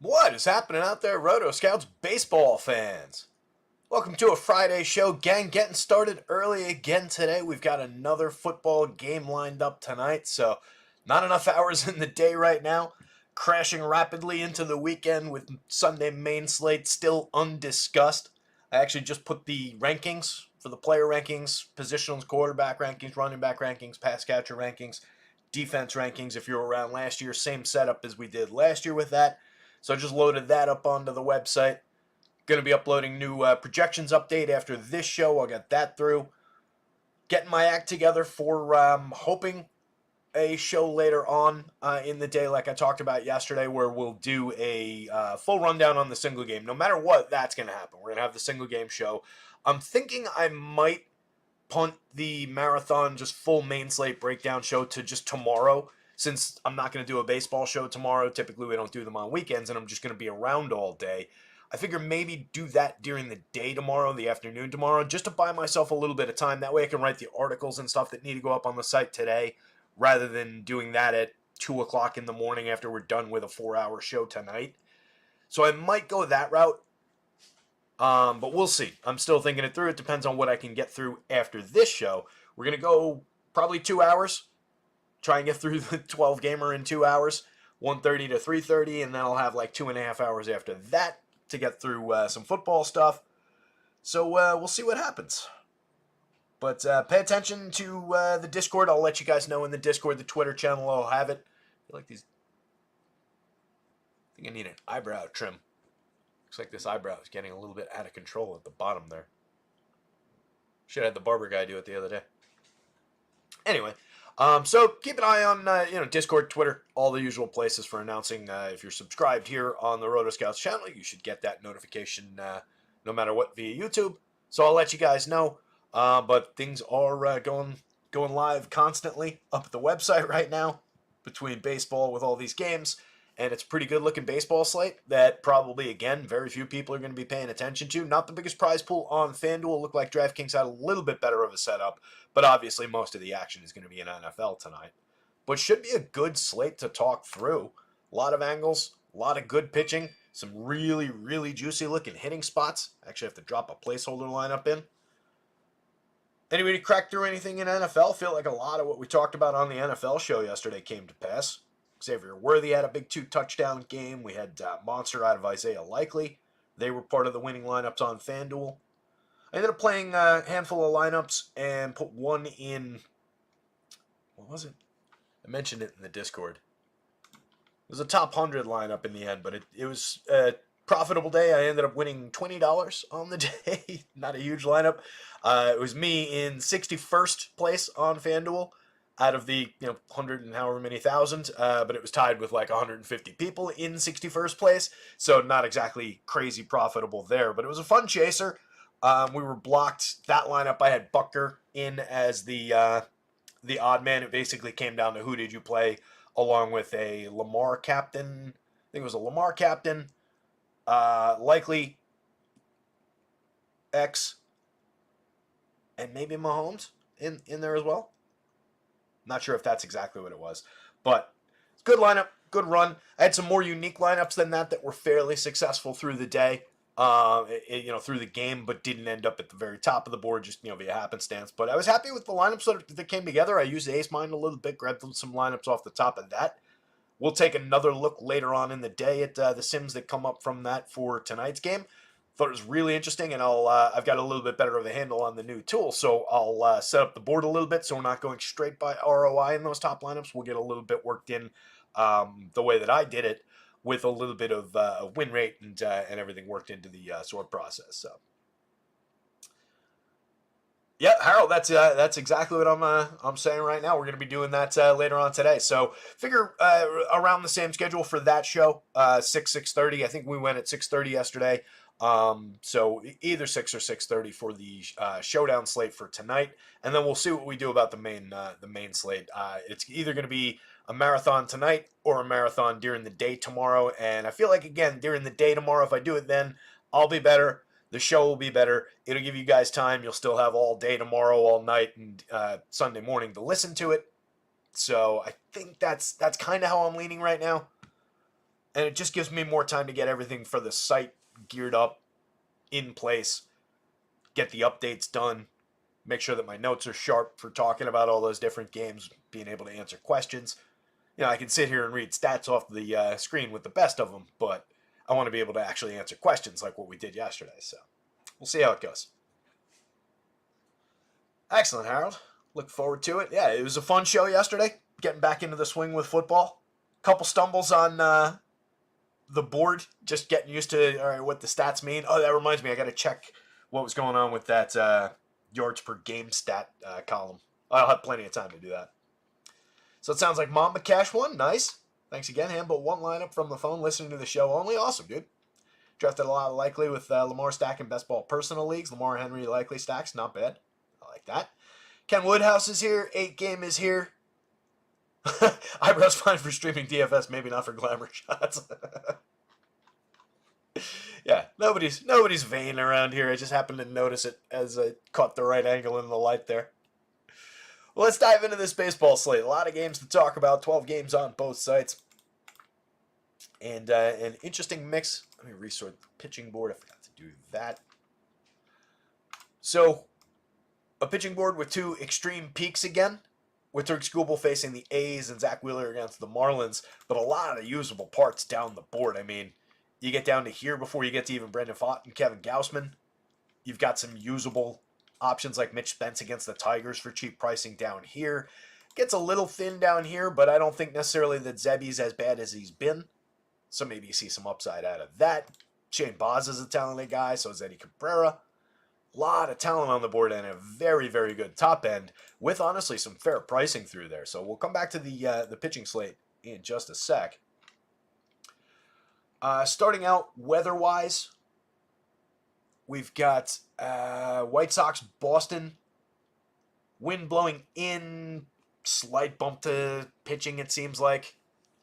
What is happening out there, rotoscouts baseball fans? Welcome to a Friday show, gang. Getting started early again today. We've got another football game lined up tonight, so not enough hours in the day right now. Crashing rapidly into the weekend with Sunday main slate still undiscussed. I actually just put the rankings for the player rankings, positionals, quarterback rankings, running back rankings, pass catcher rankings, defense rankings. If you were around last year, same setup as we did last year with that. So I just loaded that up onto the website. Going to be uploading new projections update after this show. I'll get that through. Getting my act together for hoping a show later on in the day, like I talked about yesterday, where we'll do a full rundown on the single game. No matter what, that's going to happen. We're going to have the single game show. I'm thinking I might punt the marathon, just full main slate breakdown show to just tomorrow, since I'm not going to do a baseball show tomorrow. Typically, we don't do them on weekends, and I'm just going to be around all day. I figure maybe do that during the day tomorrow, the afternoon tomorrow, just to buy myself a little bit of time. That way I can write the articles and stuff that need to go up on the site today, rather than doing that at 2 o'clock in the morning after we're done with a 4-hour show tonight. So I might go that route. But we'll see. I'm still thinking it through. It depends on what I can get through after this show. We're going to go probably 2 hours. Try and get through the 12 gamer in 2 hours, 1:30 to 3:30, and then I'll have like 2.5 hours after that to get through some football stuff. So we'll see what happens. But pay attention to the Discord. I'll let you guys know in the Discord, the Twitter channel. I'll have it. I feel like these. I think I need an eyebrow trim. Looks like this eyebrow is getting a little bit out of control at the bottom there. Should have had the barber guy do it the other day. Anyway, so keep an eye on Discord, Twitter, all the usual places for announcing. If you're subscribed here on the Rotoscouts channel, you should get that notification no matter what via YouTube. So I'll let you guys know. But things are going live constantly up at the website right now between baseball with all these games. And it's a pretty good looking baseball slate that probably, again, very few people are going to be paying attention to. Not the biggest prize pool on FanDuel. Looked like DraftKings had a little bit better of a setup, but obviously most of the action is going to be in NFL tonight. But should be a good slate to talk through. A lot of angles, a lot of good pitching, some really, really juicy looking hitting spots. Actually have to drop a placeholder lineup in. Anybody crack through anything in NFL? Feel like a lot of what we talked about on the NFL show yesterday came to pass. Xavier Worthy had a big 2-touchdown game. We had Monster out of Isaiah Likely. They were part of the winning lineups on FanDuel. I ended up playing a handful of lineups and put one in. What was it? I mentioned it in the Discord. It was a top 100 lineup in the end, but it was a profitable day. I ended up winning $20 on the day. Not a huge lineup. It was me in 61st place on FanDuel out of the 100 and however many thousand, but it was tied with like 150 people in 61st place, so not exactly crazy profitable there, but it was a fun chaser. We were blocked. That lineup, I had Bucker in as the odd man. It basically came down to who did you play, along with a Lamar captain. I think it was a Lamar captain, likely X, and maybe Mahomes in there as well. Not sure if that's exactly what it was, but it's good lineup, good run. I had some more unique lineups than that were fairly successful through the day, through the game, but didn't end up at the very top of the board, just via happenstance. But I was happy with the lineups that came together. I used Ace Mind a little bit, grabbed some lineups off the top of that. We'll take another look later on in the day at the sims that come up from that for tonight's game. Thought it was really interesting, and I've got a little bit better of a handle on the new tool, so I'll set up the board a little bit so we're not going straight by ROI in those top lineups. We'll get a little bit worked in the way that I did it, with a little bit of win rate and everything worked into the sort process. So, yeah, Harold, that's exactly what I'm saying right now. We're going to be doing that later on today. So figure around the same schedule for that show, 6:30. I think we went at 6:30 yesterday. So either 6 or 6:30 for the showdown slate for tonight, and then we'll see what we do about the main slate. It's either going to be a marathon tonight or a marathon during the day tomorrow. And I feel like, again, during the day tomorrow, if I do it then, I'll be better. The show will be better. It'll give you guys time. You'll still have all day tomorrow, all night, and Sunday morning to listen to it. So I think that's kind of how I'm leaning right now. And it just gives me more time to get everything for the site geared up, in place, get the updates done, make sure that my notes are sharp for talking about all those different games, being able to answer questions. I can sit here and read stats off the screen with the best of them, but I want to be able to actually answer questions like what we did yesterday. So we'll see how it goes. Excellent, Harold. Look forward to it. Yeah, it was a fun show yesterday. Getting back into the swing with football. Couple stumbles on the board. Just getting used to what the stats mean. Oh, that reminds me. I got to check what was going on with that yards per game stat column. I'll have plenty of time to do that. So it sounds like Mom McCash won. Nice. Thanks again, Ham. But one lineup from the phone, listening to the show only. Awesome, dude. Drafted a lot of likely with Lamar stack in best ball personal leagues. Lamar Henry likely stacks. Not bad. I like that. Ken Woodhouse is here. 8 Game is here. Eyebrows fine for streaming DFS, maybe not for glamour shots. Yeah, nobody's vain around here. I just happened to notice it as I caught the right angle in the light there. Well, let's dive into this baseball slate. A lot of games to talk about. 12 games on both sites. And an interesting mix. Let me resort the pitching board. I forgot to do that. So, a pitching board with 2 extreme peaks again. With Turk Skubal facing the A's and Zach Wheeler against the Marlins. But a lot of usable parts down the board. I mean, you get down to here before you get to even Brendan Pfaadt and Kevin Gausman. You've got some usable options like Mitch Spence against the Tigers for cheap pricing down here. Gets a little thin down here, but I don't think necessarily that Zebby's as bad as he's been. So maybe you see some upside out of that. Shane Baz is a talented guy, so is Eddie Cabrera. A lot of talent on the board and a very, very good top end with, honestly, some fair pricing through there. So we'll come back to the pitching slate in just a sec. Starting out weather-wise, we've got White Sox, Boston. Wind blowing in, slight bump to pitching, it seems like.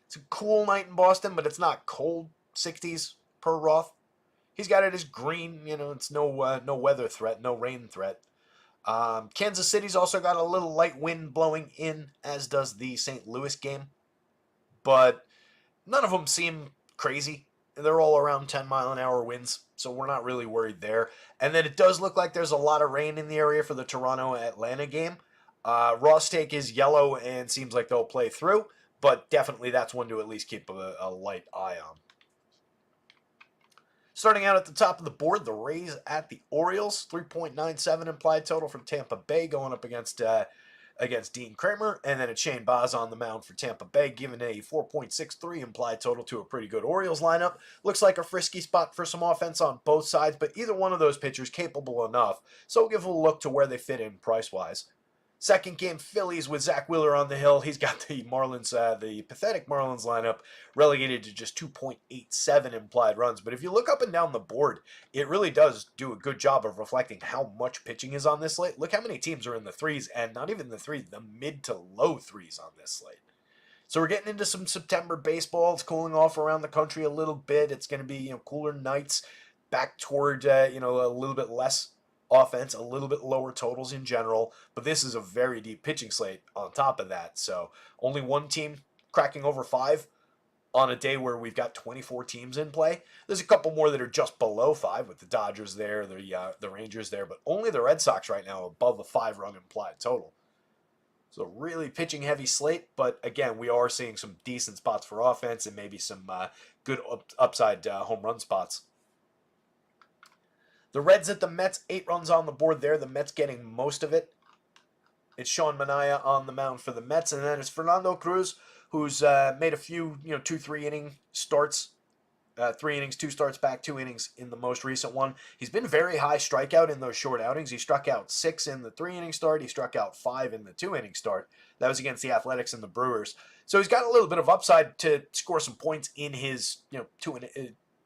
It's a cool night in Boston, but it's not cold. 60s per Roth. He's got it as green. It's no weather threat, no rain threat. Kansas City's also got a little light wind blowing in, as does the St. Louis game. But none of them seem crazy. They're all around 10-mile-an-hour winds, so we're not really worried there. And then it does look like there's a lot of rain in the area for the Toronto-Atlanta game. Ross take is yellow and seems like they'll play through, but definitely that's one to at least keep a light eye on. Starting out at the top of the board, the Rays at the Orioles. 3.97 implied total from Tampa Bay going up against Dean Kramer. And then it's Shane Baz on the mound for Tampa Bay, giving a 4.63 implied total to a pretty good Orioles lineup. Looks like a frisky spot for some offense on both sides, but either one of those pitchers capable enough. So we'll give a look to where they fit in price-wise. Second game, Phillies with Zach Wheeler on the hill. He's got the Marlins, the pathetic Marlins lineup relegated to just 2.87 implied runs. But if you look up and down the board, it really does do a good job of reflecting how much pitching is on this slate. Look how many teams are in the threes, and not even the threes, the mid to low threes on this slate. So we're getting into some September baseball. It's cooling off around the country a little bit. It's going to be cooler nights, back toward a little bit less offense, a little bit lower totals in general, but this is a very deep pitching slate on top of that. So only one team cracking over 5 on a day where we've got 24 teams in play. There's a couple more that are just below 5 with the Dodgers there, the Rangers there, but only the Red Sox right now above a 5-run implied total. So really pitching heavy slate, but again, we are seeing some decent spots for offense and maybe some good upside home run spots. The Reds at the Mets, 8 runs on the board there. The Mets getting most of it. It's Sean Manaea on the mound for the Mets, and then it's Fernando Cruz, who's made a few, 2-3 inning starts. 3 innings, 2 starts back, 2 innings in the most recent one. He's been very high strikeout in those short outings. He struck out 6 in the 3-inning start. He struck out 5 in the 2-inning start. That was against the Athletics and the Brewers. So he's got a little bit of upside to score some points in his, 2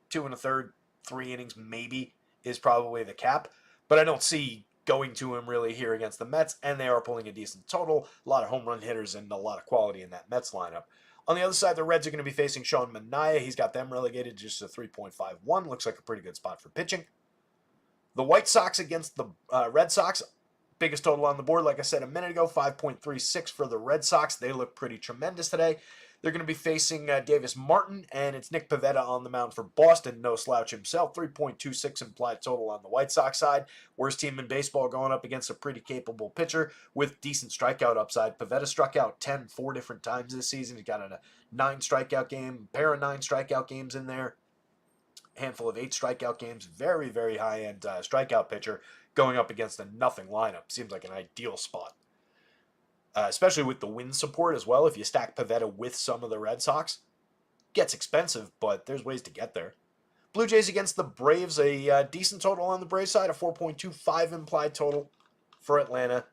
1/3, 3 innings maybe is probably the cap. But I don't see going to him really here against the Mets, and they are pulling a decent total. A lot of home run hitters and a lot of quality in that Mets lineup. On the other side, the Reds are going to be facing Sean Manaea. He's got them relegated to just a 3.51. Looks like a pretty good spot for pitching. The White Sox against the Red Sox. Biggest total on the board, like I said a minute ago, 5.36 for the Red Sox. They look pretty tremendous today. They're going to be facing Davis Martin, and it's Nick Pivetta on the mound for Boston. No slouch himself. 3.26 implied total on the White Sox side. Worst team in baseball going up against a pretty capable pitcher with decent strikeout upside. Pivetta struck out 10 4 different times this season. He got a 9 strikeout game, pair of 9 strikeout games in there. Handful of 8 strikeout games. Very, very high-end strikeout pitcher going up against a nothing lineup. Seems like an ideal spot. Especially with the win support as well. If you stack Pivetta with some of the Red Sox, gets expensive, but there's ways to get there. Blue Jays against the Braves, a decent total on the Braves side, a 4.25 implied total for Atlanta.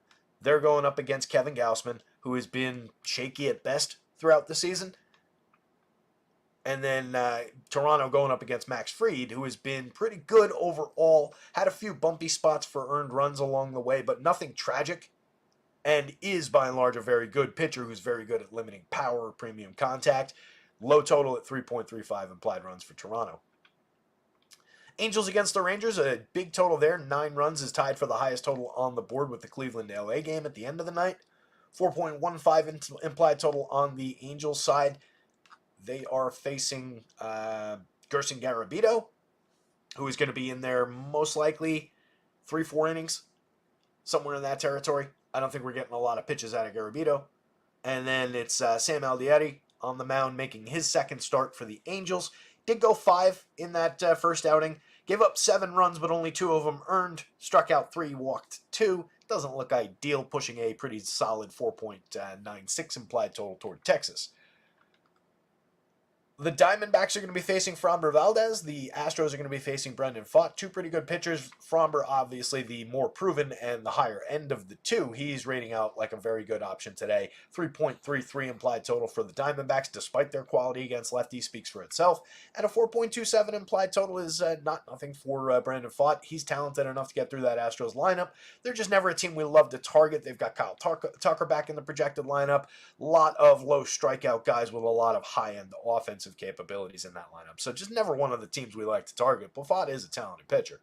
They're going up against Kevin Gausman, who has been shaky at best throughout the season. And then Toronto going up against Max Fried, who has been pretty good overall. Had a few bumpy spots for earned runs along the way, but nothing tragic. And is, by and large, a very good pitcher who's very good at limiting power, premium contact. Low total at 3.35 implied runs for Toronto. Angels against the Rangers, a big total there. 9 runs is tied for the highest total on the board with the Cleveland-LA game at the end of the night. 4.15 implied total on the Angels side. They are facing Gerson Garabito, who is going to be in there most likely 3-4 innings, somewhere in that territory. I don't think we're getting a lot of pitches out of Garabito. And then it's Sam Aldieri on the mound making his second start for the Angels. Did go 5 in that first outing. Gave up 7 runs, but only 2 of them earned. Struck out 3, walked 2. Doesn't look ideal, pushing a pretty solid 4.96 implied total toward Texas. The Diamondbacks are going to be facing Framber Valdez. The Astros are going to be facing Brendan Pfaadt. 2 pretty good pitchers. Framber, obviously, the more proven and the higher end of the 2. He's rating out like a very good option today. 3.33 implied total for the Diamondbacks, despite their quality against lefties, speaks for itself. And a 4.27 implied total is not nothing for Brendan Pfaadt. He's talented enough to get through that Astros lineup. They're just never a team we love to target. They've got Kyle Tucker back in the projected lineup. A lot of low strikeout guys with a lot of high-end offensive capabilities in that lineup. So just never one of the teams we like to target. But Pfaadt is a talented pitcher.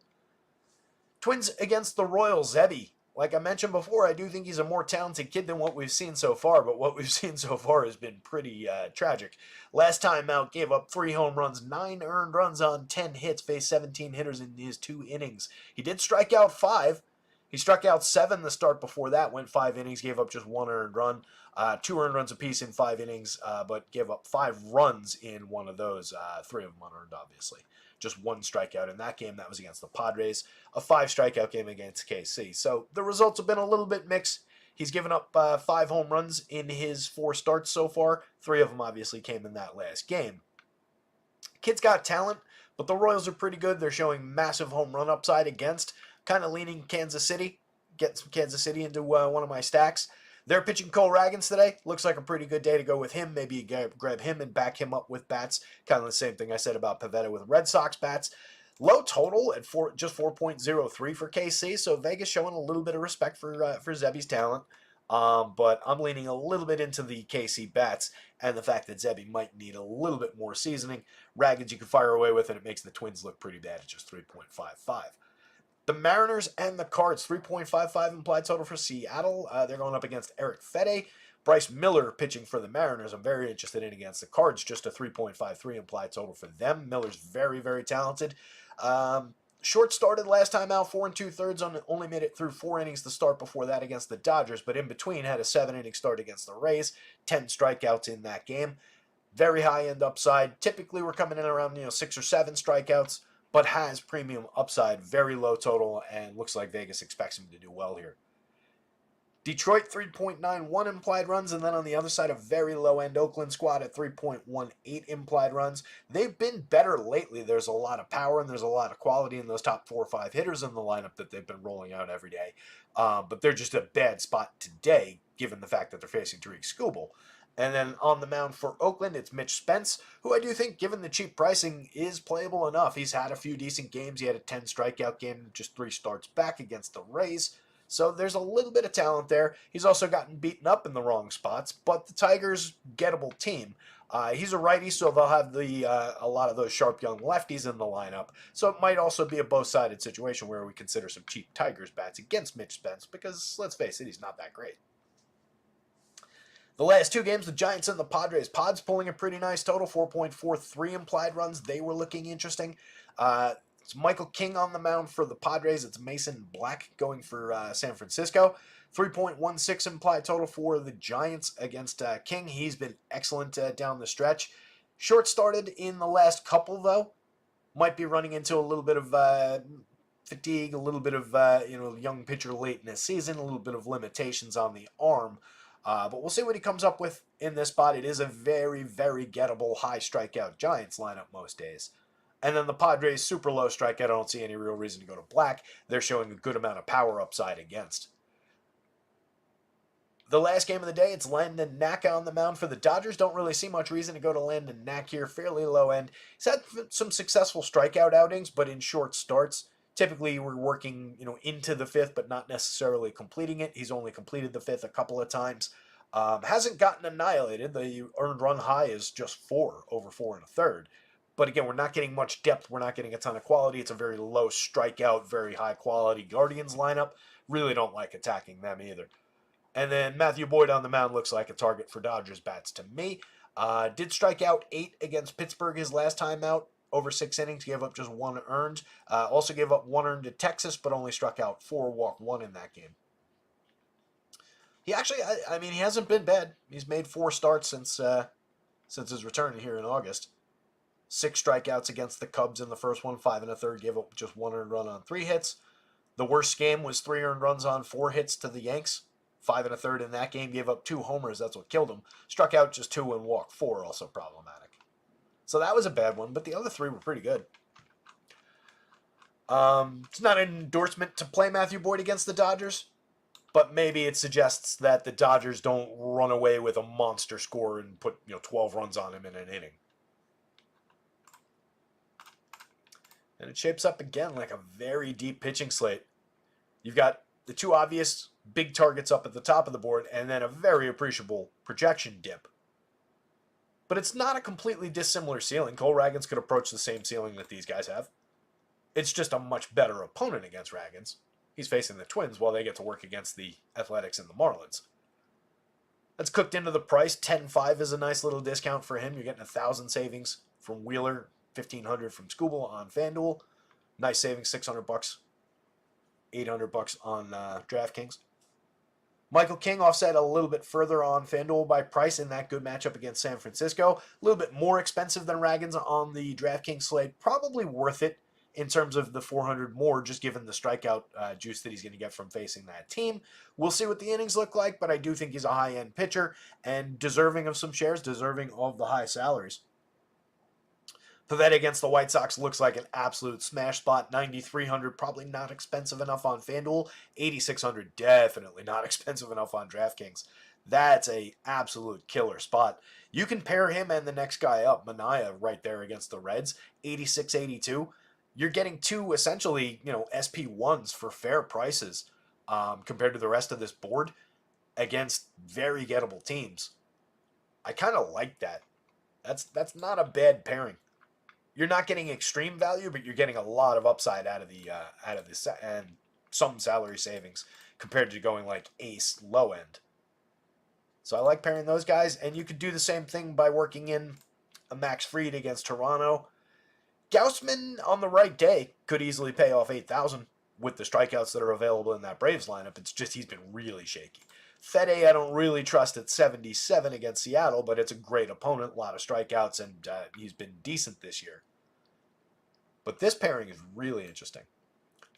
Twins against the Royals, Zebby. Like I mentioned before, I do think he's a more talented kid than what we've seen so far, but what we've seen so far has been pretty tragic. Last time out, gave up 3 home runs, 9 earned runs on 10 hits, faced 17 hitters in his 2 innings. He did strike out 5. He struck out 7 the start before that, went 5 innings, gave up just 1 earned run. 2 earned runs apiece in 5 innings, but gave up 5 runs in one of those. 3 of them unearned, obviously. Just 1 strikeout in that game. That was against the Padres. A 5 strikeout game against KC. So the results have been a little bit mixed. He's given up 5 home runs in his 4 starts so far. 3 of them obviously came in that last game. Kid's got talent, but the Royals are pretty good. They're showing massive home run upside against. Kind of leaning Kansas City. Get some Kansas City into one of my stacks. They're pitching Cole Ragans today. Looks like a pretty good day to go with him. Maybe you grab him and back him up with bats. Kind of the same thing I said about Pivetta with Red Sox bats. Low total at just 4.03 for KC. So Vegas showing a little bit of respect for Zebby's talent. But I'm leaning a little bit into the KC bats and the fact that Zebby might need a little bit more seasoning. Ragans you can fire away with, and it makes the Twins look pretty bad at just 3.55. The Mariners and the Cards, 3.55 implied total for Seattle. They're going up against Eric Fede. Bryce Miller pitching for the Mariners. I'm very interested in against the Cards. Just a 3.53 implied total for them. Miller's very, very talented. Short started last time out, 4 2/3. Only made it through 4 innings to start before that against the Dodgers, but in between had a 7-inning start against the Rays. 10 strikeouts in that game. Very high-end upside. Typically, we're coming in around 6 or 7 strikeouts, but has premium upside, very low total, and looks like Vegas expects him to do well here. Detroit, 3.91 implied runs, and then on the other side, a very low-end Oakland squad at 3.18 implied runs. They've been better lately. There's a lot of power, and there's a lot of quality in those top 4 or 5 hitters in the lineup that they've been rolling out every day. But they're just a bad spot today, given the fact that they're facing Tariq Skubal. And then on the mound for Oakland, it's Mitch Spence, who I do think, given the cheap pricing, is playable enough. He's had a few decent games. He had a 10 strikeout game, just 3 starts back against the Rays. So there's a little bit of talent there. He's also gotten beaten up in the wrong spots, but the Tigers, gettable team. He's a righty, so they'll have a lot of those sharp young lefties in the lineup. So it might also be a both-sided situation where we consider some cheap Tigers bats against Mitch Spence, because let's face it, he's not that great. The last two games, the Giants and the Padres. Pods pulling a pretty nice total, 4.43 implied runs. They were looking interesting. It's Michael King on the mound for the Padres. It's Mason Black going for San Francisco. 3.16 implied total for the Giants against King. He's been excellent down the stretch. Short started in the last couple, though. Might be running into a little bit of fatigue, a little bit of young pitcher late in the season, a little bit of limitations on the arm. But we'll see what he comes up with in this spot. It is a very, very gettable high strikeout Giants lineup most days. And then the Padres, super low strikeout. I don't see any real reason to go to black. They're showing a good amount of power upside against. The last game of the day, it's Landon Naka on the mound for the Dodgers. Don't really see much reason to go to Landon Naka here. Fairly low end. He's had some successful strikeout outings, but in short starts. Typically, we're working, into the fifth, but not necessarily completing it. He's only completed the fifth a couple of times. Hasn't gotten annihilated. The earned run high is just 4 over 4 1/3. But again, we're not getting much depth. We're not getting a ton of quality. It's a very low strikeout, very high quality Guardians lineup. Really don't like attacking them either. And then Matthew Boyd on the mound looks like a target for Dodgers bats to me. Did strike out 8 against Pittsburgh his last time out. Over 6 innings, gave up just 1 earned. Also gave up 1 earned to Texas, but only struck out 4, walked 1 in that game. He actually, he hasn't been bad. He's made 4 starts since his return here in August. 6 strikeouts against the Cubs in the first one, 5 1/3, gave up just 1 earned run on 3 hits. The worst game was 3 earned runs on 4 hits to the Yanks. 5 1/3 in that game, gave up 2 homers. That's what killed him. Struck out just 2 and walked 4, also problematic. So that was a bad one, but the other 3 were pretty good. It's not an endorsement to play Matthew Boyd against the Dodgers, but maybe it suggests that the Dodgers don't run away with a monster score and put 12 runs on him in an inning. And it shapes up again like a very deep pitching slate. You've got the 2 obvious big targets up at the top of the board, and then a very appreciable projection dip. But it's not a completely dissimilar ceiling. Cole Ragans could approach the same ceiling that these guys have. It's just a much better opponent against Ragans. He's facing the Twins while they get to work against the Athletics and the Marlins. That's cooked into the price. 10.5 is a nice little discount for him. You're getting 1,000 savings from Wheeler, 1,500 from Scooble on FanDuel. Nice savings, $600, $800 on DraftKings. Michael King offset a little bit further on FanDuel by price in that good matchup against San Francisco. A little bit more expensive than Ragans on the DraftKings slate. Probably worth it in terms of the 400 more, just given the strikeout juice that he's going to get from facing that team. We'll see what the innings look like, but I do think he's a high-end pitcher and deserving of some shares, deserving of the high salaries. Pavetta against the White Sox looks like an absolute smash spot. 9,300, probably not expensive enough on FanDuel. 8,600, definitely not expensive enough on DraftKings. That's a absolute killer spot. You can pair him and the next guy up, Manaea, right there against the Reds. 86, 82. You're getting 2 essentially, SP1s for fair prices compared to the rest of this board against very gettable teams. I kind of like that. That's not a bad pairing. You're not getting extreme value, but you're getting a lot of upside out of this and some salary savings compared to going like ace low end. So I like pairing those guys, and you could do the same thing by working in a Max Fried against Toronto. Gaussman on the right day could easily pay off 8,000 with the strikeouts that are available in that Braves lineup. It's just he's been really shaky. Fede I don't really trust at 77 against Seattle, but it's a great opponent, a lot of strikeouts, and he's been decent this year. But this pairing is really interesting.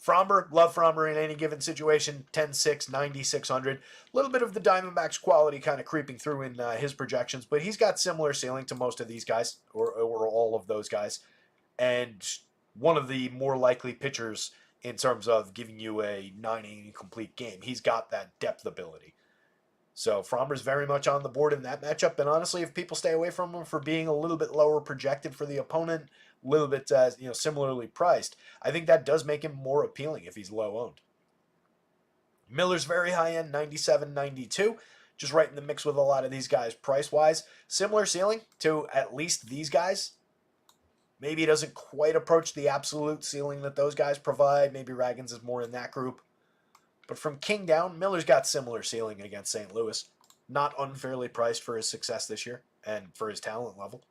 Fromber, love Fromber in any given situation, 10-6, 9,600. A little bit of the Diamondbacks quality kind of creeping through in his projections, but he's got similar ceiling to most of these guys, or all of those guys. And one of the more likely pitchers in terms of giving you a 9-inning complete game. He's got that depth ability. So Fromber's very much on the board in that matchup. And honestly, if people stay away from him for being a little bit lower projected for the opponent, a little bit similarly priced, I think that does make him more appealing if he's low owned. Miller's very high end, 97, 92. Just right in the mix with a lot of these guys price wise. Similar ceiling to at least these guys. Maybe he doesn't quite approach the absolute ceiling that those guys provide. Maybe Ragans is more in that group. But from King down, Miller's got similar ceiling against St. Louis. not unfairly priced for his success this year and for his talent level.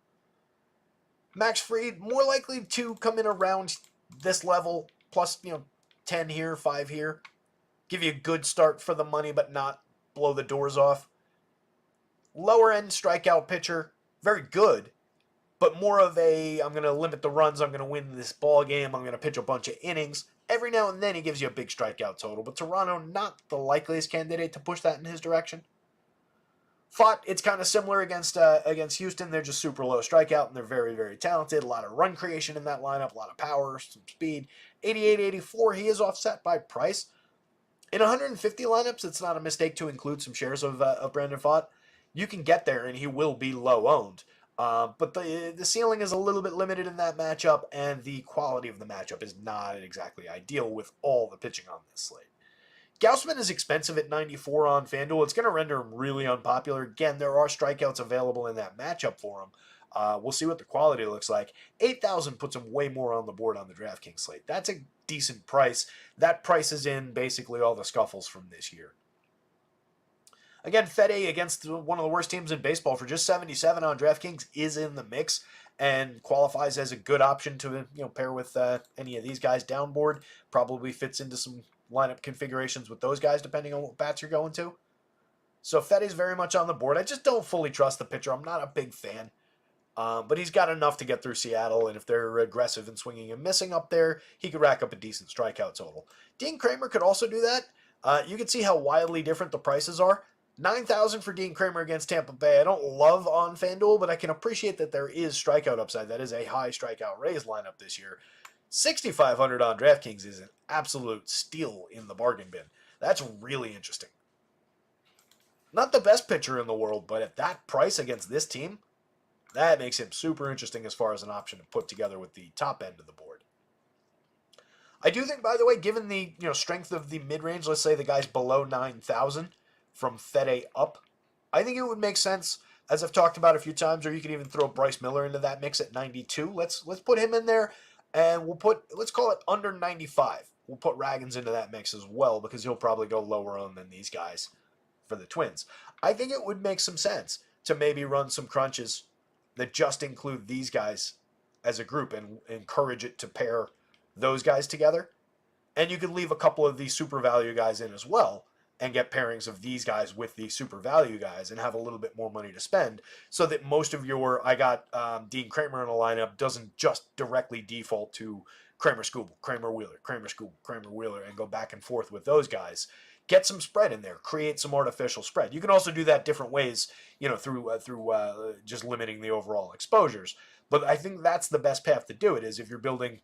Max Fried, more likely to come in around this level, plus, 10 here, 5 here. Give you a good start for the money, but not blow the doors off. Lower end strikeout pitcher, very good, but more of a, I'm going to limit the runs, I'm going to win this ball game, I'm going to pitch a bunch of innings. Every now and then he gives you a big strikeout total, but Toronto, not the likeliest candidate to push that in his direction. Fought, it's kind of similar against Houston. They're just super low strikeout, and they're very, very talented. A lot of run creation in that lineup, a lot of power, some speed. 88, 84, he is offset by price. In 150 lineups, it's not a mistake to include some shares of Brandon Pfaadt. You can get there, and he will be low owned. But the ceiling is a little bit limited in that matchup, and the quality of the matchup is not exactly ideal with all the pitching on this slate. Gausman is expensive at 94 on FanDuel. It's going to render him really unpopular. Again, there are strikeouts available in that matchup for him. We'll see what the quality looks like. 8,000 puts him way more on the board on the DraftKings slate. That's a decent price. That price is in basically all the scuffles from this year. Again, Fede against one of the worst teams in baseball for just 77 on DraftKings is in the mix and qualifies as a good option to pair with any of these guys downboard. Probably fits into some lineup configurations with those guys depending on what bats you're going to. So Fede's very much on the board. I just don't fully trust the pitcher. I'm not a big fan. But he's got enough to get through Seattle, and if they're aggressive and swinging and missing up there, he could rack up a decent strikeout total. Dean Kramer could also do that. You can see how wildly different the prices are. 9,000 for Dean Kramer against Tampa Bay. I don't love on FanDuel, but I can appreciate that there is strikeout upside. That is a high strikeout Rays lineup this year. 6,500 on DraftKings is an absolute steal in the bargain bin. That's really interesting. Not the best pitcher in the world, but at that price against this team, that makes him super interesting as far as an option to put together with the top end of the board. I do think, by the way, given the strength of the mid-range, let's say the guy's below 9,000 from Fede up, I think it would make sense, as I've talked about a few times, or you could even throw Bryce Miller into that mix at 92. Let's put him in there. And let's call it under 95. We'll put Raggins into that mix as well because he'll probably go lower on than these guys for the Twins. I think it would make some sense to maybe run some crunches that just include these guys as a group and encourage it to pair those guys together. And you could leave a couple of these super value guys in as well and get pairings of these guys with the super value guys and have a little bit more money to spend so that most of your, I got Dean Kramer in a lineup doesn't just directly default to Kramer Skubal, Kramer Wheeler, Kramer Skubal, Kramer Wheeler, and go back and forth with those guys. Get some spread in there. Create some artificial spread. You can also do that different ways, through just limiting the overall exposures. But I think that's the best path to do it is if you're building,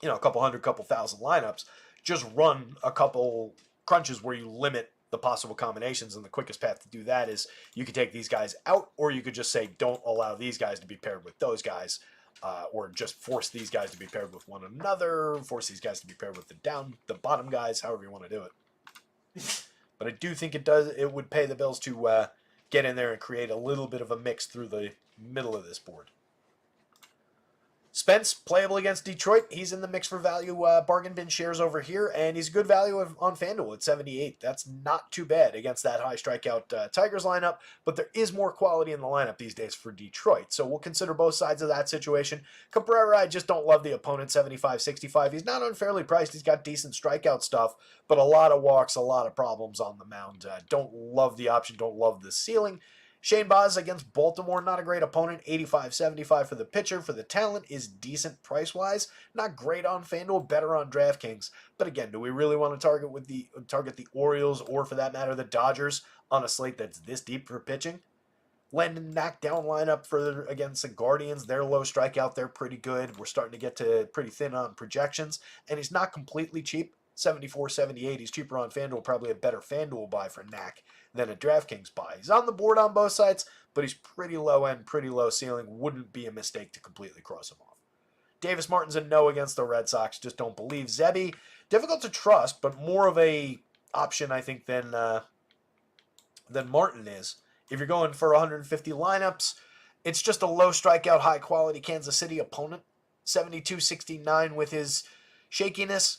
a couple hundred, couple thousand lineups, just run a couple crunches where you limit the possible combinations, and the quickest path to do that is you could take these guys out, or you could just say don't allow these guys to be paired with those guys, or just force these guys to be paired with one another, force these guys to be paired with the bottom guys, however you want to do it. But I do think it would pay the bills to get in there and create a little bit of a mix through the middle of this board. Spence, playable against Detroit. He's in the mix for value bargain bin shares over here, and he's good value on FanDuel at 78. That's not too bad against that high strikeout Tigers lineup, but there is more quality in the lineup these days for Detroit, so we'll consider both sides of that situation. Cabrera, I just don't love the opponent, 75-65. He's not unfairly priced. He's got decent strikeout stuff, but a lot of walks, a lot of problems on the mound. Don't love the option, don't love the ceiling. Shane Baz against Baltimore, not a great opponent, 85-75 for the pitcher. For the talent is decent price-wise. Not great on FanDuel, better on DraftKings. But again, do we really want to target the Orioles or, for that matter, the Dodgers on a slate that's this deep for pitching? Landon knockdown lineup against the Guardians. They're low strikeout. They're pretty good. We're starting to get to pretty thin on projections. And he's not completely cheap. 74-78. He's cheaper on FanDuel. Probably a better FanDuel buy for Knack than a DraftKings buy. He's on the board on both sides, but he's pretty low end, pretty low ceiling. Wouldn't be a mistake to completely cross him off. Davis Martin's a no against the Red Sox. Just don't believe. Zebby, difficult to trust, but more of a option, I think, than Martin is. If you're going for 150 lineups, it's just a low strikeout, high quality Kansas City opponent. 72-69 with his shakiness.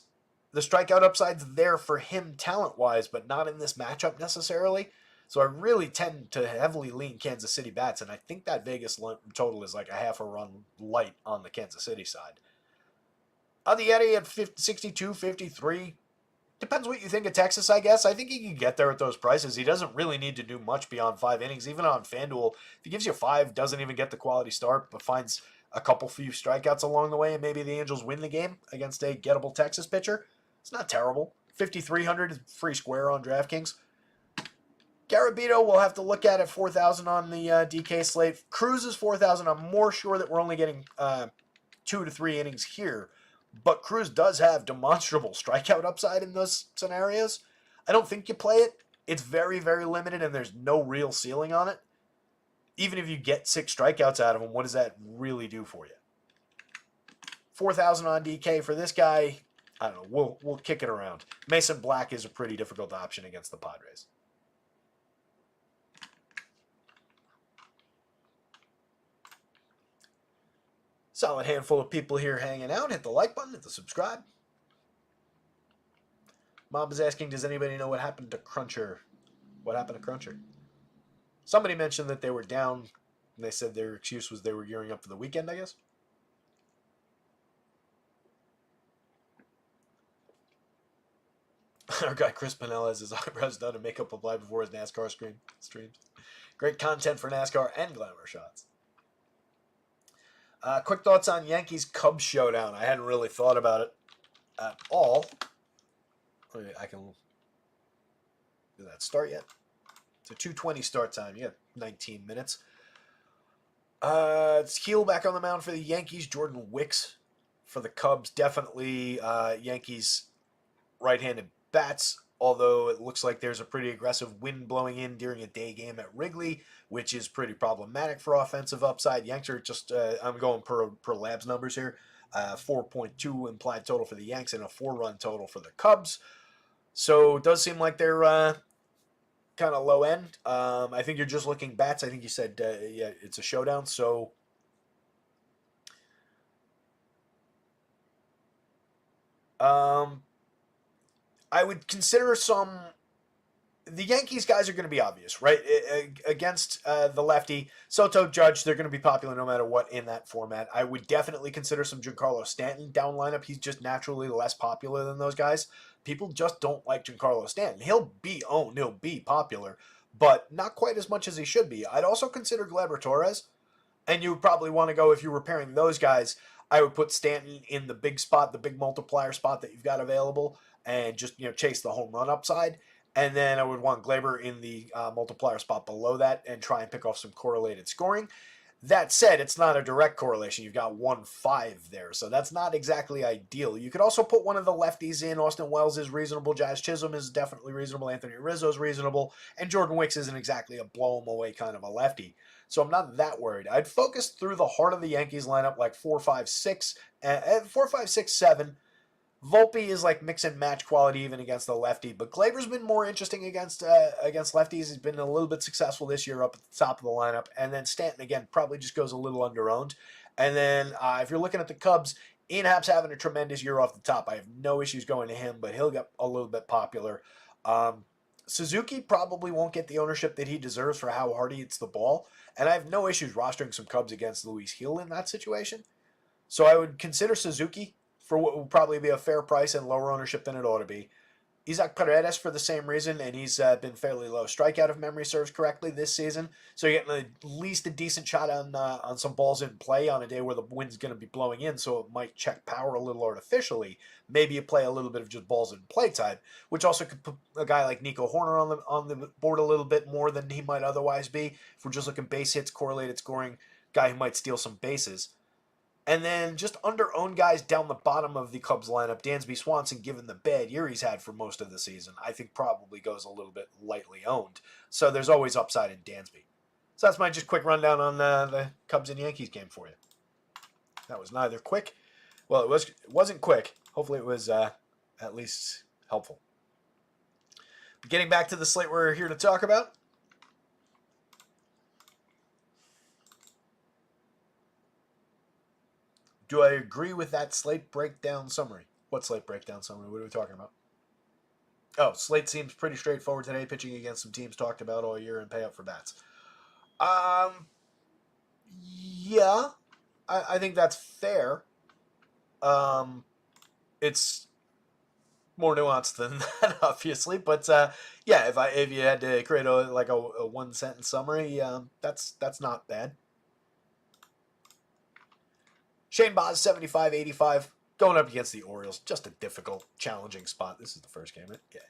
The strikeout upside's there for him talent-wise, but not in this matchup necessarily. So I really tend to heavily lean Kansas City bats, and I think that Vegas total is like a half a run light on the Kansas City side. On the Yeti at 62, 53. Depends what you think of Texas, I guess. I think he can get there at those prices. He doesn't really need to do much beyond 5 innings. Even on FanDuel, if he gives you 5, doesn't even get the quality start, but finds a few strikeouts along the way, and maybe the Angels win the game against a gettable Texas pitcher, it's not terrible. 5,300 is free square on DraftKings. Garabito, we'll have to look at 4,000 on the DK slate. Cruz is 4,000. I'm more sure that we're only getting 2 to 3 innings here. But Cruz does have demonstrable strikeout upside in those scenarios. I don't think you play it. It's very, very limited, and there's no real ceiling on it. Even if you get 6 strikeouts out of him, what does that really do for you? 4,000 on DK for this guy. I don't know. We'll kick it around. Mason Black is a pretty difficult option against the Padres. Solid handful of people here hanging out. Hit the like button, hit the subscribe. Mom is asking, does anybody know what happened to Cruncher? What happened to Cruncher? Somebody mentioned that they were down, and they said their excuse was they were gearing up for the weekend, I guess. Our guy Chris Pinnell has his eyebrows done and makeup applied before his NASCAR streams. Great content for NASCAR and glamour shots. Quick thoughts on Yankees-Cubs showdown. I hadn't really thought about it at all. I can do that start yet. It's a 2:20 start time. You got 19 minutes. It's Keel back on the mound for the Yankees. Jordan Wicks for the Cubs. Definitely Yankees right-handed bats, although it looks like there's a pretty aggressive wind blowing in during a day game at Wrigley, which is pretty problematic for offensive upside. Yanks are just, I'm going per Labs numbers here, 4.2 implied total for the Yanks and a 4-run total for the Cubs. So it does seem like they're kind of low end. I think you're just looking bats. I think you said, yeah, it's a showdown. So I would consider the Yankees guys are going to be obvious, right? Against the lefty, Soto, Judge, they're going to be popular no matter what in that format. I would definitely consider some Giancarlo Stanton down lineup. He's just naturally less popular than those guys. People just don't like Giancarlo Stanton. He'll be owned, he'll be popular, but not quite as much as he should be. I'd also consider Gleyber Torres, and you would probably want to go, if you're repairing those guys, I would put Stanton in the big spot, the big multiplier spot that you've got available, and just chase the home run upside. And then I would want Gleyber in the multiplier spot below that and try and pick off some correlated scoring. That said, it's not a direct correlation. You've got 1-5 there, so that's not exactly ideal. You could also put one of the lefties in. Austin Wells is reasonable. Jazz Chisholm is definitely reasonable. Anthony Rizzo is reasonable. And Jordan Wicks isn't exactly a blow-em-away kind of a lefty. So I'm not that worried. I'd focus through the heart of the Yankees lineup like 4, 5, 6, 7. Volpe is like mix and match quality even against the lefty, but Gleyber's been more interesting against lefties. He's been a little bit successful this year up at the top of the lineup, and then Stanton again probably just goes a little underowned. And then if you're looking at the Cubs, Ian Happ's having a tremendous year off the top. I have no issues going to him, but he'll get a little bit popular. Suzuki probably won't get the ownership that he deserves for how hard he hits the ball, and I have no issues rostering some Cubs against Luis Gil in that situation. So I would consider Suzuki for what will probably be a fair price and lower ownership than it ought to be. Isaac Paredes for the same reason, and he's been fairly low strikeout if memory serves correctly this season. So you're getting at least a decent shot on some balls in play on a day where the wind's going to be blowing in, so it might check power a little artificially. Maybe you play a little bit of just balls in play type, which also could put a guy like Nico Horner on the board a little bit more than he might otherwise be. If we're just looking base hits, correlated scoring, guy who might steal some bases. And then just under-owned guys down the bottom of the Cubs lineup, Dansby Swanson, given the bad year he's had for most of the season, I think probably goes a little bit lightly owned. So there's always upside in Dansby. So that's my just quick rundown on the Cubs and Yankees game for you. That was neither quick. Well, it wasn't quick. Hopefully it was at least helpful. Getting back to the slate we're here to talk about. Do I agree with that slate breakdown summary? What slate breakdown summary? What are we talking about? Oh, Slate seems pretty straightforward today, pitching against some teams talked about all year and pay up for bats. Um, yeah, I think that's fair. It's more nuanced than that, obviously, but yeah, if you had to create a one sentence summary, that's not bad. Shane Baz 75-85 going up against the Orioles, just a difficult, challenging spot. This is the first game, right? Yeah.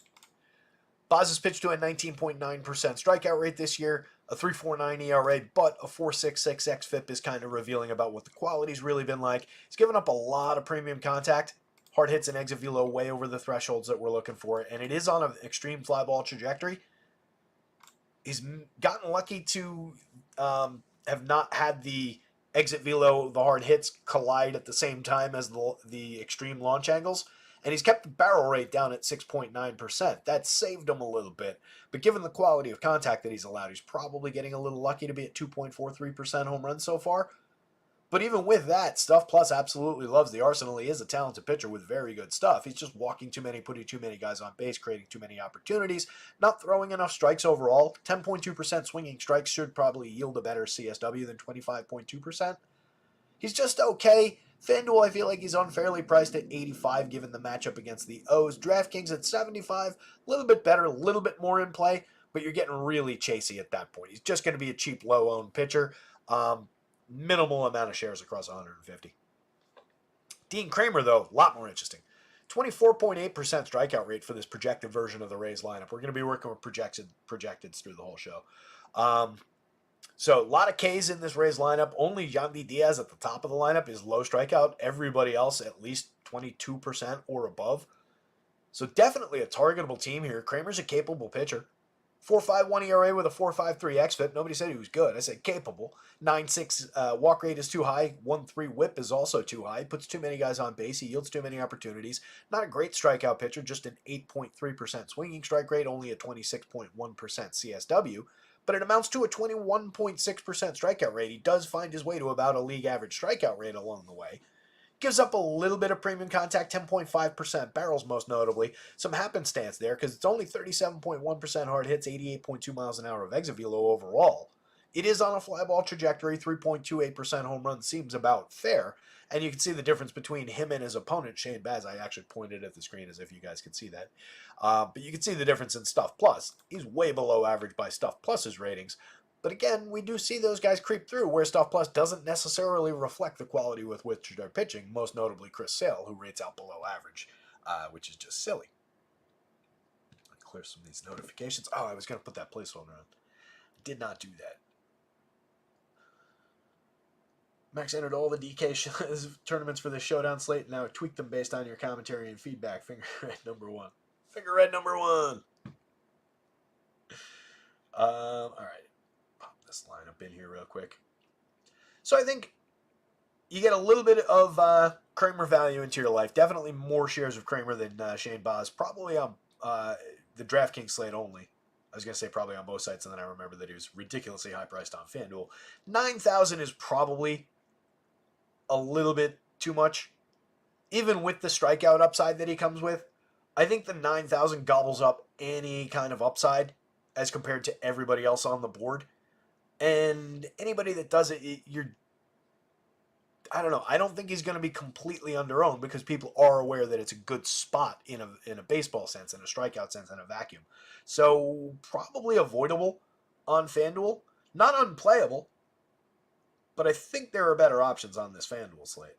Baz has pitched to a 19.9% strikeout rate this year, a 3.49 ERA, but a 4.66 xFIP is kind of revealing about what the quality's really been like. He's given up a lot of premium contact, hard hits and exit velo way over the thresholds that we're looking for, and it is on an extreme fly ball trajectory. He's gotten lucky to have not had the exit velo, the hard hits collide at the same time as the extreme launch angles. And he's kept the barrel rate down at 6.9%. That saved him a little bit. But given the quality of contact that he's allowed, he's probably getting a little lucky to be at 2.43% home runs so far. But even with that, Stuff Plus absolutely loves the arsenal. He is a talented pitcher with very good stuff. He's just walking too many, putting too many guys on base, creating too many opportunities, not throwing enough strikes overall. 10.2% swinging strikes should probably yield a better CSW than 25.2%. He's just okay. FanDuel, I feel like he's unfairly priced at 85 given the matchup against the O's. DraftKings at 75, a little bit better, a little bit more in play, but you're getting really chasey at that point. He's just going to be a cheap, low-owned pitcher. Minimal amount of shares across 150. Dean Kramer, though, a lot more interesting. 24.8% strikeout rate for this projected version of the Rays lineup. We're going to be working with projecteds through the whole show. So a lot of Ks in this Rays lineup. Only Yandy Diaz at the top of the lineup is low strikeout. Everybody else at least 22% or above. So definitely a targetable team here. Kramer's a capable pitcher. 4.51 ERA with a 4.53 xFIP. Nobody said he was good. I said capable. 9.6 walk rate is too high. 1.3 whip is also too high. Puts too many guys on base. He yields too many opportunities. Not a great strikeout pitcher. Just an 8.3% swinging strike rate. Only a 26.1% CSW. But it amounts to a 21.6% strikeout rate. He does find his way to about a league average strikeout rate along the way. Gives up a little bit of premium contact, 10.5% barrels most notably. Some happenstance there because it's only 37.1% hard hits, 88.2 miles an hour of exit velo overall. It is on a fly ball trajectory, 3.28% home run seems about fair. And you can see the difference between him and his opponent, Shane Baz. I actually pointed at the screen as if you guys could see that. But you can see the difference in Stuff Plus. He's way below average by Stuff Plus's ratings. But again, we do see those guys creep through where Stuff Plus doesn't necessarily reflect the quality with which they're pitching, most notably Chris Sale, who rates out below average, which is just silly. Clear some of these notifications. Oh, I was going to put that placeholder on. Did not do that. Max entered all the DK tournaments for this showdown slate, and now tweak them based on your commentary and feedback. Finger red number one. Finger red number one. All right. This lineup in here real quick. So I think you get a little bit of Kramer value into your life. Definitely more shares of Kramer than Shane Baz. Probably on the DraftKings slate only. I was going to say probably on both sites, and then I remember that he was ridiculously high priced on FanDuel. 9,000 is probably a little bit too much. Even with the strikeout upside that he comes with, I think the 9,000 gobbles up any kind of upside as compared to everybody else on the board. And anybody that does it, I don't know. I don't think he's going to be completely underowned because people are aware that it's a good spot in a baseball sense, in a strikeout sense, in a vacuum. So probably avoidable on FanDuel. Not unplayable, but I think there are better options on this FanDuel slate.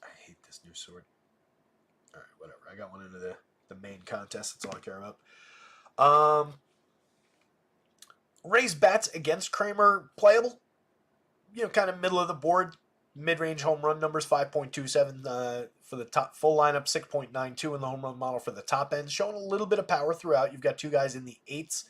I hate this new sword. All right, whatever. I got one into the main contest. That's all I care about. Rays bats against Kramer playable. Kind of middle of the board. Mid-range home run numbers, 5.27 for the top full lineup, 6.92 in the home run model for the top end. Showing a little bit of power throughout. You've got two guys in the 8s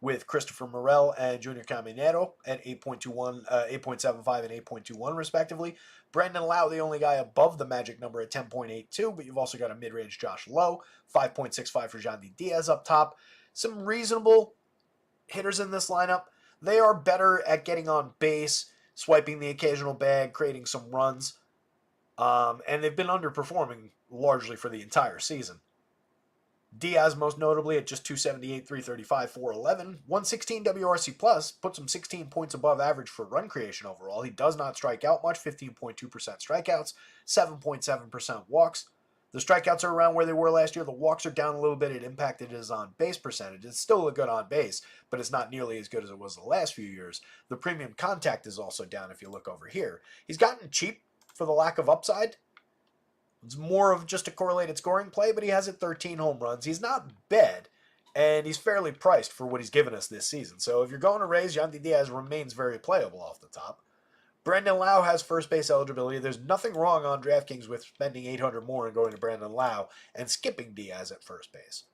with Christopher Morel and Junior Caminero at 8.21, 8.75 and 8.21 respectively. Brandon Lau, the only guy above the magic number at 10.82, but you've also got a mid-range Josh Lowe, 5.65 for Yandy Diaz up top. Some reasonable hitters in this lineup. They are better at getting on base, swiping the occasional bag, creating some runs. And they've been underperforming largely for the entire season. Diaz, most notably, at just 278, 335, 411. 116 WRC plus puts him 16 points above average for run creation overall. He does not strike out much, 15.2% strikeouts, 7.7% walks. The strikeouts are around where they were last year. The walks are down a little bit. It impacted his on base percentage. It's still a good on base, but it's not nearly as good as it was the last few years. The premium contact is also down if you look over here. He's gotten cheap for the lack of upside. It's more of just a correlated scoring play, but he has 13 home runs. He's not bad, and he's fairly priced for what he's given us this season. So if you're going to raise, Yandy Diaz remains very playable off the top. Brandon Lau has first base eligibility. There's nothing wrong on DraftKings with spending $800 more and going to Brandon Lau and skipping Diaz at first base.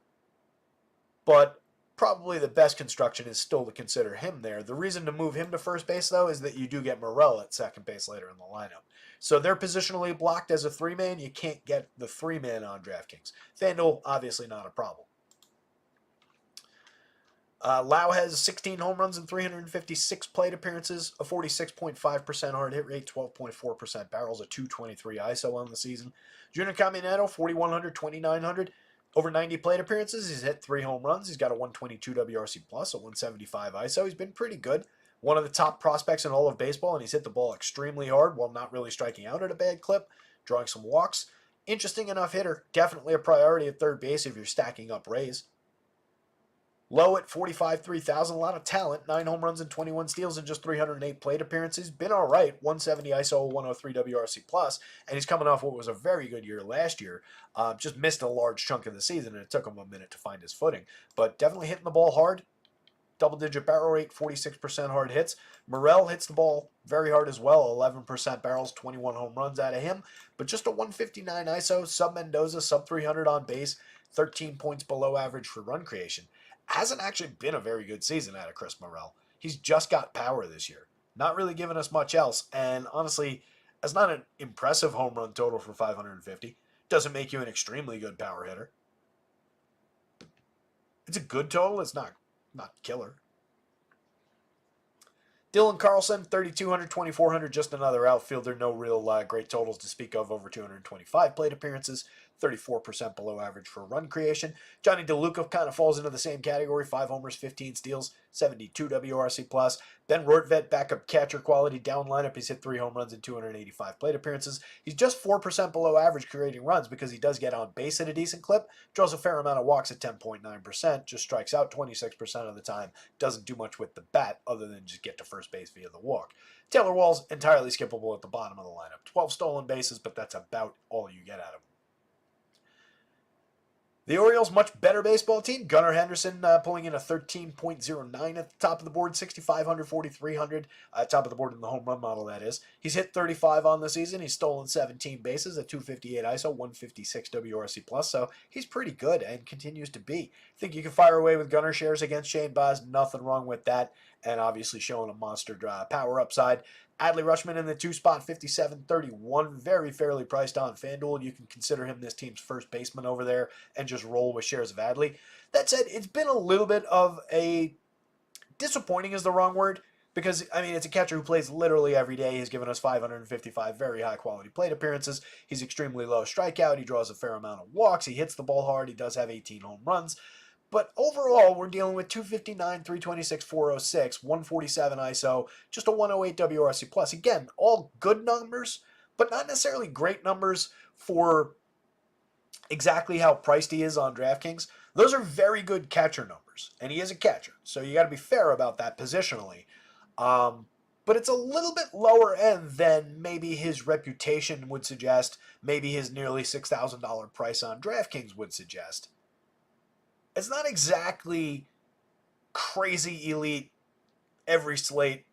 But probably the best construction is still to consider him there. The reason to move him to first base, though, is that you do get Morel at second base later in the lineup. So they're positionally blocked as a three-man. You can't get the three-man on DraftKings. FanDuel, obviously not a problem. Lau has 16 home runs and 356 plate appearances, a 46.5% hard hit rate, 12.4% barrels, a 223 ISO on the season. Junior Caminero, 4,100, 2,900. Over 90 plate appearances, he's hit 3 home runs. He's got a 122 WRC plus, a 175 ISO. He's been pretty good. One of the top prospects in all of baseball, and he's hit the ball extremely hard while not really striking out at a bad clip, drawing some walks. Interesting enough hitter. Definitely a priority at third base if you're stacking up Rays. Low at 45, 3,000. A lot of talent. 9 home runs and 21 steals in just 308 plate appearances. Been all right. 170 ISO, 103 WRC plus, and he's coming off what was a very good year last year. Just missed a large chunk of the season, and it took him a minute to find his footing. But definitely hitting the ball hard. Double-digit barrel rate, 46% hard hits. Morel hits the ball very hard as well, 11% barrels, 21 home runs out of him. But just a 159 ISO, sub-Mendoza, sub-300 on base, 13 points below average for run creation. Hasn't actually been a very good season out of Chris Morel. He's just got power this year. Not really giving us much else. And honestly, that's not an impressive home run total for 550. Doesn't make you an extremely good power hitter. It's a good total. It's not killer. Dylan Carlson, 3,200, 2,400, just another outfielder. No real great totals to speak of. Over 225 plate appearances, 34% below average for run creation. Johnny DeLuca kind of falls into the same category. 5 homers, 15 steals, 72 WRC plus. Ben Rortvedt, backup catcher quality, down lineup. He's hit 3 home runs and 285 plate appearances. He's just 4% below average creating runs because he does get on base at a decent clip. Draws a fair amount of walks at 10.9%. Just strikes out 26% of the time. Doesn't do much with the bat other than just get to first base via the walk. Taylor Wall's entirely skippable at the bottom of the lineup. 12 stolen bases, but that's about all you get out of him. The Orioles, much better baseball team. Gunnar Henderson pulling in a 13.09 at the top of the board, 6,500, 4,300, top of the board in the home run model, that is. He's hit 35 on the season. He's stolen 17 bases, a 258 ISO, 156 WRC plus, so he's pretty good and continues to be. I think you can fire away with Gunnar shares against Shane Baz. Nothing wrong with that, and obviously showing a monster power upside. Adley Rutschman in the 2 spot, 57.31, very fairly priced on FanDuel. You can consider him this team's first baseman over there and just roll with shares of Adley. That said, it's been a little bit of a disappointing is the wrong word because, I mean, it's a catcher who plays literally every day. He's given us 555 very high-quality plate appearances. He's extremely low strikeout. He draws a fair amount of walks. He hits the ball hard. He does have 18 home runs. But overall, we're dealing with 259, 326, 406, 147 ISO, just a 108 WRC plus. Again, all good numbers, but not necessarily great numbers for exactly how priced he is on DraftKings. Those are very good catcher numbers, and he is a catcher, so you got to be fair about that positionally. But it's a little bit lower end than maybe his reputation would suggest, maybe his nearly $6,000 price on DraftKings would suggest. It's not exactly crazy elite, every slate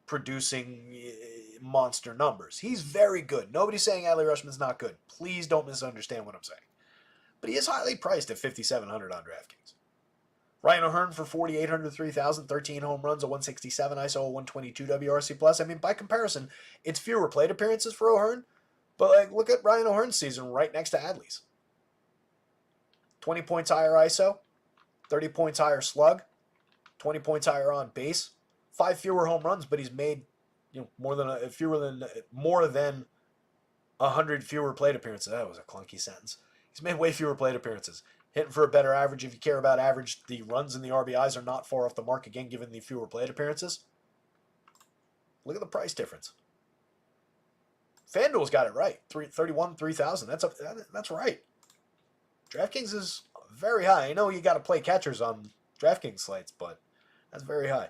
producing monster numbers. He's very good. Nobody's saying Adley Rutschman's not good. Please don't misunderstand what I'm saying. But he is highly priced at $5,700 on DraftKings. Ryan O'Hearn for 4,800, 3,000, 13 home runs, a 167 ISO, a 122 WRC plus. I mean, by comparison, it's fewer plate appearances for O'Hearn. But look at Ryan O'Hearn's season right next to Adley's. 20 points higher ISO. 30 points higher slug, 20 points higher on base, 5 fewer home runs, but he's made more than 100 fewer plate appearances. That was a clunky sentence. He's made way fewer plate appearances. Hitting for a better average. If you care about average, the runs and the RBIs are not far off the mark, again, given the fewer plate appearances. Look at the price difference. FanDuel's got it right. 31, 3,000. That's right. DraftKings is very high. I know you got to play catchers on DraftKings slates, but that's very high.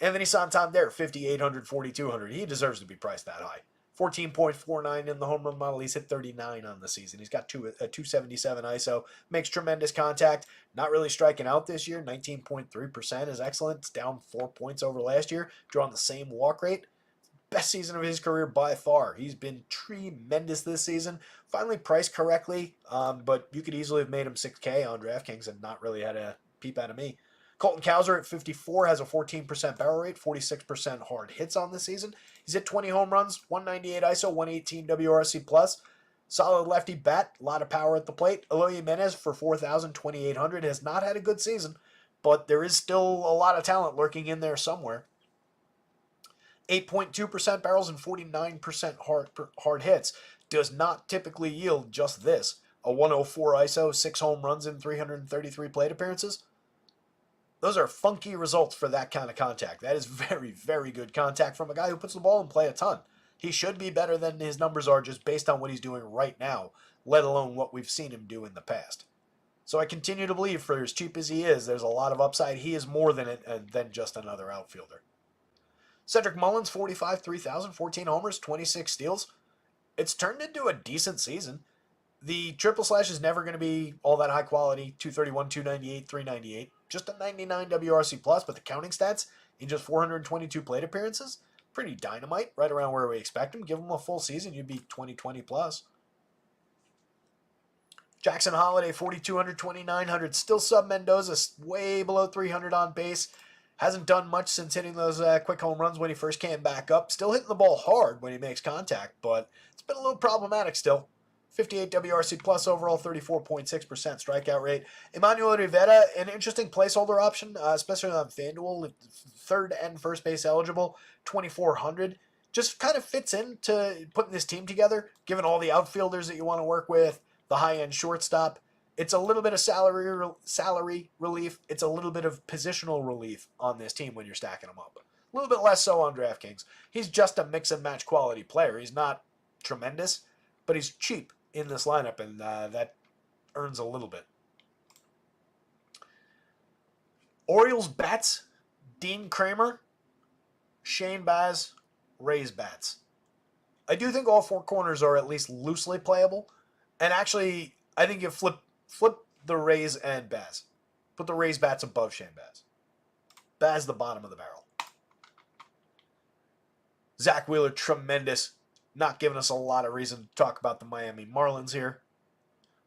Anthony Santander, 5,800, 4,200. He deserves to be priced that high. 14.49 in the home run model. He's hit 39 on the season. He's got a 277 ISO. Makes tremendous contact. Not really striking out this year. 19.3% is excellent. It's down 4 points over last year. Drawing the same walk rate. Best season of his career by far. He's been tremendous this season. Finally priced correctly, but you could easily have made him 6K on DraftKings and not really had a peep out of me. Colton Cowser at 54 has a 14% barrel rate, 46% hard hits on the season. He's hit 20 home runs, 198 ISO, 118 WRC+. Solid lefty bat, a lot of power at the plate. Eloy Jimenez for 4,000, 2,800 has not had a good season, but there is still a lot of talent lurking in there somewhere. 8.2% barrels and 49% hard hits. Does not typically yield just this. A 104 ISO, 6 home runs in 333 plate appearances. Those are funky results for that kind of contact. That is very, very good contact from a guy who puts the ball in play a ton. He should be better than his numbers are just based on what he's doing right now, let alone what we've seen him do in the past. So I continue to believe, for as cheap as he is, there's a lot of upside. He is more than just another outfielder. Cedric Mullins, 45, 3,000, 14 homers, 26 steals. It's turned into a decent season. The triple slash is never going to be all that high quality. 231, 298, 398. Just a 99 WRC+, but the counting stats in just 422 plate appearances, pretty dynamite, right around where we expect him. Give him a full season, you'd be 2020 plus. Jackson Holiday, 4,200, 2,900. Still sub Mendoza, way below 300 on base. Hasn't done much since hitting those quick home runs when he first came back up. Still hitting the ball hard when he makes contact, but it's been a little problematic still. 58 WRC plus overall, 34.6% strikeout rate. Emmanuel Rivera, an interesting placeholder option, especially on FanDuel, third and first base eligible, 2,400. Just kind of fits into putting this team together, given all the outfielders that you want to work with, the high-end shortstop. It's a little bit of salary relief. It's a little bit of positional relief on this team when you're stacking them up. A little bit less so on DraftKings. He's just a mix-and-match quality player. He's not tremendous, but he's cheap in this lineup, and that earns a little bit. Orioles bats, Dean Kramer, Shane Baz, Rays bats. I do think all four corners are at least loosely playable, and actually, I think you flip the Rays and Baz. Put the Rays bats above Shane Baz. Baz the bottom of the barrel. Zach Wheeler, tremendous. Not giving us a lot of reason to talk about the Miami Marlins here.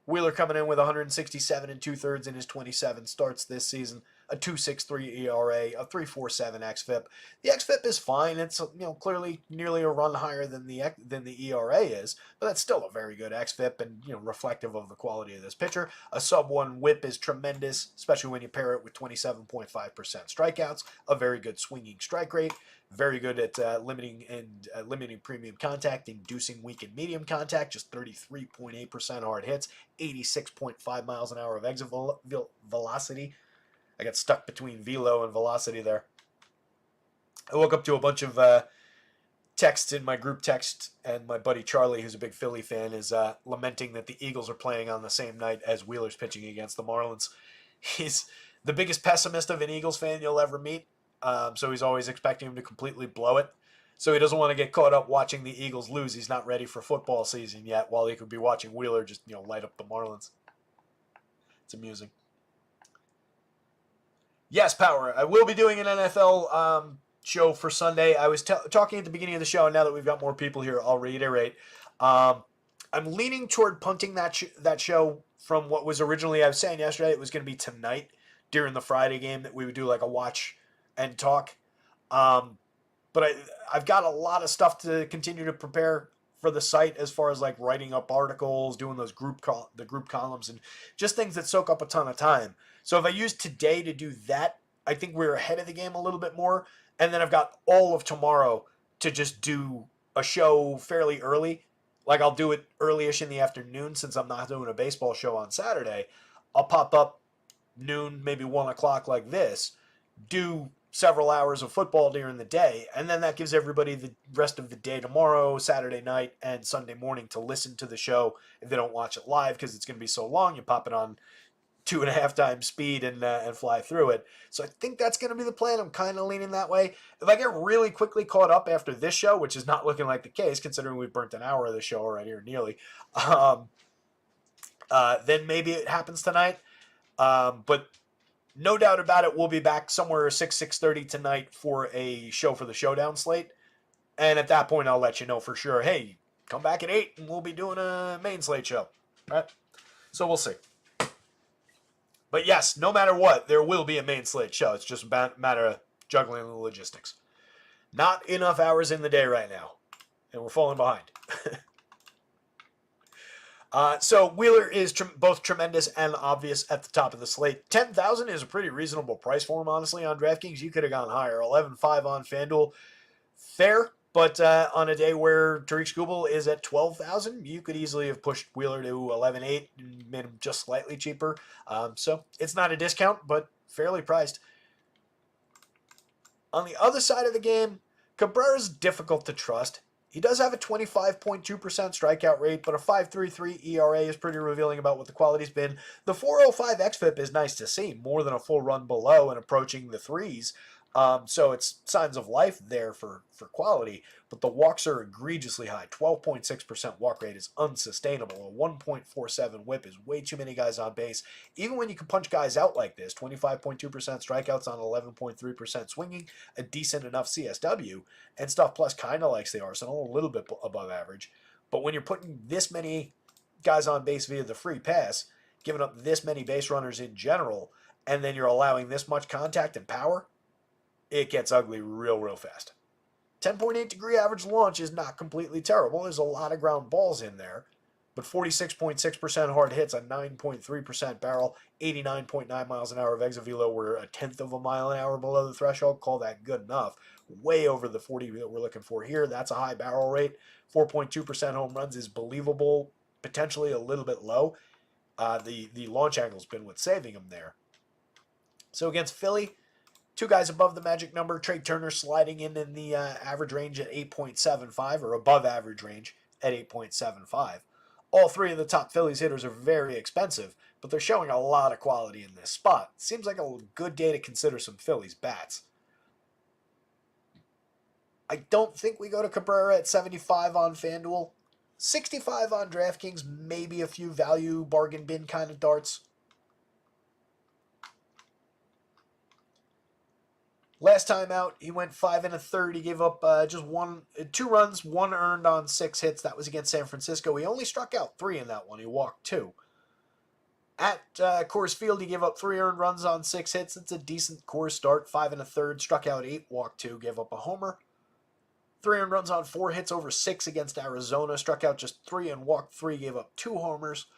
Wheeler coming in with 167 2/3 in his 27 starts this season, a 2.63 ERA, a 3.47 xFIP. The xFIP is fine. It's clearly nearly a run higher than the ERA is, but that's still a very good xFIP and reflective of the quality of this pitcher. A sub-1 WHIP is tremendous, especially when you pair it with 27.5% strikeouts. A very good swinging strike rate. Very good at limiting premium contact, inducing weak and medium contact. Just 33.8% hard hits, 86.5 miles an hour of exit velocity. I got stuck between velo and velocity there. I woke up to a bunch of texts in my group text, and my buddy Charlie, who's a big Philly fan, is lamenting that the Eagles are playing on the same night as Wheeler's pitching against the Marlins. He's the biggest pessimist of an Eagles fan you'll ever meet. So he's always expecting him to completely blow it. So he doesn't want to get caught up watching the Eagles lose. He's not ready for football season yet, while he could be watching Wheeler just light up the Marlins. It's amusing. Yes, Power. I will be doing an NFL show for Sunday. I was talking at the beginning of the show, and now that we've got more people here, I'll reiterate. I'm leaning toward punting that show from what was originally, I was saying yesterday, it was going to be tonight during the Friday game that we would do like a watch and talk. But I've got a lot of stuff to continue to prepare for the site as far as like writing up articles, doing those group columns, and just things that soak up a ton of time. So if I use today to do that, I think we're ahead of the game a little bit more. And then I've got all of tomorrow to just do a show fairly early like I'll do it early-ish in the afternoon since I'm not doing a baseball show on Saturday. I'll pop up noon, maybe 1 o'clock like this, do several hours of football during the day, and then that gives everybody the rest of the day tomorrow, Saturday night, and Sunday morning to listen to the show if they don't watch it live because it's going to be so long. You pop it on 2.5 times speed and fly through it. So I think that's going to be the plan. I'm kind of leaning that way. If I get really quickly caught up after this show, which is not looking like the case considering we've burnt an hour of the show already or nearly, then maybe it happens tonight. But no doubt about it, we'll be back somewhere 6:30 tonight for a show for the Showdown slate. And at that point, I'll let you know for sure, hey, come back at 8 and we'll be doing a main slate show. All right? So we'll see. But yes, no matter what, there will be a main slate show. It's just a matter of juggling the logistics. Not enough hours in the day right now. And we're falling behind. So Wheeler is both tremendous and obvious at the top of the slate. 10,000 is a pretty reasonable price for him, honestly, on DraftKings. You could have gone higher. 11.5 on FanDuel. Fair, but on a day where Tariq Skubal is at 12,000, you could easily have pushed Wheeler to 11.8 and made him just slightly cheaper. So it's not a discount, but fairly priced. On the other side of the game, Cabrera's difficult to trust. He does have a 25.2% strikeout rate, but a 5.33 ERA is pretty revealing about what the quality's been. The 4.05 xFIP is nice to see, more than a full run below and approaching the threes. So it's signs of life there for quality, but the walks are egregiously high. 12.6% walk rate is unsustainable. A 1.47 whip is way too many guys on base. Even when you can punch guys out like this, 25.2% strikeouts on 11.3% swinging, a decent enough CSW, and Stuff Plus kind of likes the Arsenal, a little bit above average. But when you're putting this many guys on base via the free pass, giving up this many base runners in general, and then you're allowing this much contact and power, it gets ugly real fast. 10.8 degree average launch is not completely terrible. There's a lot of ground balls in there, but 46.6% hard hits, a 9.3% barrel, 89.9 miles an hour of exit velo. We're a tenth of a mile an hour below the threshold. Call that good enough. Way over the 40 that we're looking for here. That's a high barrel rate. 4.2% home runs is believable, potentially a little bit low. The launch angle's been what's saving him there. So against Philly, two guys above the magic number. Trey Turner sliding in the average range at 8.75, or above average range at 8.75. All three of the top Phillies hitters are very expensive, but they're showing a lot of quality in this spot. Seems like a good day to consider some Phillies bats. I don't think we go to Cabrera at 75 on FanDuel. 65 on DraftKings, maybe a few value bargain bin kind of darts. Last time out, he went 5 1/3. He gave up just 2 runs, 1 earned on 6 hits. That was against San Francisco. He only struck out 3 in that one. He walked 2. At Coors Field, he gave up 3 earned runs on 6 hits. It's a decent Coors start. 5 1/3, struck out 8, walked 2, gave up a homer. 3 earned runs on 4 hits over 6 against Arizona. Struck out just 3 and walked 3, gave up 2 homers.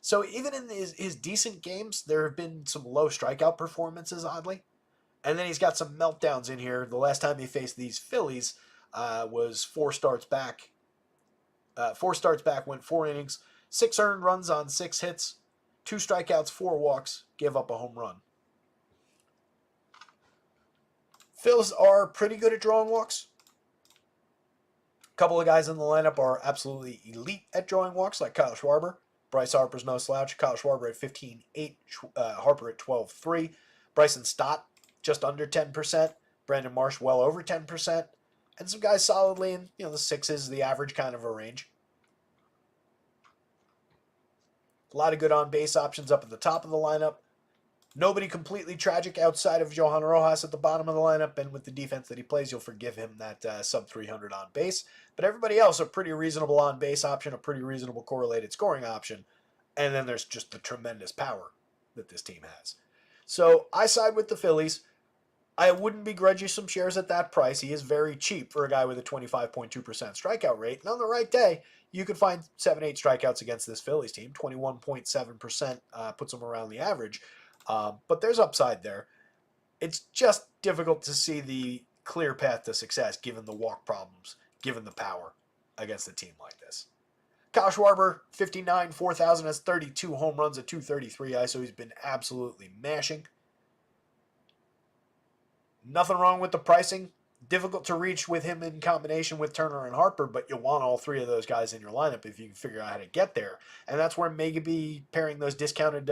So even in his decent games, there have been some low strikeout performances, oddly. And then he's got some meltdowns in here. The last time he faced these Phillies was 4 starts back. 4 starts back, went 4 innings, 6 earned runs on 6 hits, 2 strikeouts, 4 walks, gave up a home run. Phils are pretty good at drawing walks. A couple of guys in the lineup are absolutely elite at drawing walks, like Kyle Schwarber. Bryce Harper's no slouch. Kyle Schwarber at 15.8, Harper at 12.3. Bryson Stott just under 10%. Brandon Marsh well over 10%. And some guys solidly in the 6s, the average kind of a range. A lot of good on-base options up at the top of the lineup. Nobody completely tragic outside of Johan Rojas at the bottom of the lineup, and with the defense that he plays, you'll forgive him that sub-300 on base. But everybody else, a pretty reasonable on-base option, a pretty reasonable correlated scoring option, and then there's just the tremendous power that this team has. So I side with the Phillies. I wouldn't begrudge you some shares at that price. He is very cheap for a guy with a 25.2% strikeout rate. And on the right day, you could find 7-8 strikeouts against this Phillies team. 21.7% puts them around the average. But there's upside there. It's just difficult to see the clear path to success given the walk problems, given the power against a team like this. Kyle Schwarber, 59, 4,000, has 32 home runs at 233 ISO. He's been absolutely mashing. Nothing wrong with the pricing. Difficult to reach with him in combination with Turner and Harper, but you'll want all three of those guys in your lineup if you can figure out how to get there. And that's where maybe pairing those discounted,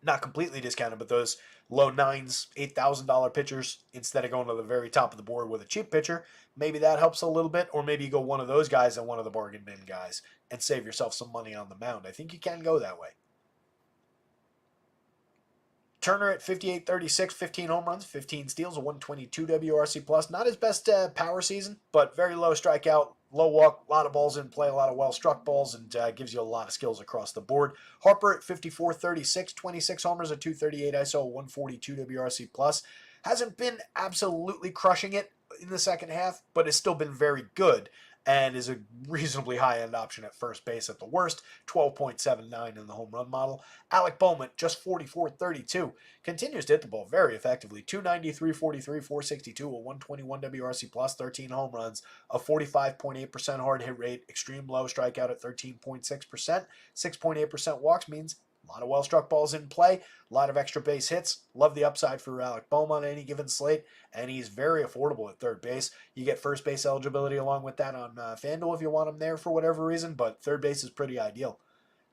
not completely discounted, but those low nines, $8,000 pitchers instead of going to the very top of the board with a cheap pitcher, maybe that helps a little bit. Or maybe you go one of those guys and one of the bargain bin guys and save yourself some money on the mound. I think you can go that way. Turner at 58-36, 15 home runs, 15 steals, a 122 WRC plus. Not his best power season, but very low strikeout, low walk, a lot of balls in play, a lot of well-struck balls, and gives you a lot of skills across the board. Harper at 54-36, 26 homers, a 238 ISO, a 142 WRC plus. Hasn't been absolutely crushing it in the second half, but has still been very good and is a reasonably high-end option at first base at the worst, 12.79 in the home run model. Alec Bowman, just 44-32, continues to hit the ball very effectively, 293, 43, 462, a 121 WRC plus, 13 home runs, a 45.8% hard hit rate, extreme low strikeout at 13.6%, 6.8% walks means a lot of well-struck balls in play, a lot of extra base hits. Love the upside for Alec Boehm on any given slate, and he's very affordable at third base. You get first base eligibility along with that on FanDuel if you want him there for whatever reason, but third base is pretty ideal.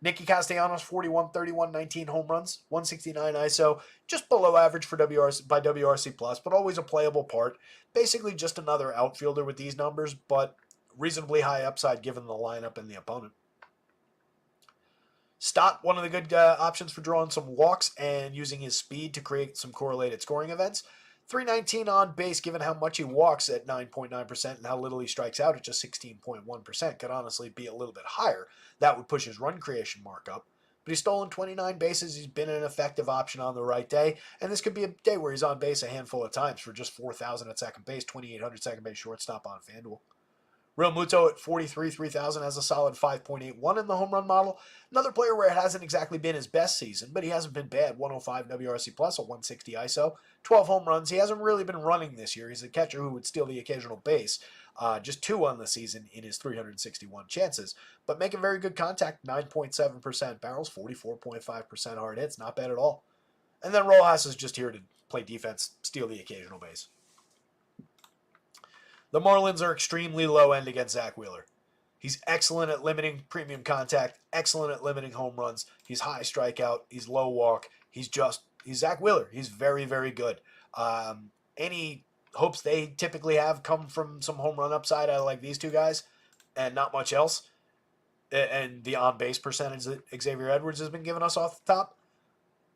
Nicky Castellanos, 41, 31, 19 home runs, 169 ISO, just below average for WRC plus, but always a playable part. Basically just another outfielder with these numbers, but reasonably high upside given the lineup and the opponent. Stott, one of the good options for drawing some walks and using his speed to create some correlated scoring events. 319 on base, given how much he walks at 9.9% and how little he strikes out at just 16.1%. Could honestly be a little bit higher. That would push his run creation mark up. But he's stolen 29 bases. He's been an effective option on the right day. And this could be a day where he's on base a handful of times for just 4,000 at second base, 2,800 second base shortstop on FanDuel. Real Muto at 43, 3,000 has a solid 5.81 in the home run model. Another player where it hasn't exactly been his best season, but he hasn't been bad. 105 WRC plus, a 160 ISO, 12 home runs. He hasn't really been running this year. He's a catcher who would steal the occasional base. Just 2 on the season in his 361 chances, but making very good contact, 9.7% barrels, 44.5% hard hits, not bad at all. And then Rojas is just here to play defense, steal the occasional base. The Marlins are extremely low end against Zach Wheeler. He's excellent at limiting premium contact, excellent at limiting home runs. He's high strikeout, he's low walk. He's Zach Wheeler. He's very, very good. Any hopes they typically have come from some home run upside out of like these two guys and not much else. And the on-base percentage that Xavier Edwards has been giving us off the top.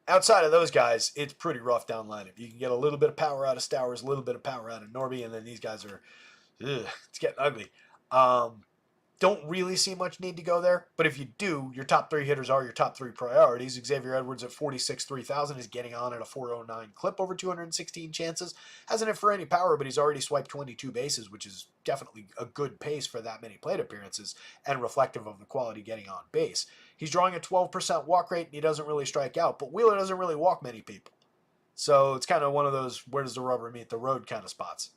Outside of those guys, it's pretty rough down lineup. You can get a little bit of power out of Stowers, a little bit of power out of Norby, and then these guys are, it's getting ugly. Don't really see much need to go there, but if you do, your top 3 hitters are your top 3 priorities. Xavier Edwards at 46, 3,000 is getting on at a 409 clip over 216 chances. Hasn't hit for any power, but he's already swiped 22 bases, which is definitely a good pace for that many plate appearances and reflective of the quality getting on base. He's drawing a 12% walk rate, and he doesn't really strike out, but Wheeler doesn't really walk many people. So it's kind of one of those where does the rubber meet the road kind of spots.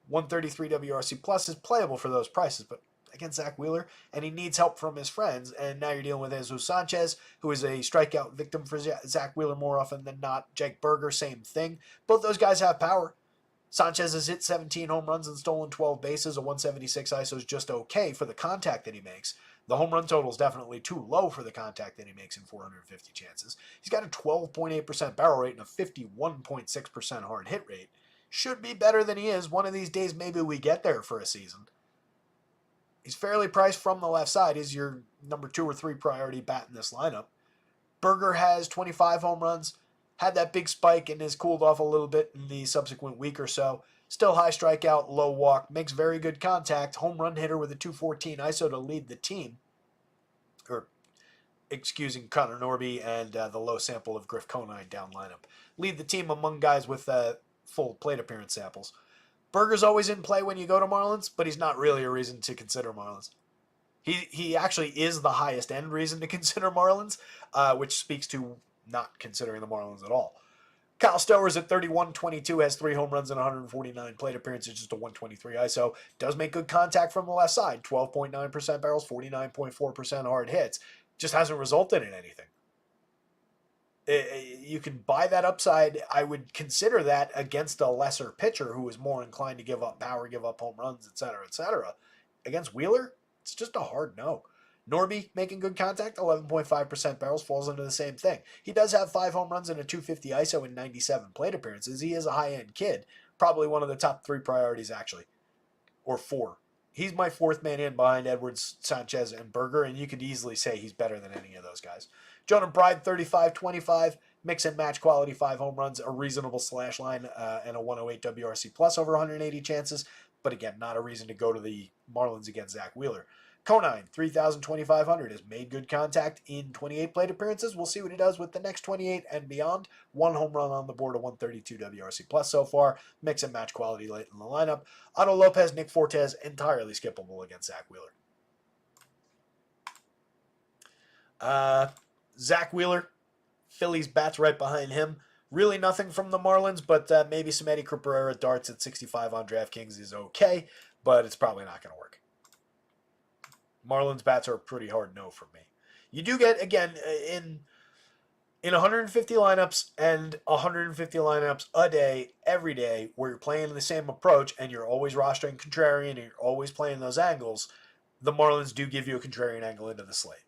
133 WRC plus is playable for those prices, but against Zach Wheeler, and he needs help from his friends, and now you're dealing with Jesus Sanchez, who is a strikeout victim for Zach Wheeler more often than not. Jake Berger, same thing. Both those guys have power. Sanchez has hit 17 home runs and stolen 12 bases. A 176 ISO is just okay for the contact that he makes. The home run total is definitely too low for the contact that he makes in 450 chances. He's got a 12.8% barrel rate and a 51.6% hard hit rate. Should be better than he is. One of these days, maybe we get there for a season. He's fairly priced from the left side. He's your number 2 or 3 priority bat in this lineup. Berger has 25 home runs. Had that big spike and has cooled off a little bit in the subsequent week or so. Still high strikeout, low walk, makes very good contact. Home run hitter with a 214 ISO to lead the team. Or, excusing Connor Norby and the low sample of Griff Conine down lineup. Lead the team among guys with full plate appearance samples. Berger's always in play when you go to Marlins, but he's not really a reason to consider Marlins. He actually is the highest end reason to consider Marlins, which speaks to not considering the Marlins at all. Kyle Stowers at 31-22 has 3 home runs and 149 plate appearances, just a 123 ISO. Does make good contact from the left side, 12.9% barrels, 49.4% hard hits. Just hasn't resulted in anything. You can buy that upside. I would consider that against a lesser pitcher who is more inclined to give up power, give up home runs, etc., etc. Against Wheeler, it's just a hard no. Norby making good contact, 11.5% barrels, falls into the same thing. He does have 5 home runs and a 250 ISO in 97 plate appearances. He is a high-end kid. Probably one of the top 3 priorities, actually. Or 4. He's my 4th man in behind Edwards, Sanchez, and Berger, and you could easily say he's better than any of those guys. Jonah Bride, 35-25, mix and match quality, 5 home runs, a reasonable slash line, and a 108 WRC plus over 180 chances. But again, not a reason to go to the Marlins against Zach Wheeler. Conine, 3,500, has made good contact in 28 plate appearances. We'll see what he does with the next 28 and beyond. 1 home run on the board, a 132 WRC plus so far. Mix and match quality late in the lineup. Otto Lopez, Nick Fortes, entirely skippable against Zach Wheeler. Zach Wheeler, Phillies bats right behind him. Really nothing from the Marlins, but maybe some Eddie Cabrera darts at 65 on DraftKings is okay, but it's probably not going to work. Marlins bats are a pretty hard no for me. You do get, again, in 150 lineups and 150 lineups a day, every day, where you're playing the same approach and you're always rostering contrarian and you're always playing those angles, the Marlins do give you a contrarian angle into the slate.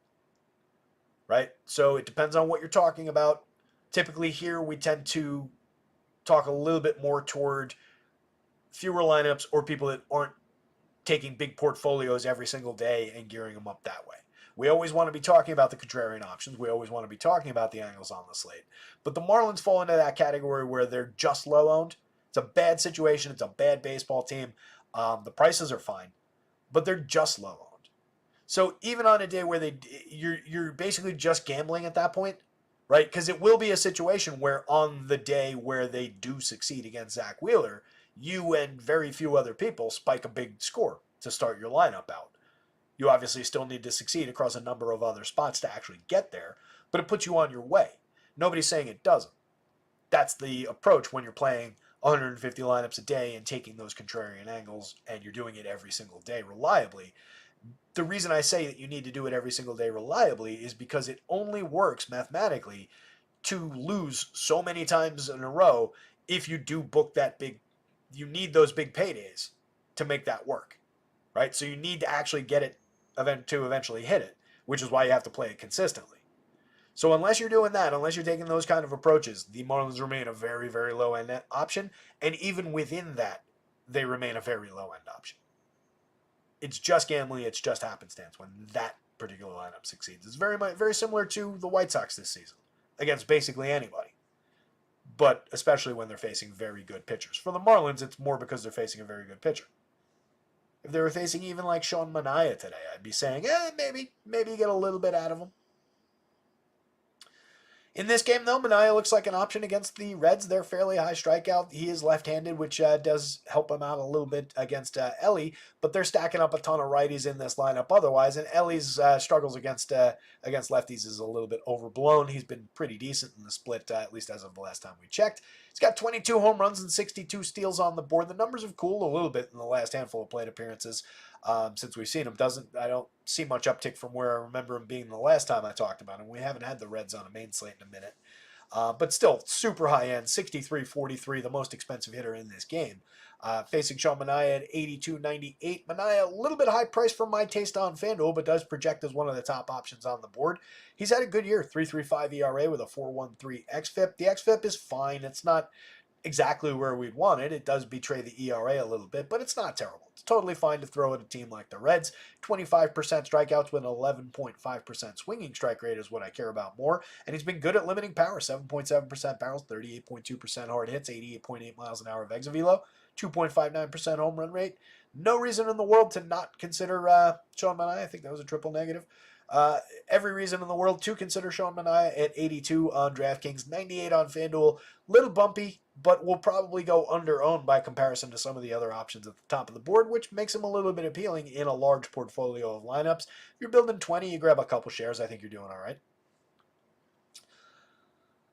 Right? So it depends on what you're talking about. Typically here we tend to talk a little bit more toward fewer lineups or people that aren't taking big portfolios every single day and gearing them up that way. We always want to be talking about the contrarian options. We always want to be talking about the angles on the slate. But the Marlins fall into that category where they're just low owned. It's a bad situation. It's a bad baseball team. The prices are fine, but they're just low owned. So even on a day where you're basically just gambling at that point, right? Because it will be a situation where on the day where they do succeed against Zach Wheeler, you and very few other people spike a big score to start your lineup out. You obviously still need to succeed across a number of other spots to actually get there, but it puts you on your way. Nobody's saying it doesn't. That's the approach when you're playing 150 lineups a day and taking those contrarian angles, and you're doing it every single day reliably. The reason I say that you need to do it every single day reliably is because it only works mathematically to lose so many times in a row if you do book that big. You need those big paydays to make that work, right? So you need to actually get it to eventually hit it, which is why you have to play it consistently. So unless you're doing that, unless you're taking those kind of approaches, the Marlins remain a very, very low-end option, and even within that, they remain a very low-end option. It's just gambling, it's just happenstance when that particular lineup succeeds. It's very similar to the White Sox this season against basically anybody, but especially when they're facing very good pitchers. For the Marlins, it's more because they're facing a very good pitcher. If they were facing even like Sean Manaea today, I'd be saying, maybe get a little bit out of him. In this game, though, Manaea looks like an option against the Reds. They're fairly high strikeout. He is left-handed, which does help him out a little bit against Ellie, but they're stacking up a ton of righties in this lineup otherwise, and Ellie's struggles against lefties is a little bit overblown. He's been pretty decent in the split, at least as of the last time we checked. He's got 22 home runs and 62 steals on the board. The numbers have cooled a little bit in the last handful of plate appearances since we've seen him. I don't see much uptick from where I remember him being the last time I talked about him. We haven't had the Reds on a main slate in a minute. But still, super high-end, 63-43, the most expensive hitter in this game. Facing Sean Manaea at 82.98. Manaea, a little bit high price for my taste on FanDuel, but does project as one of the top options on the board. He's had a good year, 3.35 ERA with a 4.13 xFIP. The xFIP is fine. It's not exactly where we'd want it. It does betray the ERA a little bit, but it's not terrible. It's totally fine to throw at a team like the Reds. 25% strikeouts with an 11.5% swinging strike rate is what I care about more. And he's been good at limiting power. 7.7% barrels, 38.2% hard hits, 88.8 miles an hour of exit velo, 2.59% home run rate. No reason in the world to not consider Sean Manaea. I think that was a triple negative. Every reason in the world to consider Sean Manaea at 82 on DraftKings, 98 on FanDuel. Little bumpy, but will probably go under-owned by comparison to some of the other options at the top of the board, which makes him a little bit appealing in a large portfolio of lineups. If you're building 20, you grab a couple shares. I think you're doing all right.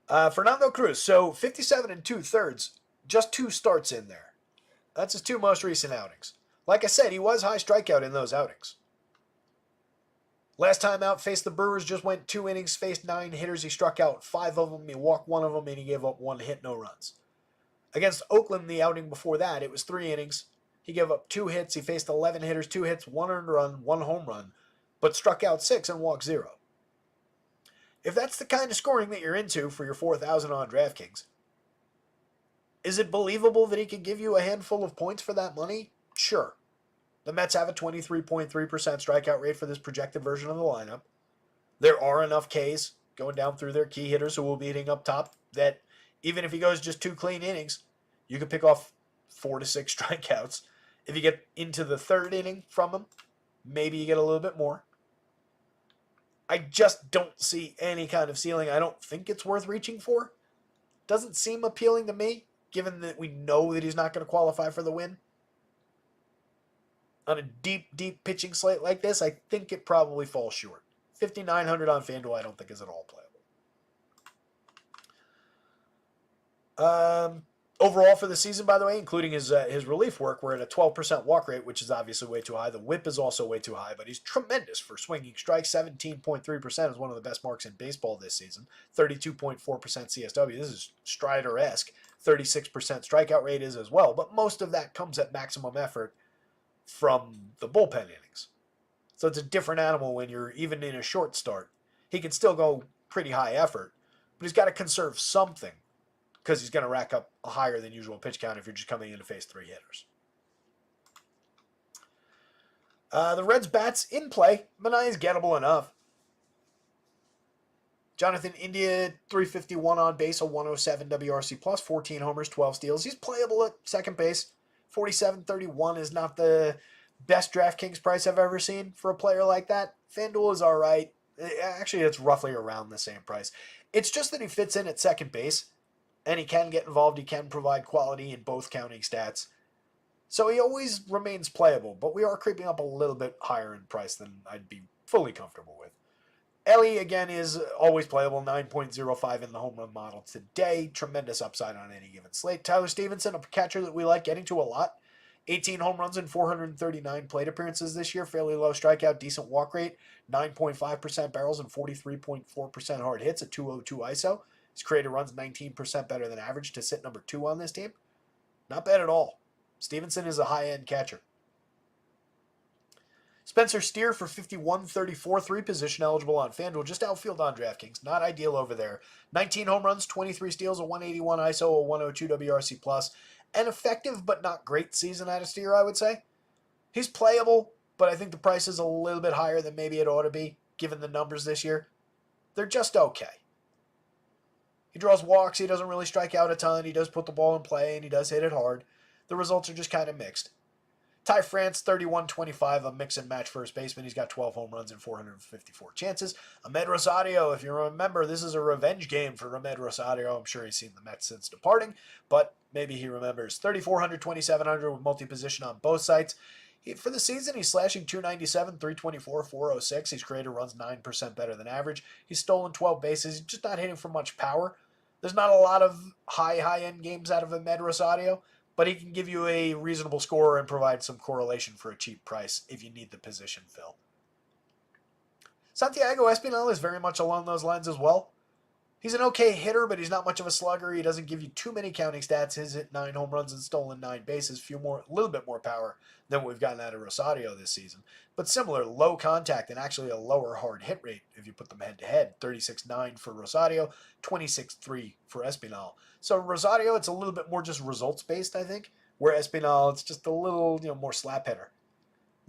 Fernando Cruz, so 57 and 2/3, just 2 starts in there. That's his 2 most recent outings. Like I said, he was high strikeout in those outings. Last time out, faced the Brewers, just went 2 innings, faced 9 hitters. He struck out 5 of them, he walked 1 of them, and he gave up 1 hit, no runs. Against Oakland, the outing before that, it was 3 innings. He gave up 2 hits. He faced 11 hitters, 2 hits, 1 earned run, 1 home run, but struck out 6 and walked 0. If that's the kind of scoring that you're into for your 4,000 on DraftKings, is it believable that he could give you a handful of points for that money? Sure. The Mets have a 23.3% strikeout rate for this projected version of the lineup. There are enough Ks going down through their key hitters who will be hitting up top that even if he goes just 2 clean innings, you could pick off 4 to 6 strikeouts. If you get into the 3rd inning from him, maybe you get a little bit more. I just don't see any kind of ceiling. I don't think it's worth reaching for. Doesn't seem appealing to me, given that we know that he's not going to qualify for the win. On a deep, deep pitching slate like this, I think it probably falls short. 5,900 on FanDuel I don't think is at all playable. Overall for the season, by the way, including his relief work, we're at a 12% walk rate, which is obviously way too high. The whip is also way too high, but he's tremendous for swinging strikes. 17.3% is one of the best marks in baseball this season. 32.4% CSW. This is Strider-esque. 36% strikeout rate is as well, but most of that comes at maximum effort from the bullpen innings. So it's a different animal when you're even in a short start. He can still go pretty high effort, but he's got to conserve something because he's going to rack up a higher than usual pitch count if you're just coming in to face 3 hitters. The Reds' bats in play. Manaea is gettable enough. Jonathan India, 351 on base, a 107 WRC plus, 14 homers, 12 steals. He's playable at second base. 47.31 is not the best DraftKings price I've ever seen for a player like that. FanDuel is all right. Actually, it's roughly around the same price. It's just that he fits in at second base, and he can get involved. He can provide quality in both counting stats. So he always remains playable, but we are creeping up a little bit higher in price than I'd be fully comfortable with. Ellie, again, is always playable, 9.05 in the home run model today. Tremendous upside on any given slate. Tyler Stevenson, a catcher that we like getting to a lot. 18 home runs and 439 plate appearances this year. Fairly low strikeout, decent walk rate. 9.5% barrels and 43.4% hard hits at 202 ISO. His created runs 19% better than average to sit number 2 on this team. Not bad at all. Stevenson is a high-end catcher. Spencer Steer for 51.34, 3 position eligible on FanDuel, just outfield on DraftKings. Not ideal over there. 19 home runs, 23 steals, a 181 ISO, a 102 WRC plus. An effective but not great season out of Steer, I would say. He's playable, but I think the price is a little bit higher than maybe it ought to be, given the numbers this year. They're just okay. He draws walks, he doesn't really strike out a ton, he does put the ball in play, and he does hit it hard. The results are just kind of mixed. Ty France, 31.25, a mix and match first baseman. He's got 12 home runs and 454 chances. Ahmed Rosario, if you remember, this is a revenge game for Ahmed Rosario. I'm sure he's seen the Mets since departing, but maybe he remembers. 3,400, 2,700 with multi-position on both sides. For the season, he's slashing 297, 324, 406. He's created runs 9% better than average. He's stolen 12 bases. He's just not hitting for much power. There's not a lot of high-end games out of Ahmed Rosario, but he can give you a reasonable score and provide some correlation for a cheap price if you need the position fill. Santiago Espinal is very much along those lines as well. He's an okay hitter, but he's not much of a slugger. He doesn't give you too many counting stats. His hit 9 home runs and stolen 9 bases, a little bit more power than what we've gotten out of Rosario this season. But similar, low contact and actually a lower hard hit rate if you put them head to head. 36.9 for Rosario, 26.3 for Espinal. So Rosario, it's a little bit more just results based, I think. Where Espinal, it's just a little more slap hitter.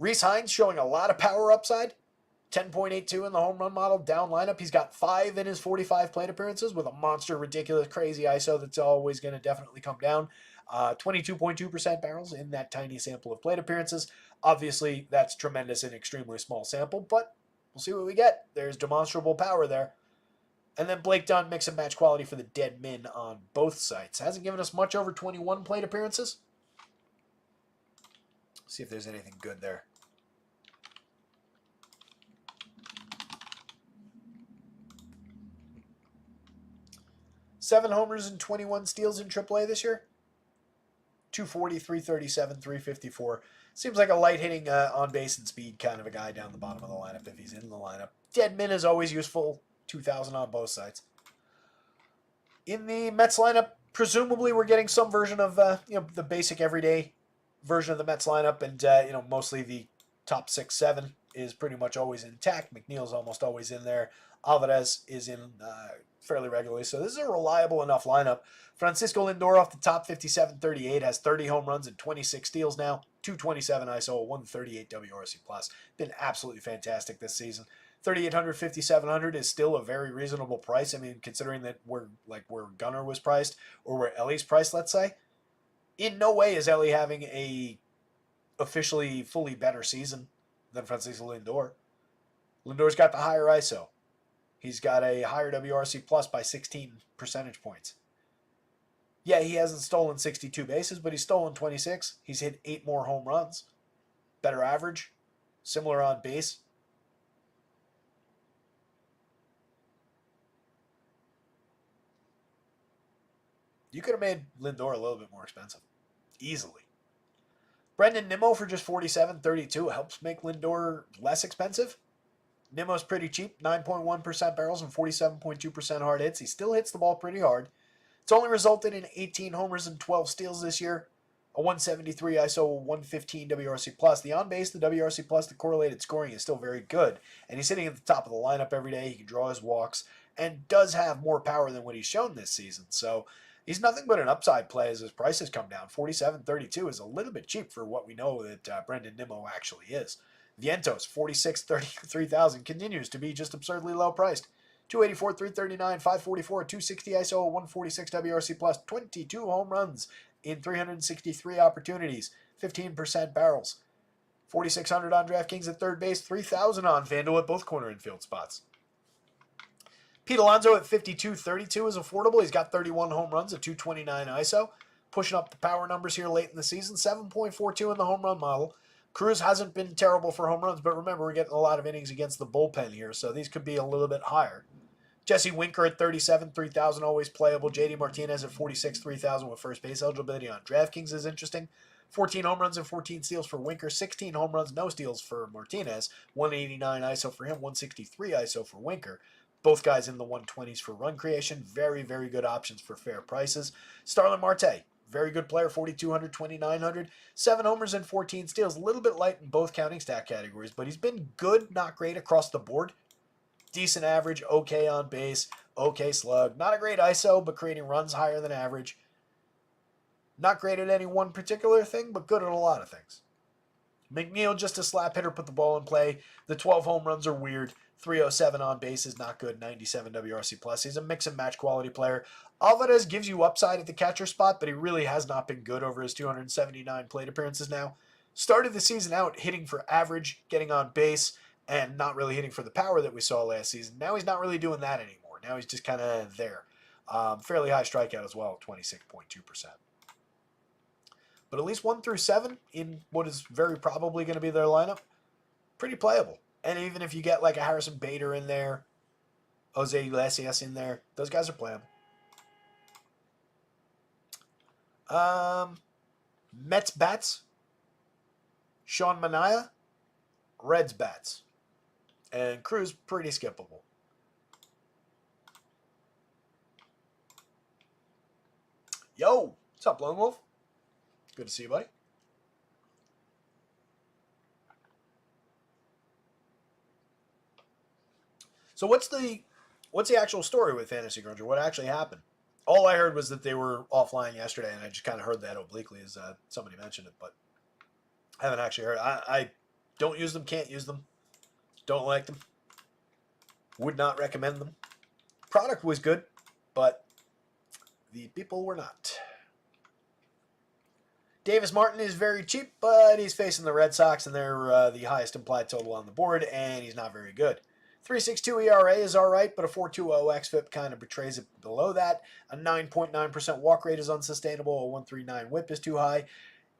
Rhys Hines showing a lot of power upside. 10.82 in the home run model, down lineup. He's got 5 in his 45 plate appearances with a monster, ridiculous, crazy ISO that's always going to definitely come down. 22.2% barrels in that tiny sample of plate appearances. Obviously, that's tremendous in extremely small sample, but we'll see what we get. There's demonstrable power there. And then Blake Dunn, mix and match quality for the dead min on both sites. Hasn't given us much over 21 plate appearances. See if there's anything good there. 7 homers and 21 steals in AAA this year. 240, 337, 354. Seems like a light hitting on base and speed kind of a guy down the bottom of the lineup if he's in the lineup. Deadman is always useful. 2,000 on both sides. In the Mets lineup, presumably we're getting some version of the basic everyday version of the Mets lineup, and mostly the top 6, 7 is pretty much always intact. McNeil's almost always in there. Alvarez is in fairly regularly, so this is a reliable enough lineup. Francisco Lindor off the top, 57-38, has 30 home runs and 26 steals now, 227 ISO, 138 WRC+. Been absolutely fantastic this season. 3,800, 5,700 is still a very reasonable price. I mean, considering that where Gunnar was priced, or where Ellie's priced, let's say. In no way is Ellie having a officially fully better season than Francisco Lindor. Lindor's got the higher ISO. He's got a higher WRC plus by 16 percentage points. Yeah, he hasn't stolen 62 bases, but he's stolen 26. He's hit 8 more home runs. Better average. Similar on base. You could have made Lindor a little bit more expensive. Easily. Brendan Nimmo for just $47.32 helps make Lindor less expensive. Nimmo's pretty cheap, 9.1% barrels and 47.2% hard hits. He still hits the ball pretty hard. It's only resulted in 18 homers and 12 steals this year. A 173 ISO, 115 WRC+. The on-base, the WRC+, the correlated scoring is still very good. And he's sitting at the top of the lineup every day. He can draw his walks and does have more power than what he's shown this season. So he's nothing but an upside play as his prices come down. $47.32 is a little bit cheap for what we know that Brendan Nimmo actually is. Vientos, $46.33 continues to be just absurdly low priced. 284, 339, 544, 260 ISO, 146 WRC plus, 22 home runs in 363 opportunities, 15% barrels. 4,600 on DraftKings at third base, 3,000 on FanDuel at both corner infield spots. Pete Alonso at 52.32 is affordable. He's got 31 home runs at 229 ISO. Pushing up the power numbers here late in the season. 7.42 in the home run model. Cruz hasn't been terrible for home runs, but remember, we're getting a lot of innings against the bullpen here, so these could be a little bit higher. Jesse Winker at 37, 3,000, always playable. JD Martinez at 46, 3,000 with first base eligibility on DraftKings is interesting. 14 home runs and 14 steals for Winker. 16 home runs, no steals for Martinez. 189 ISO for him, 163 ISO for Winker. Both guys in the 120s for run creation. Very, very good options for fair prices. Starlin Marte, very good player, 4,200, 2,900. 7 homers and 14 steals. A little bit light in both counting stat categories, but he's been good, not great across the board. Decent average, okay on base, okay slug. Not a great ISO, but creating runs higher than average. Not great at any one particular thing, but good at a lot of things. McNeil, just a slap hitter, put the ball in play. The 12 home runs are weird. 307 on base is not good. 97 WRC plus. He's a mix and match quality player. Alvarez gives you upside at the catcher spot, but he really has not been good over his 279 plate appearances now. Started the season out hitting for average, getting on base, and not really hitting for the power that we saw last season. Now he's not really doing that anymore. Now he's just kind of there. Fairly high strikeout as well, 26.2%. But at least 1 through 7 in what is very probably going to be their lineup, pretty playable. And even if you get like a Harrison Bader in there, Jose Iglesias in there, those guys are playable. Mets bats, Sean Manaea, Reds bats, and Cruz pretty skippable. Yo, what's up, Lone Wolf? Good to see you, buddy. So what's the actual story with Fantasy Grunger? What actually happened? All I heard was that they were offline yesterday, and I just kind of heard that obliquely as somebody mentioned it, but I haven't actually heard. I don't use them, can't use them, don't like them, would not recommend them. Product was good, but the people were not. Davis Martin is very cheap, but he's facing the Red Sox, and they're the highest implied total on the board, and he's not very good. 3.62 ERA is all right, but a 4.20 xFIP kind of betrays it below that. A 9.9% walk rate is unsustainable. A 1.39 whip is too high.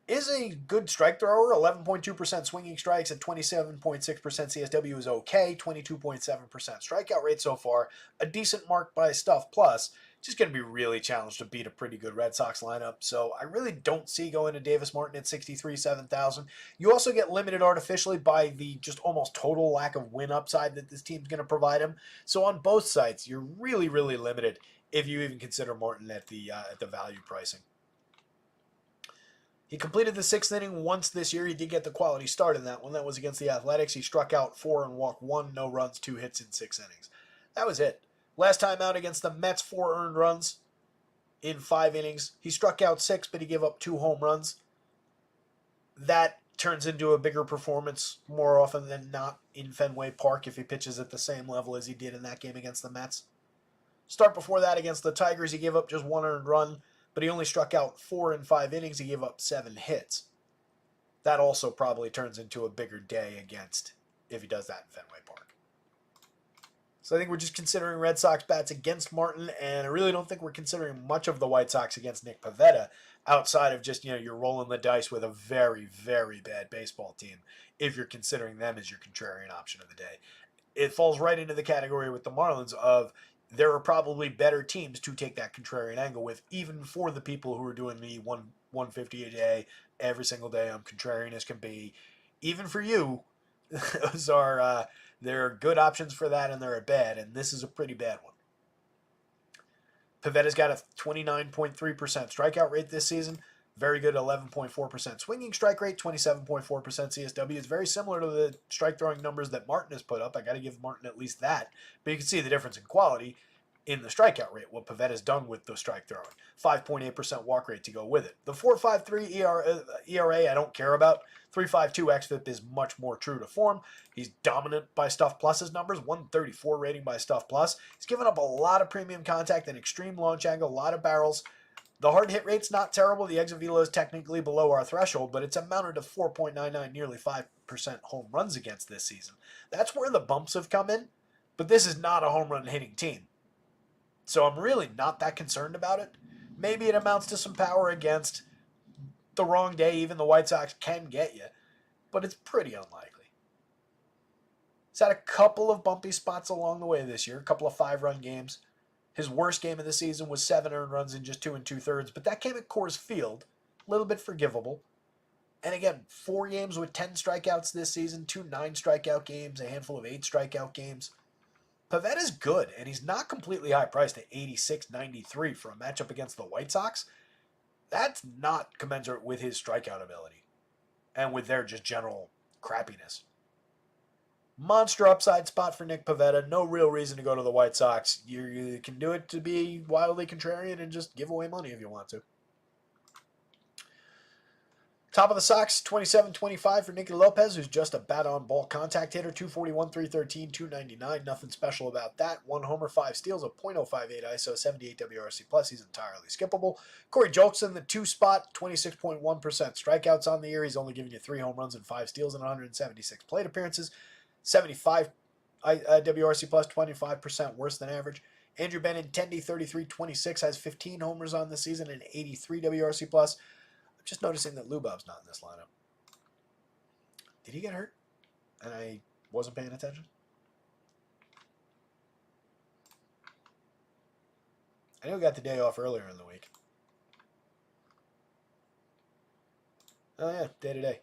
Is a good strike thrower. 11.2% swinging strikes at 27.6% CSW is okay. 22.7% strikeout rate so far. A decent mark by stuff. Plus, just going to be really challenged to beat a pretty good Red Sox lineup. So I really don't see going to Davis Martin at 63, 7,000. You also get limited artificially by the just almost total lack of win upside that this team's going to provide him. So on both sides, you're really, really limited if you even consider Martin at the value pricing. He completed the 6th inning once this year. He did get the quality start in that one. That was against the Athletics. He struck out 4 and walked 1, no runs, 2 hits in 6 innings. That was it. Last time out against the Mets, 4 earned runs in 5 innings. He struck out 6, but he gave up 2 home runs. That turns into a bigger performance more often than not in Fenway Park if he pitches at the same level as he did in that game against the Mets. Start before that against the Tigers, he gave up just 1 earned run, but he only struck out 4 in 5 innings. He gave up 7 hits. That also probably turns into a bigger day against if he does that in Fenway Park. So I think we're just considering Red Sox bats against Martin, and I really don't think we're considering much of the White Sox against Nick Pivetta outside of just, you're rolling the dice with a very, very bad baseball team if you're considering them as your contrarian option of the day. It falls right into the category with the Marlins of there are probably better teams to take that contrarian angle with, even for the people who are doing the 150 a day every single day. I'm contrarian as can be. Even for you, those are there are good options for that, and there are bad, and this is a pretty bad one. Pivetta's got a 29.3% strikeout rate this season. Very good 11.4% swinging strike rate, 27.4% CSW. It's very similar to the strike throwing numbers that Martin has put up. I got to give Martin at least that. But you can see the difference in quality in the strikeout rate, what Pivetta's done with the strike throwing. 5.8% walk rate to go with it. The 4.53 ERA I don't care about. 3.52 xFIP is much more true to form. He's dominant by Stuff Plus's numbers, 134 rating by Stuff Plus. He's given up a lot of premium contact and extreme launch angle, a lot of barrels. The hard hit rate's not terrible. The exit velo is technically below our threshold, but it's amounted to 4.99, nearly 5% home runs against this season. That's where the bumps have come in, but this is not a home run hitting team. So I'm really not that concerned about it. Maybe it amounts to some power against the wrong day. Even the White Sox can get you, but it's pretty unlikely. He's had a couple of bumpy spots along the way this year, a couple of 5-run games. His worst game of the season was 7 earned runs in just 2 2/3, but that came at Coors Field. A little bit forgivable. And again, 4 games with 10 strikeouts this season, 2 9-strikeout games, a handful of 8 strikeout games. Pivetta's good, and he's not completely high priced at $86.93 for a matchup against the White Sox. That's not commensurate with his strikeout ability and with their just general crappiness. Monster upside spot for Nick Pivetta. No real reason to go to the White Sox. You can do it to be wildly contrarian and just give away money if you want to. Top of the Sox, 27-25 for Nicky Lopez, who's just a bat-on-ball contact hitter. 241, 313, 299. Nothing special about that. 1 homer, 5 steals, a .058 ISO, 78 WRC+. He's entirely skippable. Corey Julks in the 2 spot, 26.1% strikeouts on the year. He's only giving you 3 home runs and 5 steals in 176 plate appearances. 75 WRC+, 25% worse than average. Andrew Benintendi, 33-26, has 15 homers on the season and 83 WRC+. I'm just noticing that Lubov's not in this lineup. Did he get hurt? And I wasn't paying attention? I know he got the day off earlier in the week. Oh yeah, day-to-day.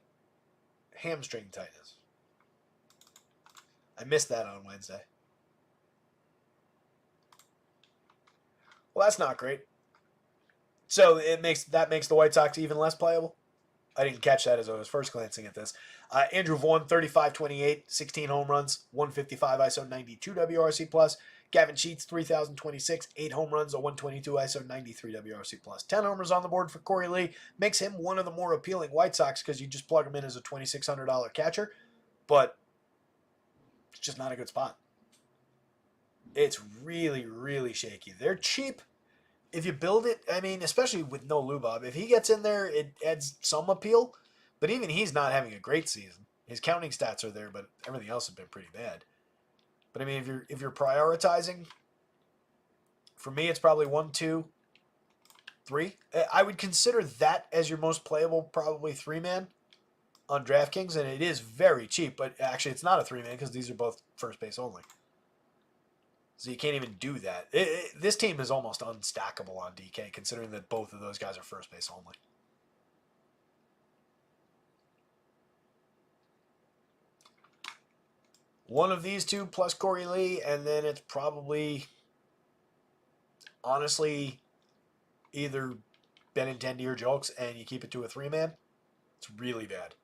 Hamstring tightness. I missed that on Wednesday. Well, that's not great. So that makes the White Sox even less playable. I didn't catch that as I was first glancing at this. Andrew Vaughn, 35-28, 16 home runs, 155 ISO, 92 WRC+. Gavin Sheets, 3,026, 8 home runs, a 122 ISO, 93 WRC+. 10 homers on the board for Corey Lee. Makes him one of the more appealing White Sox because you just plug him in as a $2,600 catcher. But it's just not a good spot. It's really, really shaky. They're cheap. If you build it, I mean, especially with no Lubov, if he gets in there, it adds some appeal. But even he's not having a great season. His counting stats are there, but everything else has been pretty bad. But I mean, if you're prioritizing, for me, it's probably 1, 2, 3. I would consider that as your most playable, probably 3-man on DraftKings, and it is very cheap. But actually, it's not a 3-man because these are both first base only. So you can't even do that. This team is almost unstackable on DK, considering that both of those guys are first base only. One of these two plus Corey Lee, and then it's probably, honestly, either Benintendi or Jolks, and you keep it to a 3-man. It's really bad.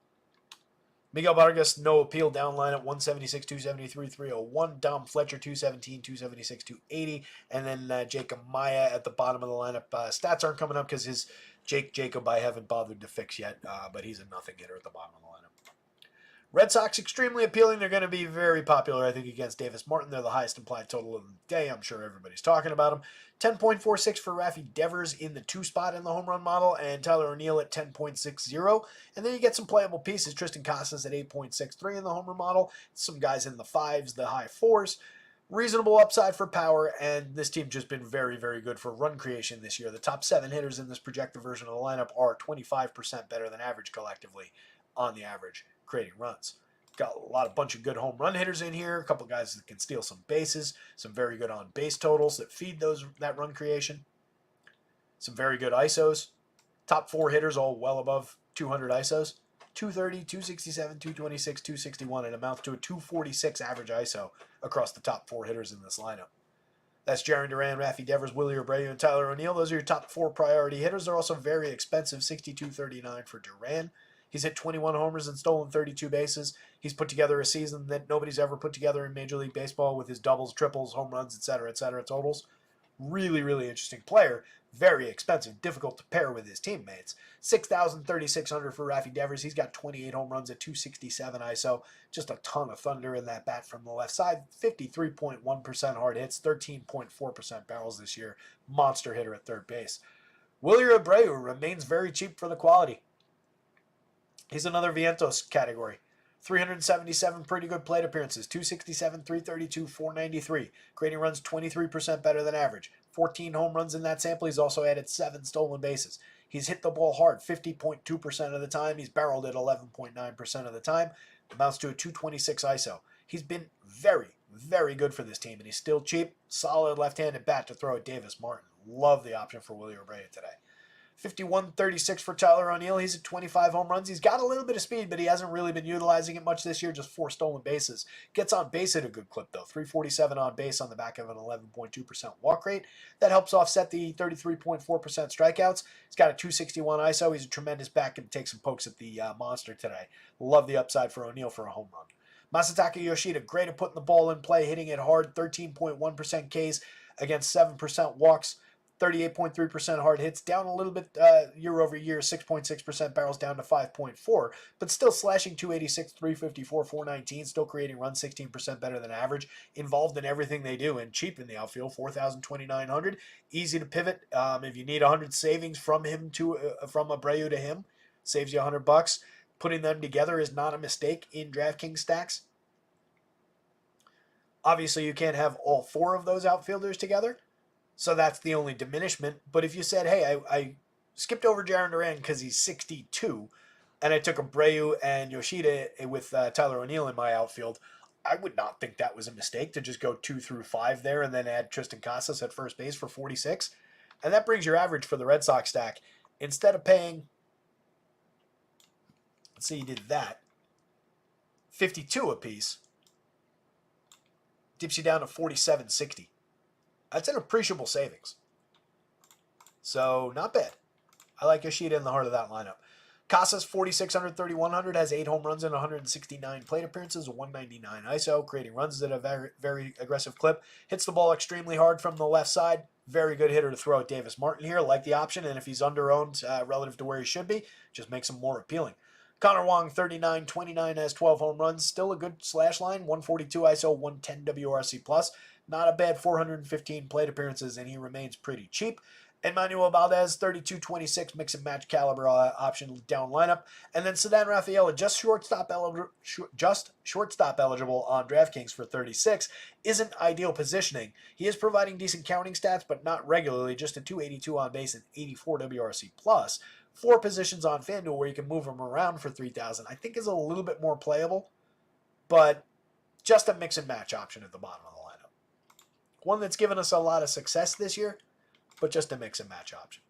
Miguel Vargas, no appeal, down line at 176, 273, 301. Dom Fletcher, 217, 276, 280. And then Jacob Maya at the bottom of the lineup. Stats aren't coming up because his Jacob I haven't bothered to fix yet, but he's a nothing hitter at the bottom of the lineup. Red Sox, extremely appealing. They're going to be very popular, I think, against Davis Martin. They're the highest implied total of the day. I'm sure everybody's talking about them. 10.46 for Rafi Devers in the 2 spot in the home run model, and Tyler O'Neill at 10.60. And then you get some playable pieces. Tristan Casas at 8.63 in the home run model. Some guys in the 5s, the high 4s. Reasonable upside for power, and this team just been very, very good for run creation this year. The top 7 hitters in this projected version of the lineup are 25% better than average collectively on the average, creating runs. Got a bunch of good home run hitters in here, a couple guys that can steal some bases, some very good on base totals that feed that run creation, some very good ISOs. Top 4 hitters all well above 200 ISOs. 230, 267, 226, 261, and amounts to a 246 average ISO across the top 4 hitters in this lineup. That's Jarren Duran, Rafi Devers, Willie Abreu, and Tyler O'Neill. Those are your top 4 priority hitters. They're also very expensive, $62.39 for Duran. He's hit 21 homers and stolen 32 bases. He's put together a season that nobody's ever put together in Major League Baseball with his doubles, triples, home runs, etc., totals. Really, really interesting player. Very expensive, difficult to pair with his teammates. 6,3600 for Rafi Devers. He's got 28 home runs at 267 ISO. Just a ton of thunder in that bat from the left side. 53.1% hard hits, 13.4% barrels this year. Monster hitter at third base. Willie Abreu remains very cheap for the quality. He's another Vientos category. 377 pretty good plate appearances. 267, 332, 493. Creating runs 23% better than average. 14 home runs in that sample. He's also added 7 stolen bases. He's hit the ball hard 50.2% of the time. He's barreled it 11.9% of the time. Amounts to a 226 ISO. He's been very, very good for this team, and he's still cheap. Solid left-handed bat to throw at Davis Martin. Love the option for Willie Abreu today. 51.36 for Tyler O'Neill. He's at 25 home runs. He's got a little bit of speed, but he hasn't really been utilizing it much this year. Just 4 stolen bases. Gets on base at a good clip, though. 347 on base on the back of an 11.2% walk rate. That helps offset the 33.4% strikeouts. He's got a 261 ISO. He's a tremendous back and take some pokes at the monster today. Love the upside for O'Neill for a home run. Masataka Yoshida, great at putting the ball in play, hitting it hard. 13.1% Ks against 7% walks. 38.3% hard hits, down a little bit year over year, 6.6% barrels down to 5.4, but still slashing 286, 354, 419, still creating runs 16% better than average, involved in everything they do, and cheap in the outfield, 4,200, easy to pivot. If you need 100 savings from him from Abreu to him, saves you $100. Putting them together is not a mistake in DraftKings stacks. Obviously, you can't have all 4 of those outfielders together. So that's the only diminishment. But if you said, hey, I skipped over Jarren Duran because he's 62, and I took Abreu and Yoshida with Tyler O'Neill in my outfield, I would not think that was a mistake to just go 2 through 5 there and then add Tristan Casas at first base for 46. And that brings your average for the Red Sox stack. Instead of paying, let's say you did that, 52 apiece, dips you down to 47.60. That's an appreciable savings. So, not bad. I like Yoshida in the heart of that lineup. Casas, 4,600, 3,100, has 8 home runs and 169 plate appearances, 199 ISO, creating runs at a very, very aggressive clip. Hits the ball extremely hard from the left side. Very good hitter to throw at Davis Martin here. Like the option, and if he's under-owned relative to where he should be, just makes him more appealing. Connor Wong, 39, 29, has 12 home runs. Still a good slash line, 142 ISO, 110 WRC+. Not a bad 415 plate appearances, and he remains pretty cheap. Emmanuel Valdez, 32-26, mix and match caliber option down lineup. And then Ceddanne Rafaela, just shortstop eligible on DraftKings for 36. Isn't ideal positioning. He is providing decent counting stats, but not regularly, just a 282 on base and 84 WRC+. 4 positions on FanDuel where you can move him around for 3,000. I think is a little bit more playable, but just a mix and match option at the bottom of the lineup. One that's given us a lot of success this year, but just a mix and match option.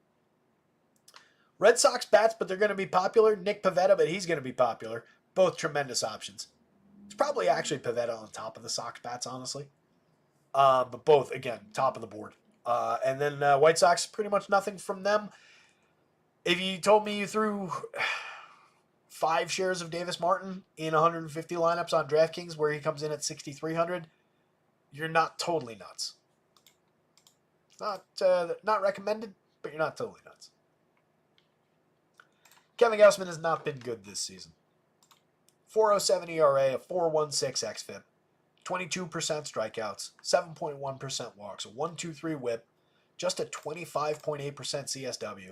Red Sox bats, but they're going to be popular. Nick Pivetta, but he's going to be popular. Both tremendous options. It's probably actually Pivetta on top of the Sox bats, honestly. But both, again, top of the board. And then White Sox, pretty much nothing from them. If you told me you threw 5 shares of Davis Martin in 150 lineups on DraftKings where he comes in at 6,300, you're not totally nuts. Not recommended, but you're not totally nuts. Kevin Gausman has not been good this season. 4.07 ERA, a 4.16 xFIP, 22% strikeouts, 7.1% walks, a 1.23 WHIP, just a 25.8% CSW.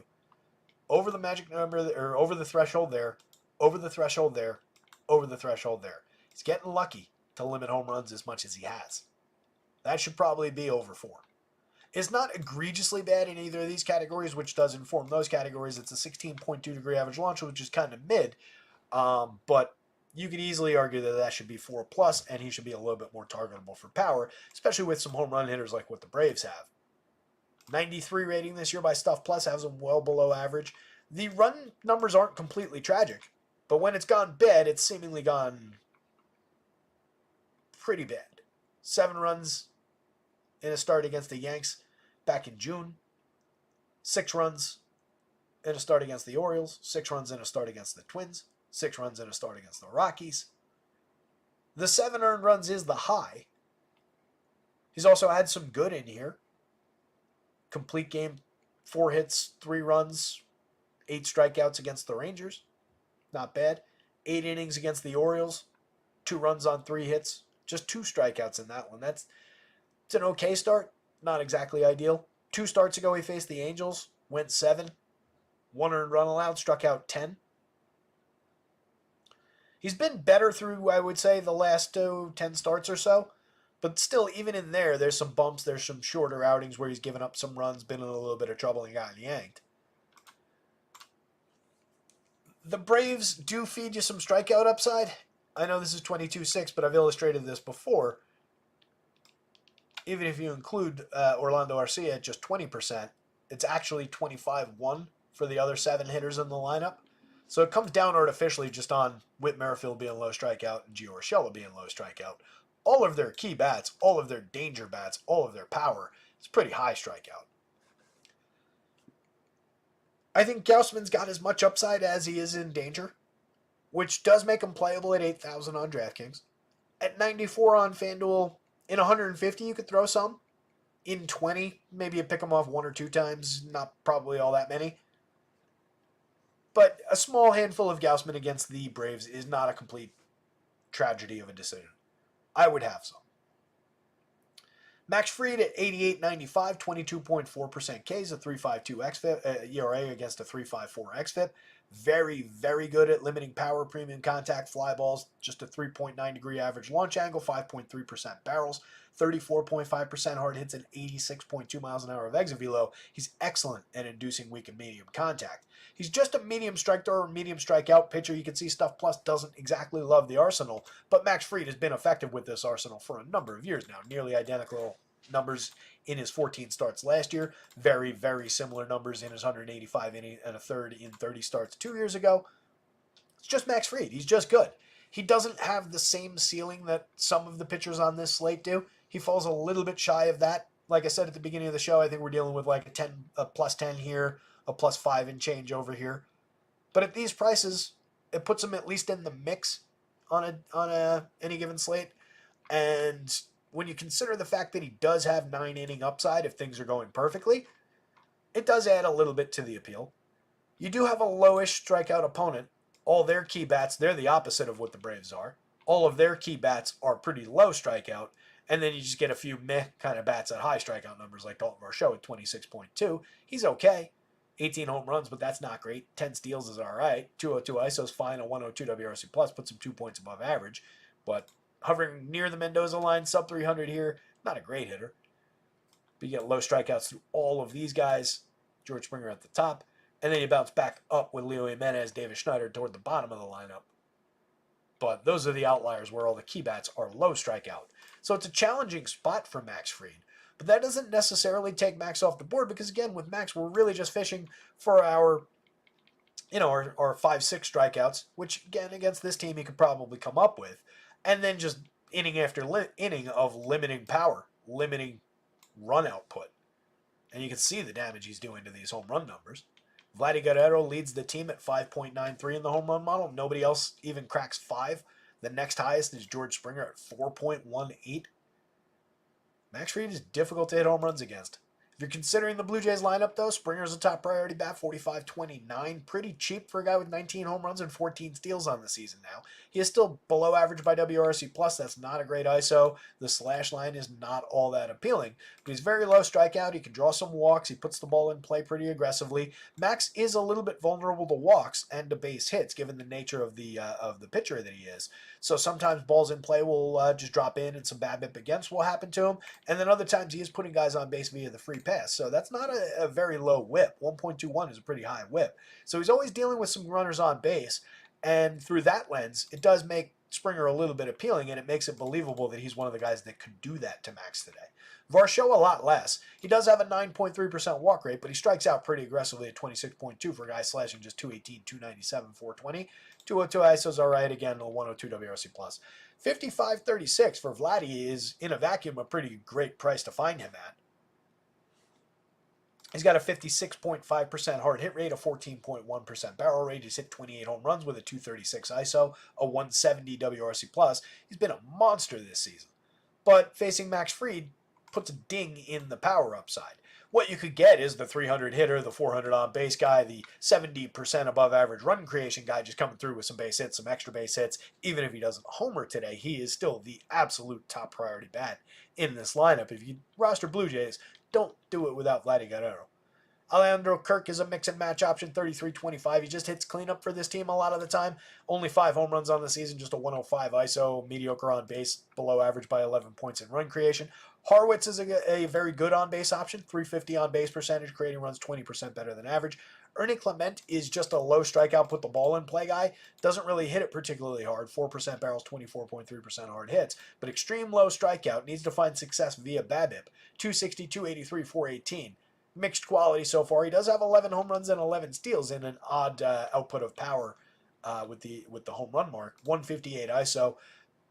Over the magic number, or over the threshold there, over the threshold there, over the threshold there. He's getting lucky to limit home runs as much as he has. That should probably be over 4. It's not egregiously bad in either of these categories, which does inform those categories. It's a 16.2 degree average launch, which is kind of mid. But you could easily argue that that should be 4+, and he should be a little bit more targetable for power, especially with some home run hitters like what the Braves have. 93 rating this year by Stuff Plus has him well below average. The run numbers aren't completely tragic, but when it's gone bad, it's seemingly gone pretty bad. 7 runs in a start against the Yanks back in June. 6 runs in a start against the Orioles. 6 runs in a start against the Twins. 6 runs in a start against the Rockies. The 7 earned runs is the high. He's also had some good in here. Complete game, 4 hits, 3 runs, 8 strikeouts against the Rangers. Not bad. 8 innings against the Orioles. 2 runs on 3 hits. Just 2 strikeouts in that one. It's an okay start. Not exactly ideal. 2 starts ago he faced the Angels. Went 7. 1 earned run allowed. Struck out 10. He's been better through, I would say, the last 10 starts or so. But still, even in there, there's some bumps. There's some shorter outings where he's given up some runs, been in a little bit of trouble, and gotten yanked. The Braves do feed you some strikeout upside. I know this is 22.6, but I've illustrated this before. Even if you include Orlando Arcia at just 20%, it's actually 25-1 for the other 7 hitters in the lineup. So it comes down artificially just on Whit Merrifield being low strikeout and Gio Urshela being low strikeout. All of their key bats, all of their danger bats, all of their power is pretty high strikeout. I think Gausman's got as much upside as he is in danger, which does make him playable at 8,000 on DraftKings. At 94 on FanDuel, in 150 you could throw some. In 20, maybe you pick him off 1 or 2 times, not probably all that many. But a small handful of Gausman against the Braves is not a complete tragedy of a decision. I would have some. Max Fried at 88.95, 22.4% Ks, a 3.52 xFIP, ERA against a 3.54 xFIP. Very, very good at limiting power, premium contact, fly balls, just a 3.9 degree average launch angle, 5.3% barrels, 34.5% hard hits, and 86.2 miles an hour of exit velo. He's excellent at inducing weak and medium contact. He's just a medium strike or medium strikeout pitcher. You can see Stuff Plus doesn't exactly love the arsenal, but Max Fried has been effective with this arsenal for a number of years now. Nearly identical numbers in his 14 starts last year. Very, very similar numbers in his 185 inning and a third in 30 starts 2 years ago. It's just Max Fried. He's just good. He doesn't have the same ceiling that some of the pitchers on this slate do. He falls a little bit shy of that. Like I said at the beginning of the show, I think we're dealing with like a plus 10 here, a plus 5 and change over here. But at these prices, it puts him at least in the mix on any given slate. And when you consider the fact that he does have 9 inning upside if things are going perfectly, it does add a little bit to the appeal. You do have a lowish strikeout opponent. All their key bats, they're the opposite of what the Braves are. All of their key bats are pretty low strikeout, and then you just get a few meh kind of bats at high strikeout numbers like Dalton Varsho at 26.2. He's okay. 18 home runs, but that's not great. 10 steals is all right. 202 ISO's fine. A 102 WRC plus puts him 2 points above average, but hovering near the Mendoza line, sub 300 here, not a great hitter. But you get low strikeouts through all of these guys. George Springer at the top. And then you bounce back up with Leo Jimenez, Davis Schneider toward the bottom of the lineup. But those are the outliers where all the key bats are low strikeout. So it's a challenging spot for Max Fried. But that doesn't necessarily take Max off the board because, again, with Max, we're really just fishing for our 5-6 strikeouts, which, again, against this team, he could probably come up with. And then just inning after inning of limiting power, limiting run output. And you can see the damage he's doing to these home run numbers. Vladdy Guerrero leads the team at 5.93 in the home run model. Nobody else even cracks 5. The next highest is George Springer at 4.18. Max Fried is difficult to hit home runs against. If you're considering the Blue Jays lineup, though, Springer's a top priority bat, 45.29. Pretty cheap for a guy with 19 home runs and 14 steals on the season now. He is still below average by WRC+. That's not a great ISO. The slash line is not all that appealing. But he's very low strikeout. He can draw some walks. He puts the ball in play pretty aggressively. Max is a little bit vulnerable to walks and to base hits, given the nature of the pitcher that he is. So sometimes balls in play will just drop in and some BABIP against will happen to him. And then other times he is putting guys on base via the free pass. So that's not a very low whip. 1.21 is a pretty high whip. So he's always dealing with some runners on base. And through that lens, it does make Springer a little bit appealing, and it makes it believable that he's one of the guys that could do that to Max today. Varsho a lot less. He does have a 9.3% walk rate, but he strikes out pretty aggressively at 26.2 for a guy slashing just 218, 297, 420. 202 ISO's all right. Again, a 102 WRC+. 55.36 for Vladdy is, in a vacuum, a pretty great price to find him at. He's got a 56.5% hard hit rate, a 14.1% barrel rate. He's hit 28 home runs with a 236 ISO, a 170 WRC+. He's been a monster this season. But facing Max Fried puts a ding in the power upside. What you could get is the 300 hitter, the 400 on base guy, the 70% above average run creation guy just coming through with some base hits, some extra base hits. Even if he doesn't homer today, he is still the absolute top priority bat in this lineup. If you roster Blue Jays, don't do it without Vladdy Guerrero. Alejandro Kirk is a mix and match option, 33.25. He just hits cleanup for this team a lot of the time. Only 5 home runs on the season, just a 105 ISO, mediocre on base, below average by 11 points in run creation. Harwitz is a very good on base option, 350 on base percentage, creating runs 20% better than average. Ernie Clement is just a low strikeout, put the ball in play guy. Doesn't really hit it particularly hard, 4% barrels, 24.3% hard hits, but extreme low strikeout, needs to find success via BABIP, 260, 283, 418. Mixed quality so far. He does have 11 home runs and 11 steals in an odd output of power with the home run mark. 158 ISO.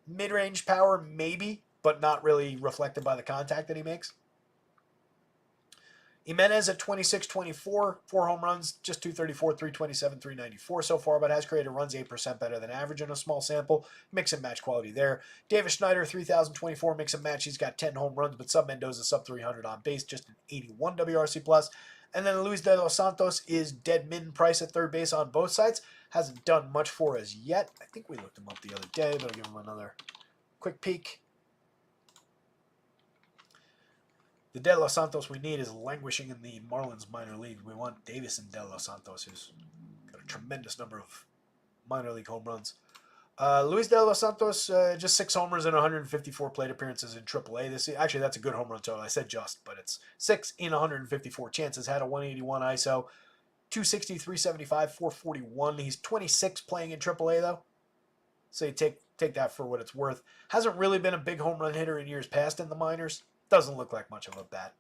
Mid-range power, maybe, but not really reflected by the contact that he makes. Jimenez at 26-24, 4 home runs, just 234, 327, 394 so far, but has created runs 8% better than average in a small sample. Mix and match quality there. Davis Schneider, 3,024, mix and match. He's got 10 home runs, but sub Mendoza, sub 300 on base, just an 81 WRC+. And then Luis de los Santos is dead min price at third base on both sides. Hasn't done much for us yet. I think we looked him up the other day, but I'll give him another quick peek. The De Los Santos we need is languishing in the Marlins minor league. We want Davison De Los Santos, who's got a tremendous number of minor league home runs. Luis De Los Santos, just 6 homers and 154 plate appearances in AAA this year. Actually, that's a good home run total. I said just, but it's 6 in 154 chances. Had a 181 ISO, 260, 375, 441. He's 26 playing in AAA, though. So you take that for what it's worth. Hasn't really been a big home run hitter in years past in the minors. Doesn't look like much of a bat.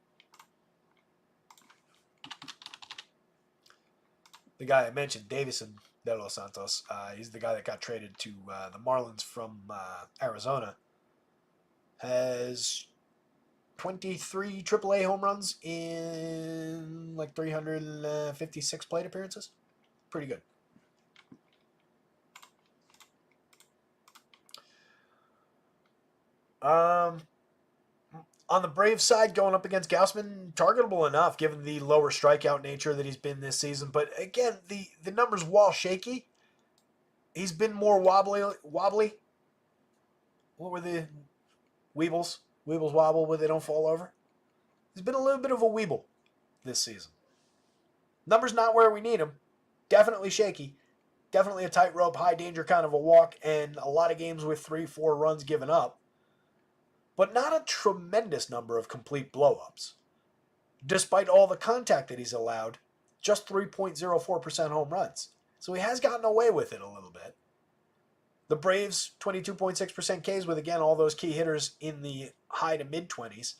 The guy I mentioned, Davison De Los Santos, he's the guy that got traded to the Marlins from Arizona. Has 23 AAA home runs in like 356 plate appearances. Pretty good. On the Braves side, going up against Gausman, targetable enough given the lower strikeout nature that he's been this season. But again, the numbers, while shaky, he's been more wobbly. What were the Weebles? Weebles wobble where they don't fall over. He's been a little bit of a Weeble this season. Numbers not where we need him. Definitely shaky. Definitely a tightrope, high danger kind of a walk, and a lot of games with 3-4 runs given up. But not a tremendous number of complete blow-ups. Despite all the contact that he's allowed, just 3.04% home runs. So he has gotten away with it a little bit. The Braves, 22.6% Ks with, again, all those key hitters in the high to mid-20s.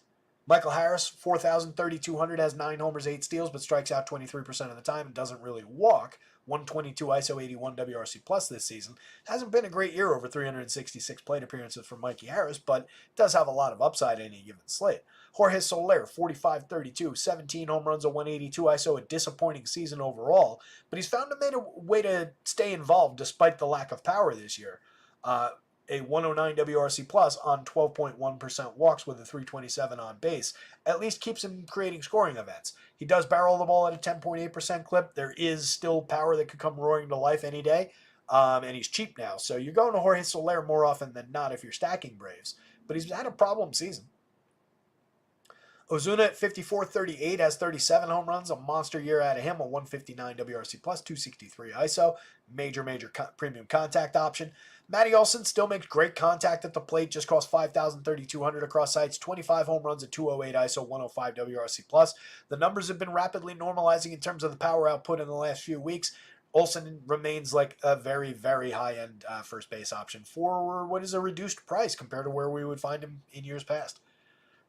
Michael Harris, 4,000, 3,200, has 9 homers, 8 steals, but strikes out 23% of the time and doesn't really walk. 122 ISO, 81 WRC plus this season. Hasn't been a great year, over 366 plate appearances for Mikey Harris, but does have a lot of upside in any given slate. Jorge Soler, 45, 32, 17 home runs, a 182 ISO, a disappointing season overall, but he's found a way to stay involved despite the lack of power this year. A 109 WRC plus on 12.1% walks with a 327 on base at least keeps him creating scoring events. He does barrel the ball at a 10.8% clip. There is still power that could come roaring to life any day, and he's cheap now. So you're going to Jorge Soler more often than not if you're stacking Braves, but he's had a problem season. Ozuna at 54-38 has 37 home runs, a monster year out of him, a 159 WRC plus, 263 ISO, major premium contact option. Matty Olson still makes great contact at the plate, just costs 5,000, 3,200 across sites, 25 home runs, a 208 ISO, 105 WRC plus. The numbers have been rapidly normalizing in terms of the power output in the last few weeks. Olson remains like a very, very high-end first base option for what is a reduced price compared to where we would find him in years past.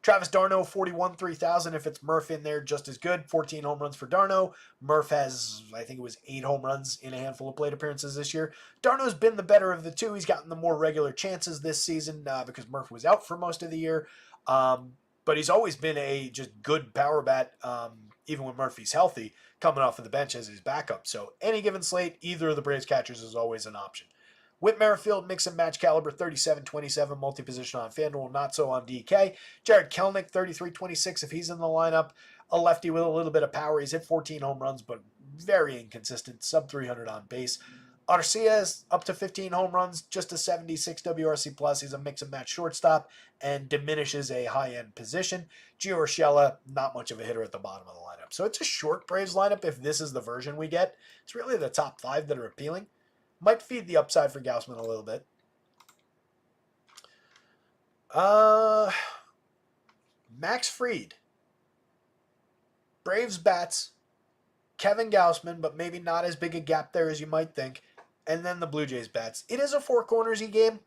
Travis d'Arnaud, 41, 3,000. If it's Murph in there, just as good. 14 home runs for d'Arnaud. Murph has, I think it was 8 home runs in a handful of plate appearances this year. D'Arnaud's been the better of the two. He's gotten the more regular chances this season because Murph was out for most of the year. But he's always been a just good power bat, even when Murphy's healthy, coming off of the bench as his backup. So any given slate, either of the Braves catchers is always an option. Whit Merrifield, mix and match caliber, 37-27, multi-position on FanDuel, not so on DK. Jared Kelenic, 33-26, if he's in the lineup. A lefty with a little bit of power. He's hit 14 home runs, but very inconsistent, sub 300 on base. Arcia is up to 15 home runs, just a 76 WRC plus. He's a mix and match shortstop and diminishes a high-end position. Gio Urshela, not much of a hitter at the bottom of the lineup. So it's a short Braves lineup if this is the version we get. It's really the top 5 that are appealing. Might feed the upside for Gausman a little bit. Max Fried. Braves bats. Kevin Gausman, but maybe not as big a gap there as you might think. And then the Blue Jays bats. It is a four cornersy game,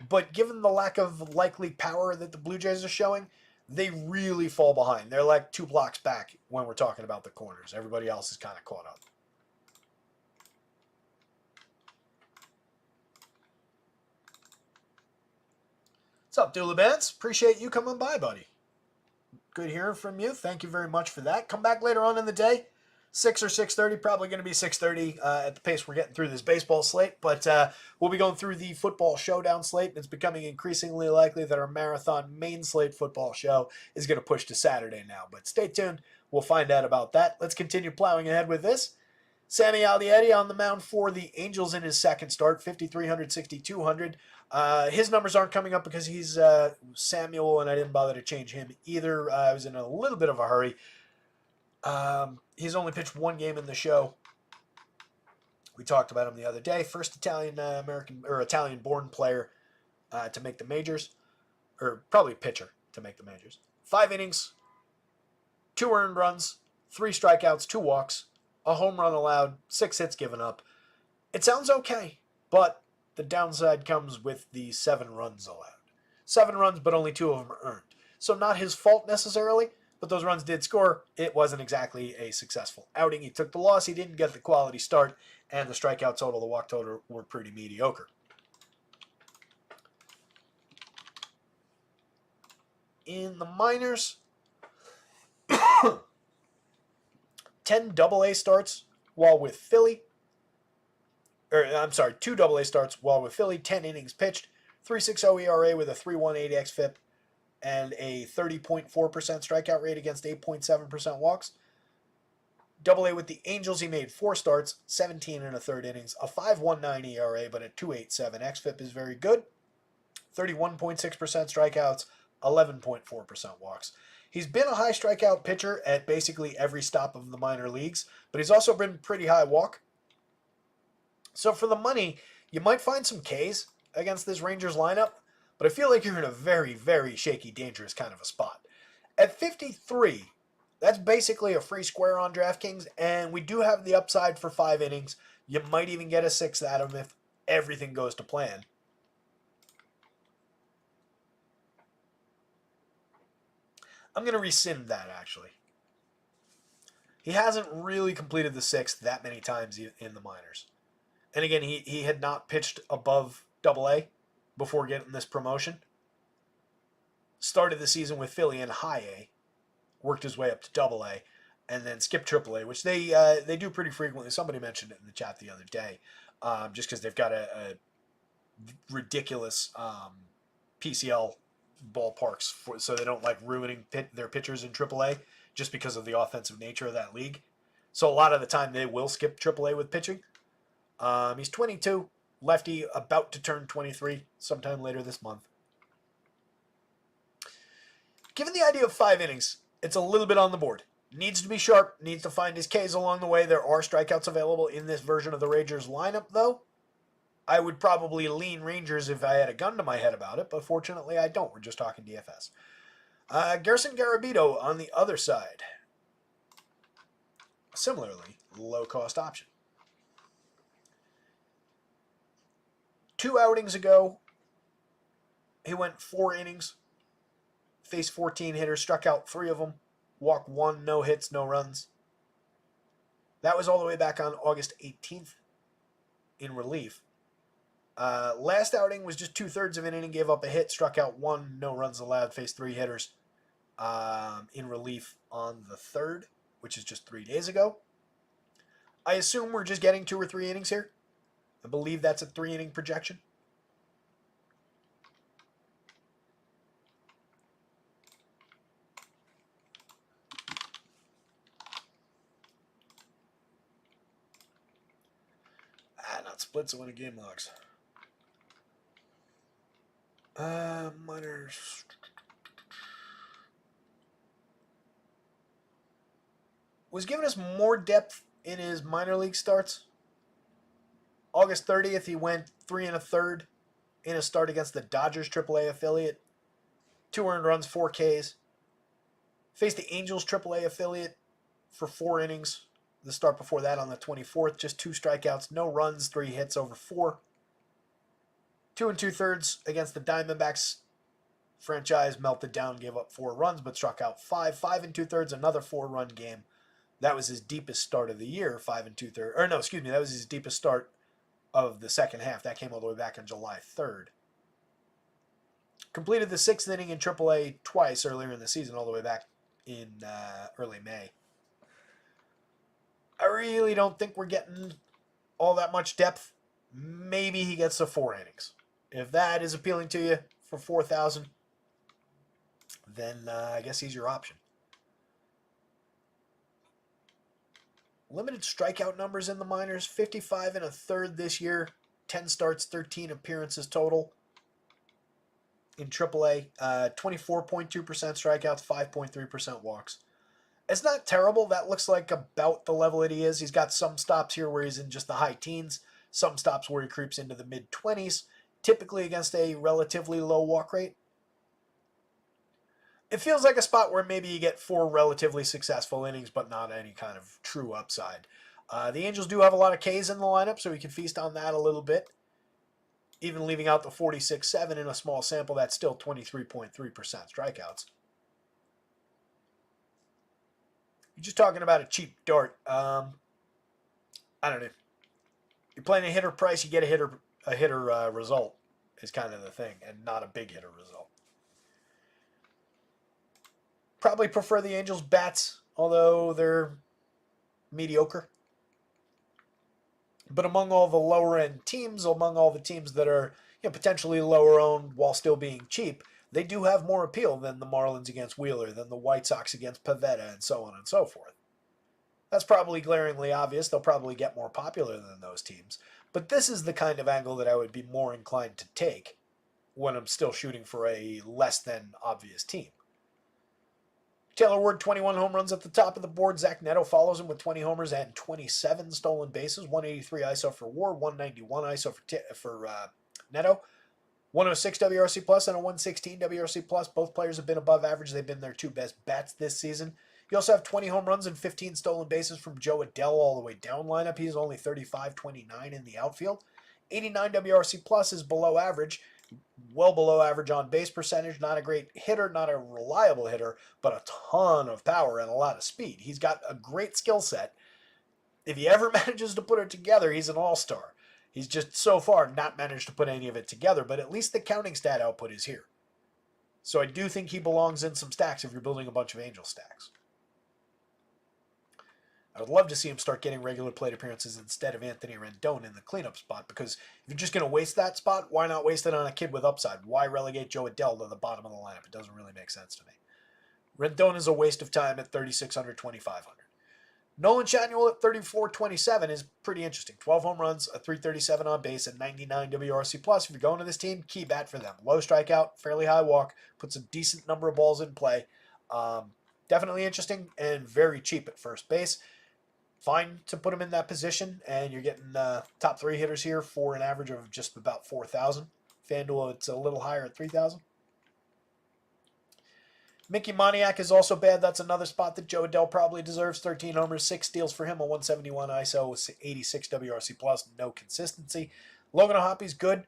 but given the lack of likely power that the Blue Jays are showing, they really fall behind. They're like 2 blocks back when we're talking about the corners. Everybody else is kind of caught up. What's up, Dula Bance? Appreciate you coming by, buddy. Good hearing from you. Thank you very much for that. Come back later on in the day. 6 or 6:30, probably going to be 6:30 at the pace we're getting through this baseball slate. But we'll be going through the football showdown slate, and it's becoming increasingly likely that our marathon main slate football show is going to push to Saturday now. But stay tuned. We'll find out about that. Let's continue plowing ahead with this. Sammy Aldieri on the mound for the Angels in his second start, 5,300, 6,200. His numbers aren't coming up because he's Samuel, and I didn't bother to change him either. I was in a little bit of a hurry. He's only pitched 1 game in the show. We talked about him the other day. First Italian-born player to make the majors, or probably pitcher to make the majors. 5 innings, 2 earned runs, 3 strikeouts, 2 walks, a home run allowed, 6 hits given up. It sounds okay, but the downside comes with the 7 runs allowed. 7 runs, but only 2 of them are earned. So not his fault necessarily, but those runs did score. It wasn't exactly a successful outing. He took the loss. He didn't get the quality start, and the strikeout total, the walk total were pretty mediocre. In the minors, 10 AA starts while with Philly. 2 AA starts while with Philly, 10 innings pitched, 3.60 ERA with a 3.18 xFIP, and a 30.4% strikeout rate against 8.7% walks. AA with the Angels, he made 4 starts, 17 and a third innings, a 5.19 ERA, but a 2.87 xFIP is very good. 31.6% strikeouts, 11.4% walks. He's been a high strikeout pitcher at basically every stop of the minor leagues, but he's also been pretty high walk. So for the money, you might find some Ks against this Rangers lineup, but I feel like you're in a very, very shaky, dangerous kind of a spot. At 53, that's basically a free square on DraftKings, and we do have the upside for 5 innings. You might even get a 6th out of him if everything goes to plan. I'm going to rescind that, actually. He hasn't really completed the sixth that many times in the minors. And again, he had not pitched above Double-A before getting this promotion. Started the season with Philly in High A, worked his way up to Double-A, and then skipped Triple-A, which they do pretty frequently. Somebody mentioned it in the chat the other day, just because they've got a ridiculous PCL ballparks, so they don't like ruining their pitchers in Triple-A just because of the offensive nature of that league. So a lot of the time they will skip Triple-A with pitching. He's 22, lefty, about to turn 23 sometime later this month. Given the idea of 5 innings, it's a little bit on the board. Needs to be sharp, needs to find his Ks along the way. There are strikeouts available in this version of the Rangers lineup, though. I would probably lean Rangers if I had a gun to my head about it, but fortunately I don't. We're just talking DFS. Garrison Garabito on the other side. Similarly, low-cost option. 2 outings ago, he went 4 innings, faced 14 hitters, struck out 3 of them, walked 1, no hits, no runs. That was all the way back on August 18th in relief. Last outing was just 2/3 of an inning, gave up a hit, struck out 1, no runs allowed, faced 3 hitters in relief on the 3rd, which is just 3 days ago. I assume we're just getting 2 or 3 innings here. I believe that's a 3-inning projection. Not splits, I want a game logs. Minors. Was giving us more depth in his minor league starts. August 30th, he went 3 1/3 in a start against the Dodgers AAA affiliate. 2 earned runs, 4 Ks. Faced the Angels AAA affiliate for 4 innings. The start before that on the 24th, just 2 strikeouts, no runs, 3 hits over 4. 2 2/3 against the Diamondbacks. Franchise melted down, gave up 4 runs, but struck out 5. 5 2/3, another 4-run game. That was his deepest start of the year, 5 2/3. Or no, excuse me, that was his deepest start of the second half. That came all the way back on July 3rd. Completed the 6th inning in AAA twice earlier in the season, all the way back in early May. I really don't think we're getting all that much depth. Maybe he gets to 4 innings. If that is appealing to you for 4,000, then I guess he's your option. Limited strikeout numbers in the minors, 55 1/3 this year, 10 starts, 13 appearances total. In AAA, 24.2% strikeouts, 5.3% walks. It's not terrible. That looks like about the level that he is. He's got some stops here where he's in just the high teens, some stops where he creeps into the mid-20s, typically against a relatively low walk rate. It feels like a spot where maybe you get 4 relatively successful innings, but not any kind of true upside. The Angels do have a lot of Ks in the lineup, so we can feast on that a little bit. Even leaving out the 46-7 in a small sample, that's still 23.3% strikeouts. You're just talking about a cheap dart. I don't know. You're playing a hitter price, you get a hitter result is kind of the thing, and not a big hitter result. Probably prefer the Angels' bats, although they're mediocre. But among all the lower-end teams, among all the teams that are potentially lower-owned while still being cheap, they do have more appeal than the Marlins against Wheeler, than the White Sox against Pivetta, and so on and so forth. That's probably glaringly obvious. They'll probably get more popular than those teams. But this is the kind of angle that I would be more inclined to take when I'm still shooting for a less than obvious team. Taylor Ward, 21 home runs at the top of the board. Zach Neto follows him with 20 homers and 27 stolen bases. 183 ISO for Ward, 191 ISO for Neto. 106 WRC plus and a 116 WRC plus. Both players have been above average. They've been their 2 best bats this season. You also have 20 home runs and 15 stolen bases from Joe Adell all the way down lineup. He's only 35-29 in the outfield. 89 WRC plus is below average. well below average on base percentage, not a great hitter, not a reliable hitter, but a ton of power and a lot of speed. He's got a great skill set. If he ever manages to put it together, he's an all-star. He's just so far not managed to put any of it together, but at least the counting stat output is here. So I do think he belongs in some stacks if you're building a bunch of Angel stacks. I would love to see him start getting regular plate appearances instead of Anthony Rendon in the cleanup spot, because if you're just going to waste that spot, why not waste it on a kid with upside? Why relegate Joe Adele to the bottom of the lineup? It doesn't really make sense to me. Rendon is a waste of time at 3,600, 2,500. Nolan Schanuel at 3,427 is pretty interesting. 12 home runs, a 337 on base, and 99 WRC+. If you're going to this team, key bat for them. Low strikeout, fairly high walk, puts a decent number of balls in play. Definitely interesting and very cheap at first base. Fine to put him in that position, and you're getting top 3 hitters here for an average of just about 4,000. FanDuel, it's a little higher at 3,000. Mickey Moniak is also bad. That's another spot that Joe Adele probably deserves. 13 homers, 6 steals for him, a 171 ISO, 86 WRC+, no consistency. Logan O'Hoppy's good.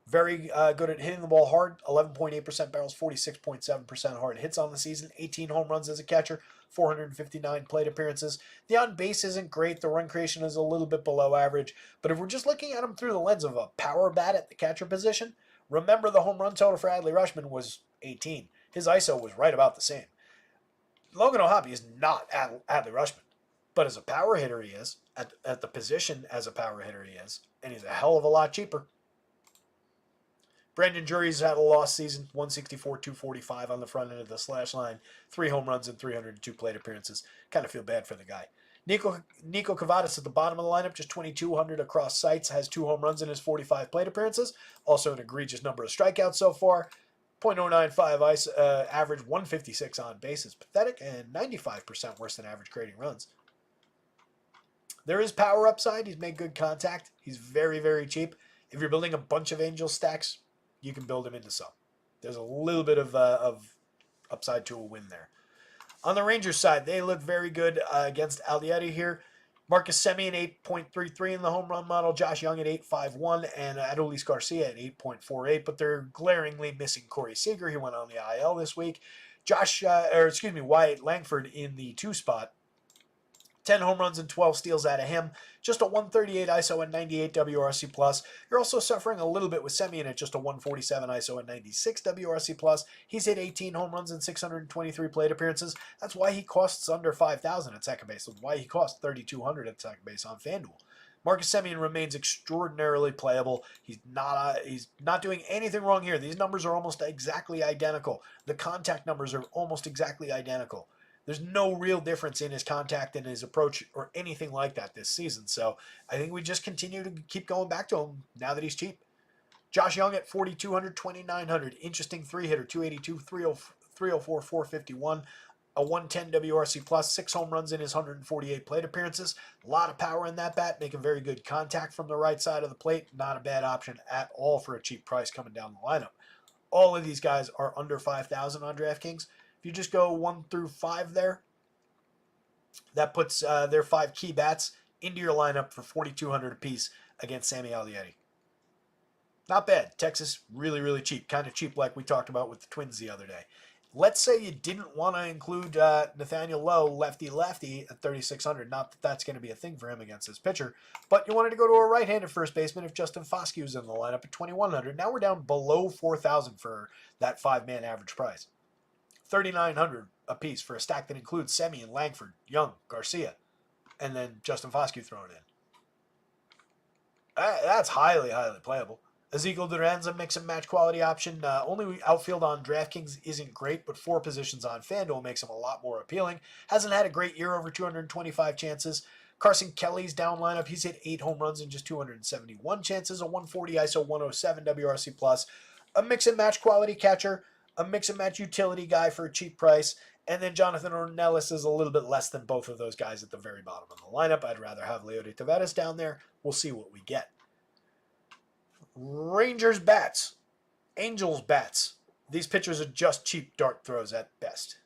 Very good at hitting the ball hard. 11.8% barrels, 46.7% hard hits on the season. 18 home runs as a catcher, 459 plate appearances. The on base isn't great. The run creation is a little bit below average. But if we're just looking at him through the lens of a power bat at the catcher position, remember the home run total for Adley Rutschman was 18. His ISO was right about the same. Logan O'Hoppy is not Adley Rutschman, but as a power hitter he is, at the position as a power hitter he is, and he's a hell of a lot cheaper. Brandon Drury's had a lost season, 164, 245 on the front end of the slash line, 3 home runs and 302 plate appearances. Kind of feel bad for the guy. Nico Cavadas at the bottom of the lineup, just 2,200 across sites, has 2 home runs in his 45 plate appearances. Also an egregious number of strikeouts so far. .095 ice, average, 156 on base is pathetic, and 95% worse than average creating runs. There is power upside. He's made good contact. He's very, very cheap. If you're building a bunch of Angel stacks, you can build him into some. There's a little bit of upside to a win there. On the Rangers side, they look very good against Aldieri here. Marcus Semien 8.33 in the home run model, Josh Young at 8.51, and Adolis Garcia at 8.48. But they're glaringly missing Corey Seager. He went on the IL this week. Wyatt Langford in the 2 spot. 10 home runs and 12 steals out of him. Just a 138 ISO and 98 WRC+. You're also suffering a little bit with Semien at just a 147 ISO and 96 WRC+. He's hit 18 home runs and 623 plate appearances. That's why he costs under 5,000 at second base. That's why he costs 3,200 at second base on FanDuel. Marcus Semien remains extraordinarily playable. He's not doing anything wrong here. These numbers are almost exactly identical. The contact numbers are almost exactly identical. There's no real difference in his contact and his approach or anything like that this season. So I think we just continue to keep going back to him now that he's cheap. Josh Young at 4,200, 2,900. Interesting 3-hitter, 282, 304, 451. A 110 WRC+, 6 home runs in his 148 plate appearances. A lot of power in that bat, making very good contact from the right side of the plate. Not a bad option at all for a cheap price coming down the lineup. All of these guys are under 5,000 on DraftKings. If you just go 1 through 5 there, that puts their 5 key bats into your lineup for 4,200 apiece against Sammy Aldieri. Not bad. Texas, really, really cheap. Kind of cheap like we talked about with the Twins the other day. Let's say you didn't want to include Nathaniel Lowe, lefty at 3,600. Not that that's going to be a thing for him against this pitcher. But you wanted to go to a right-handed first baseman if Justin Foskew's in the lineup at 2,100. Now we're down below 4,000 for that 5-man average price. 3,900 apiece for a stack that includes Semien, Langford, Young, Garcia, and then Justin Foscue thrown in. That's highly, highly playable. Ezekiel Duran's a mix and match quality option. Only outfield on DraftKings isn't great, but 4 positions on FanDuel makes him a lot more appealing. Hasn't had a great year, over 225 chances. Carson Kelly's down lineup. He's hit 8 home runs in just 271 chances, a 140 ISO, 107 WRC+. A mix and match quality catcher, a mix and match utility guy for a cheap price, and then Jonathan Ornelas is a little bit less than both of those guys at the very bottom of the lineup. I'd rather have Leody Taveras down there. We'll see what we get. Rangers bats, Angels bats. These pitchers are just cheap dart throws at best.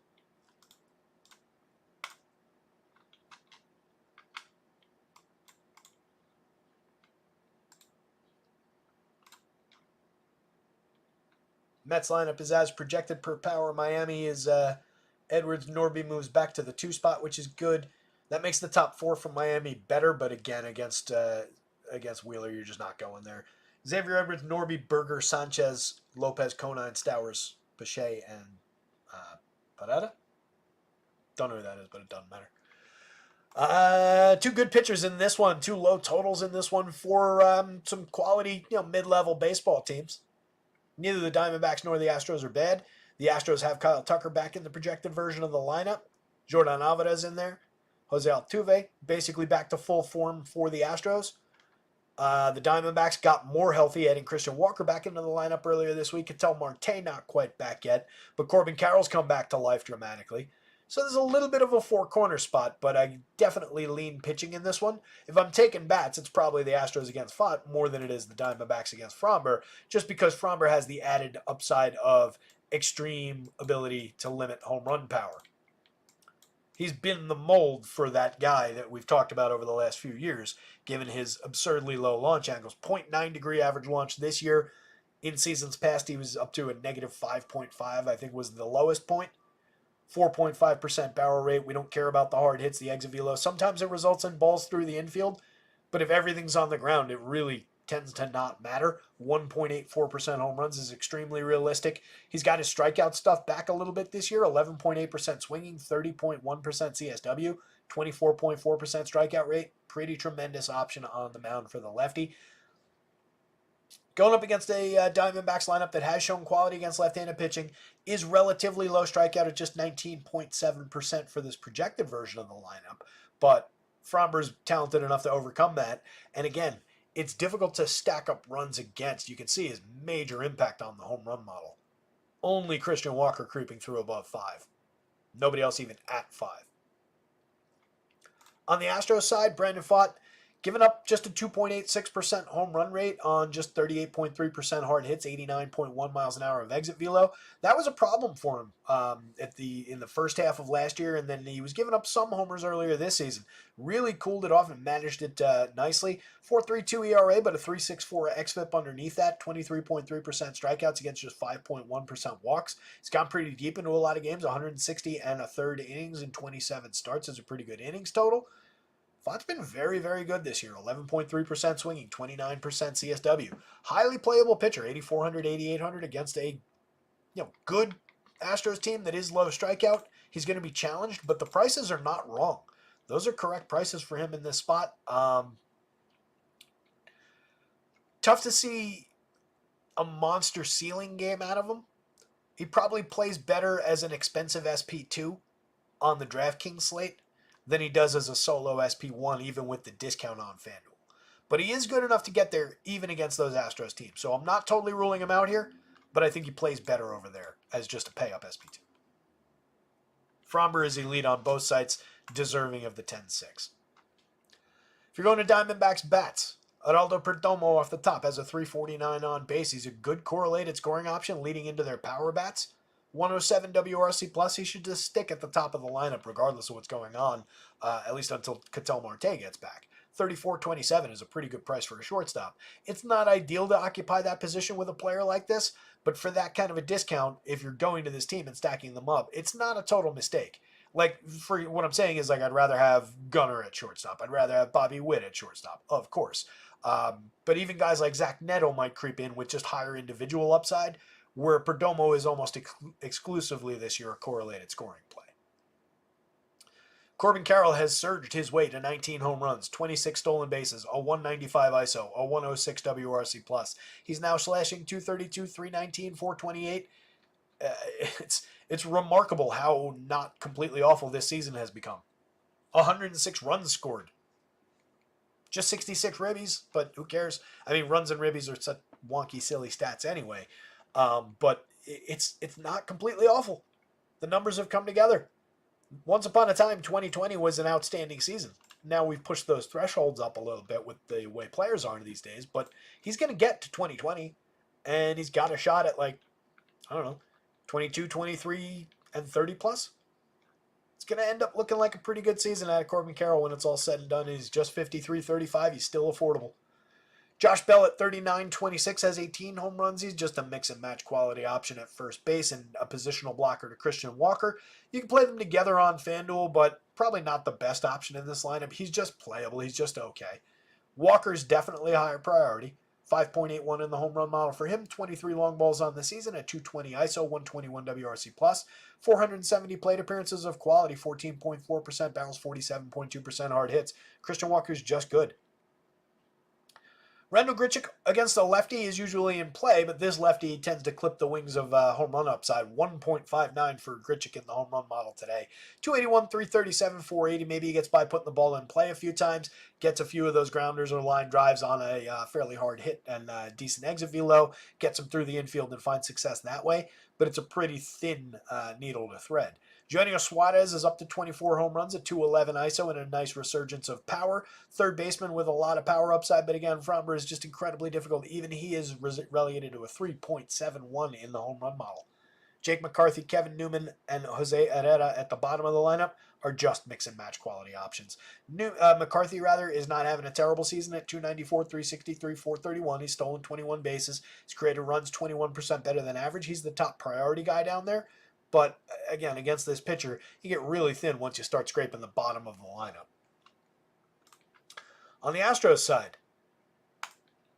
Mets lineup is as projected per power. Miami is Edwards. Norby moves back to the 2 spot, which is good. That makes the top 4 from Miami better, but again, against Wheeler, you're just not going there. Xavier Edwards, Norby, Berger, Sanchez, Lopez, Conine, Stowers, Pache, and Parada. Don't know who that is, but it doesn't matter. 2 good pitchers in this one, 2 low totals in this one for some quality, mid-level baseball teams. Neither the Diamondbacks nor the Astros are bad. The Astros have Kyle Tucker back in the projected version of the lineup. Jordan Alvarez in there. Jose Altuve basically back to full form for the Astros. The Diamondbacks got more healthy, adding Christian Walker back into the lineup earlier this week. Ketel Marte not quite back yet, but Corbin Carroll's come back to life dramatically. So there's a little bit of a 4-corner spot, but I definitely lean pitching in this one. If I'm taking bats, it's probably the Astros against Fott more than it is the Diamondbacks against Fromber, just because Fromber has the added upside of extreme ability to limit home run power. He's been the mold for that guy that we've talked about over the last few years, given his absurdly low launch angles. 0.9 degree average launch this year. In seasons past, he was up to a negative 5.5, I think was the lowest point. 4.5% barrel rate. We don't care about the hard hits, the exit velo. Sometimes it results in balls through the infield, but if everything's on the ground, it really tends to not matter. 1.84% home runs is extremely realistic. He's got his strikeout stuff back a little bit this year. 11.8% swinging, 30.1% CSW, 24.4% strikeout rate. Pretty tremendous option on the mound for the lefty. Going up against a Diamondbacks lineup that has shown quality against left-handed pitching, is relatively low strikeout at just 19.7% for this projected version of the lineup. But Fromber's talented enough to overcome that. And again, it's difficult to stack up runs against. You can see his major impact on the home run model. Only Christian Walker creeping through above 5. Nobody else even at 5. On the Astros side, Brandon Pfaadt giving up just a 2.86% home run rate on just 38.3% hard hits, 89.1 miles an hour of exit velo. That was a problem for him in the first half of last year, and then he was giving up some homers earlier this season. Really cooled it off and managed it nicely. 4.32 ERA, but a 3.64 xFIP underneath that. 23.3% strikeouts against just 5.1% walks. He's gone pretty deep into a lot of games. 160 and a third innings in 27 starts is a pretty good innings total. Pfaadt's been very, very good this year. 11.3% swinging, 29% CSW. Highly playable pitcher, 8,400, 8,800 against a good Astros team that is low strikeout. He's going to be challenged, but the prices are not wrong. Those are correct prices for him in this spot. Tough to see a monster ceiling game out of him. He probably plays better as an expensive SP2 on the DraftKings slate than he does as a solo SP1, even with the discount on FanDuel. But he is good enough to get there even against those Astros teams. So I'm not totally ruling him out here, but I think he plays better over there as just a pay-up SP2. Fromber is elite on both sites, deserving of the 10-6. If you're going to Diamondbacks bats, Geraldo Perdomo off the top has a 349 on base. He's a good correlated scoring option leading into their power bats. 107 WRC plus. He should just stick at the top of the lineup regardless of what's going on, at least until Ketel Marte gets back. 34.27 is a pretty good price for a shortstop. It's not ideal to occupy that position with a player like this, but for that kind of a discount, if you're going to this team and stacking them up, it's not a total mistake. Like, for what I'm saying is, like, I'd rather have Gunnar at shortstop. I'd rather have Bobby Witt at shortstop, of course. But even guys like Zach Neto might creep in with just higher individual upside, where Perdomo is almost exclusively this year a correlated scoring play. Corbin Carroll has surged his way to 19 home runs, 26 stolen bases, a 195 ISO, a 106 WRC+. He's now slashing 232, 319, 428. It's remarkable how not completely awful this season has become. 106 runs scored. Just 66 ribbies, but who cares? I mean, runs and ribbies are such wonky, silly stats anyway. But it's not completely awful. The numbers have come together. Once upon a time, 2020 was an outstanding season. Now we've pushed those thresholds up a little bit with the way players are these days, but he's going to get to 2020, and he's got a shot at, like, I don't know, 22, 23, and 30 plus. It's going to end up looking like a pretty good season out of Corbin Carroll when it's all said and done. He's just 53, 35. He's still affordable. Josh Bell at 39.26 has 18 home runs. He's just a mix and match quality option at first base and a positional blocker to Christian Walker. You can play them together on FanDuel, but probably not the best option in this lineup. He's just playable. He's just okay. Walker's definitely a higher priority. 5.81 in the home run model for him. 23 long balls on the season at 220 ISO, 121 WRC plus. 470 plate appearances of quality, 14.4% barrels, 47.2% hard hits. Christian Walker's just good. Randall Grichuk against a lefty is usually in play, but this lefty tends to clip the wings of home run upside. 1.59 for Grichuk in the home run model today. 281, 337, 480. Maybe he gets by putting the ball in play a few times, gets a few of those grounders or line drives on a fairly hard hit and decent exit velo, gets him through the infield and finds success that way, but it's a pretty thin needle to thread. Eugenio Suarez is up to 24 home runs at 211 ISO and a nice resurgence of power. Third baseman with a lot of power upside, but again, Framber is just incredibly difficult. Even he is relegated to a 3.71 in the home run model. Jake McCarthy, Kevin Newman, and Jose Herrera at the bottom of the lineup are just mix and match quality options. McCarthy, is not having a terrible season at 294, 363, 431. He's stolen 21 bases. He's created runs 21% better than average. He's the top priority guy down there. But again, against this pitcher, you get really thin once you start scraping the bottom of the lineup. On the Astros side,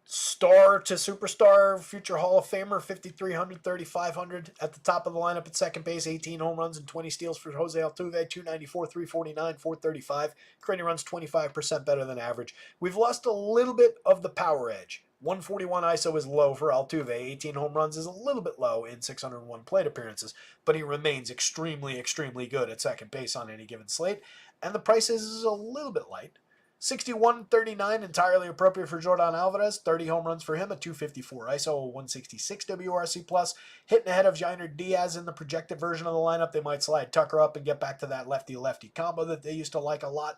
star to superstar, future Hall of Famer, 5,300, 3,500 at the top of the lineup at second base, 18 home runs and 20 steals for Jose Altuve, 294, 349, 435, creating runs 25% better than average. We've lost a little bit of the power edge. 141 ISO is low for Altuve. 18 home runs is a little bit low in 601 plate appearances, but he remains extremely, extremely good at second base on any given slate, and the price is a little bit light. 61.39 entirely appropriate for Jordan Alvarez. 30 home runs for him, a 254 ISO, a 166 WRC plus. Hitting ahead of Jainer Diaz in the projected version of the lineup. They might slide Tucker up and get back to that lefty-lefty combo that they used to like a lot.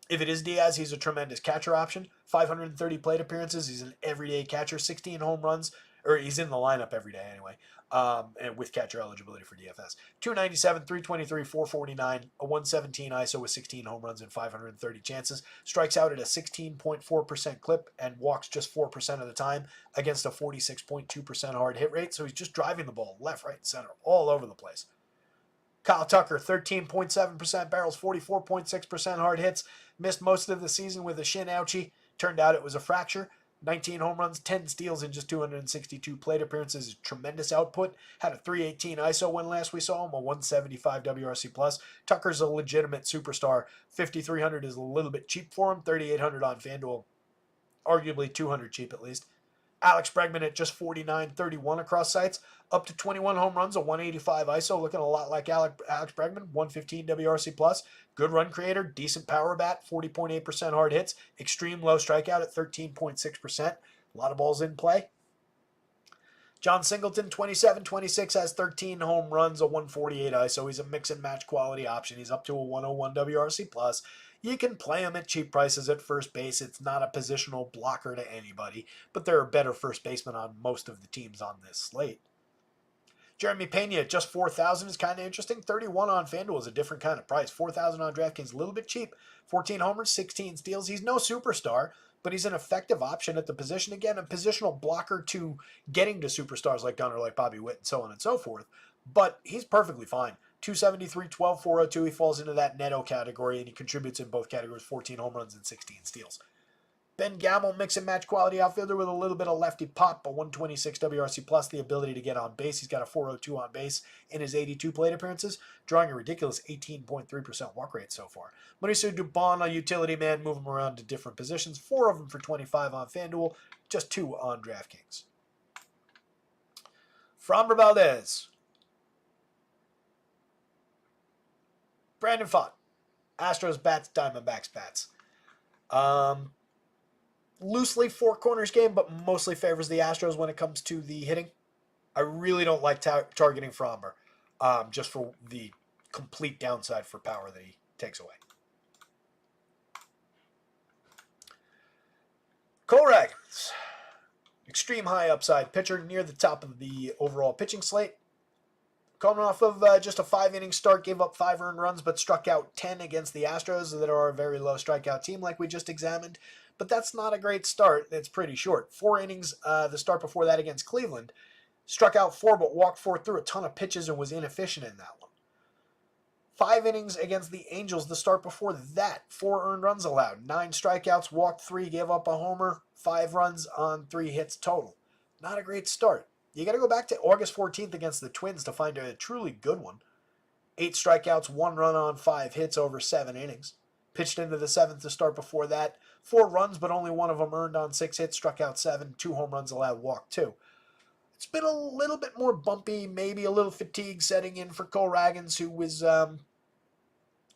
If it is Diaz, he's a tremendous catcher option. 530 plate appearances. He's an everyday catcher. 16 home runs, or he's in the lineup every day anyway, and with catcher eligibility for DFS. 297, 323, 449, a 117 ISO with 16 home runs and 530 chances. Strikes out at a 16.4% clip and walks just 4% of the time against a 46.2% hard hit rate. So he's just driving the ball left, right, and center all over the place. Kyle Tucker, 13.7% barrels, 44.6% hard hits. Missed most of the season with a shin ouchie. Turned out it was a fracture. 19 home runs, 10 steals in just 262 plate appearances. Tremendous output. Had a 318 ISO when last we saw him, a 175 WRC plus. Tucker's a legitimate superstar. 5,300 is a little bit cheap for him. 3,800 on FanDuel. Arguably 200 cheap at least. Alex Bregman at just 49.31 across sites. Up to 21 home runs, a 185 ISO, looking a lot like Alex Bregman, 115 WRC plus. Good run creator, decent power bat, 40.8% hard hits, extreme low strikeout at 13.6%. A lot of balls in play. John Singleton, 27-26, has 13 home runs, a 148 ISO. He's a mix and match quality option. He's up to a 101 WRC plus. You can play him at cheap prices at first base. It's not a positional blocker to anybody, but there are better first basemen on most of the teams on this slate. Jeremy Pena at just 4,000 is kind of interesting. 31 on FanDuel is a different kind of price. 4,000 on DraftKings, a little bit cheap. 14 homers, 16 steals. He's no superstar, but he's an effective option at the position. Again, a positional blocker to getting to superstars like Gunnar, like Bobby Witt, and so on and so forth. But he's perfectly fine. 273, 12, 402. He falls into that Neto category, and he contributes in both categories, 14 home runs and 16 steals. Ben Gamel, mix and match quality outfielder with a little bit of lefty pop, a 126 WRC plus, the ability to get on base. He's got a 402 on base in his 82 plate appearances, drawing a ridiculous 18.3% walk rate so far. Mauricio Dubon, a utility man, move him around to different positions. 4 of them for 25 on FanDuel, just 2 on DraftKings. Framber Valdez. Brandon Pfaadt. Astros bats, Diamondbacks bats. Loosely four corners game, but mostly favors the Astros when it comes to the hitting. I really don't like targeting Framber, just for the complete downside for power that he takes away. Cole Ragans, extreme high upside pitcher near the top of the overall pitching slate. coming off of just a 5-inning start, gave up 5 earned runs, but struck out 10 against the Astros that are a very low strikeout team like we just examined. But that's not a great start. It's pretty short. 4 innings, the start before that against Cleveland. Struck out 4, but walked 4 through a ton of pitches and was inefficient in that one. 5 innings against the Angels, the start before that. 4 earned runs allowed. 9 strikeouts, walked 3, gave up a homer. 5 runs on 3 hits total. Not a great start. You got to go back to August 14th against the Twins to find a truly good one. 8 strikeouts, 1 run on 5 hits over 7 innings. Pitched into the 7th to start before that. 4 runs, but only 1 of them earned on 6 hits. Struck out 7, 2 home runs allowed, walked 2. It's been a little bit more bumpy, maybe a little fatigue setting in for Cole Ragans, who was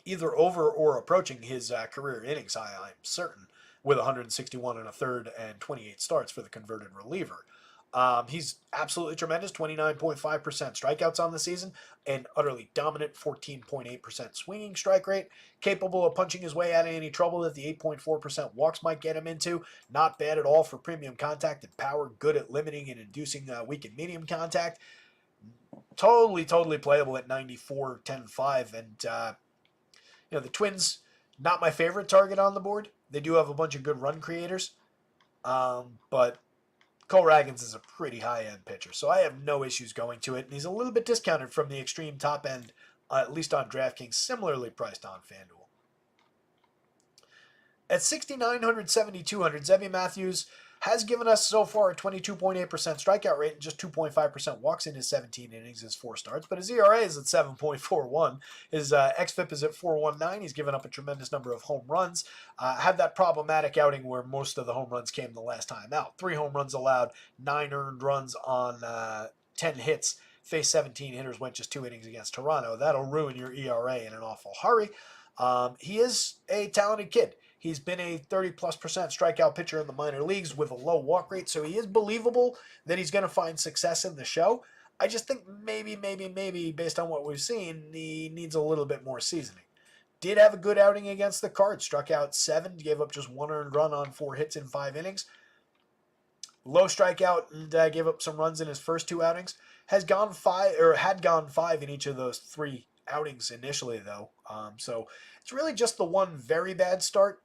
either over or approaching his career innings high, I'm certain, with 161 and a third and 28 starts for the converted reliever. He's absolutely tremendous, 29.5% strikeouts on the season, an utterly dominant 14.8% swinging strike rate, capable of punching his way out of any trouble that the 8.4% walks might get him into. Not bad at all for premium contact and power, good at limiting and inducing weak and medium contact. Totally playable at 94, 10, 5, and the Twins, not my favorite target on the board. They do have a bunch of good run creators, but Cole Ragans is a pretty high-end pitcher, so I have no issues going to it, and he's a little bit discounted from the extreme top end, at least on DraftKings, similarly priced on FanDuel. At 6,900, 7,200, Zebby Matthews has given us so far a 22.8% strikeout rate and just 2.5% walks in his 17 innings, his 4 starts. But his ERA is at 7.41. His xFIP is at 4.19. He's given up a tremendous number of home runs. Had that problematic outing where most of the home runs came the last time out. 3 home runs allowed, 9 earned runs on 10 hits. Faced 17 hitters, went just 2 innings against Toronto. That'll ruin your ERA in an awful hurry. He is a talented kid. He's been a 30+% strikeout pitcher in the minor leagues with a low walk rate, so he is believable that he's going to find success in the show. I just think maybe, based on what we've seen, he needs a little bit more seasoning. Did have a good outing against the Cards, struck out 7, gave up just 1 earned run on 4 hits in 5 innings. Low strikeout and gave up some runs in his first 2 outings. Had gone 5 in each of those 3 outings initially, though. So it's really just the one very bad start,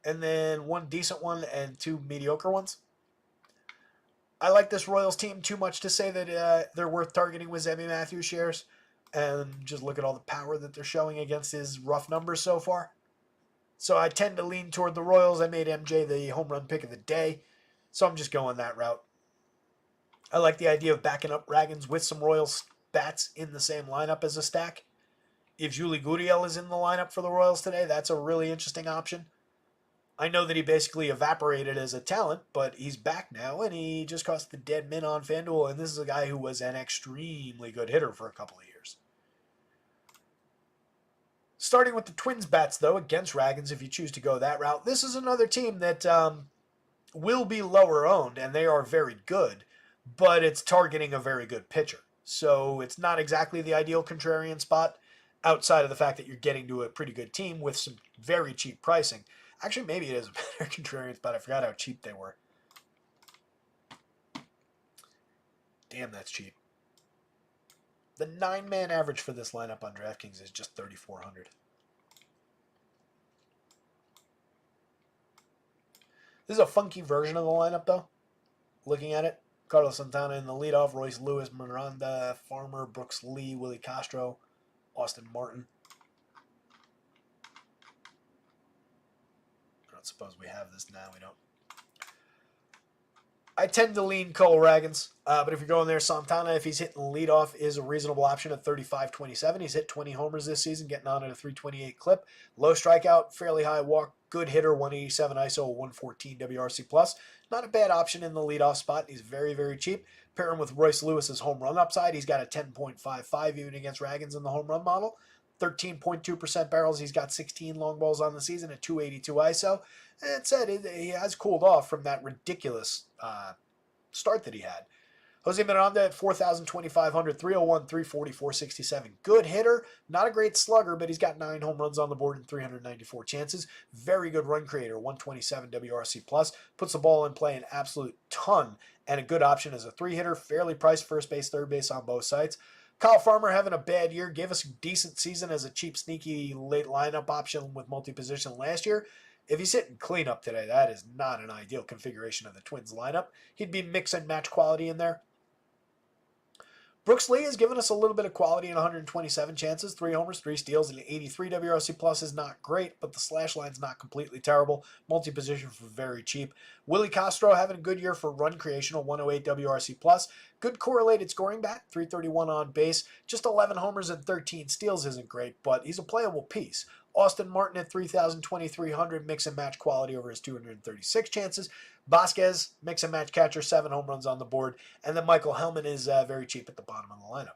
and then 1 decent one and 2 mediocre ones. I like this Royals team too much to say that they're worth targeting with Zebby Matthews shares, and just look at all the power that they're showing against his rough numbers so far. So I tend to lean toward the Royals. I made MJ the home run pick of the day, so I'm just going that route. I like the idea of backing up Ragans with some Royals bats in the same lineup as a stack. If Julie Gurriel is in the lineup for the Royals today, that's a really interesting option. I know that he basically evaporated as a talent, but he's back now, and he just cost the dead min on FanDuel, and this is a guy who was an extremely good hitter for a couple of years. Starting with the Twins bats, though, against Ragans, if you choose to go that route, this is another team that will be lower owned, and they are very good, but it's targeting a very good pitcher. So it's not exactly the ideal contrarian spot, outside of the fact that you're getting to a pretty good team with some very cheap pricing. Actually, maybe it is a better contrarian spot. I forgot how cheap they were. Damn, that's cheap. The 9-man average for this lineup on DraftKings is just 3,400. This is a funky version of the lineup, though. Looking at it, Carlos Santana in the leadoff, Royce Lewis, Miranda, Farmer, Brooks Lee, Willie Castro, Austin Martin. I don't suppose we have this now. We don't. I tend to lean Cole Ragans, but if you're going there, Santana, if he's hitting leadoff, is a reasonable option at 35.27. He's hit 20 homers this season, getting on at a 328 clip. Low strikeout, fairly high walk, good hitter, 187 ISO, 114 WRC+. Not a bad option in the leadoff spot. He's very, very cheap. Pair him with Royce Lewis's home run upside. He's got a 10.55 even against Ragans in the home run model. 13.2% barrels. He's got 16 long balls on the season at 282 ISO. And said he has cooled off from that ridiculous start that he had. Jose Miranda at 4,000, 2,500, 301, 340, 467. Good hitter. Not a great slugger, but he's got 9 home runs on the board and 394 chances. Very good run creator, 127 WRC+. Puts the ball in play an absolute ton, and a good option as a 3-hitter. Fairly priced first base, third base on both sides. Kyle Farmer having a bad year, gave us a decent season as a cheap, sneaky late lineup option with multi-position last year. If he's hitting cleanup today, that is not an ideal configuration of the Twins lineup. He'd be mix and match quality in there. Brooks Lee has given us a little bit of quality in 127 chances, 3 homers, 3 steals, and 83 WRC plus is not great, but the slash line's not completely terrible. Multi-position for very cheap. Willie Castro having a good year for run creation, a 108 WRC plus. Good correlated scoring bat, 331 on base. Just 11 homers and 13 steals isn't great, but he's a playable piece. Austin Martin at 3,000, 2,300, mix and match quality over his 236 chances. Vasquez, mix and match catcher, 7 home runs on the board. And then Michael Hellman is very cheap at the bottom of the lineup.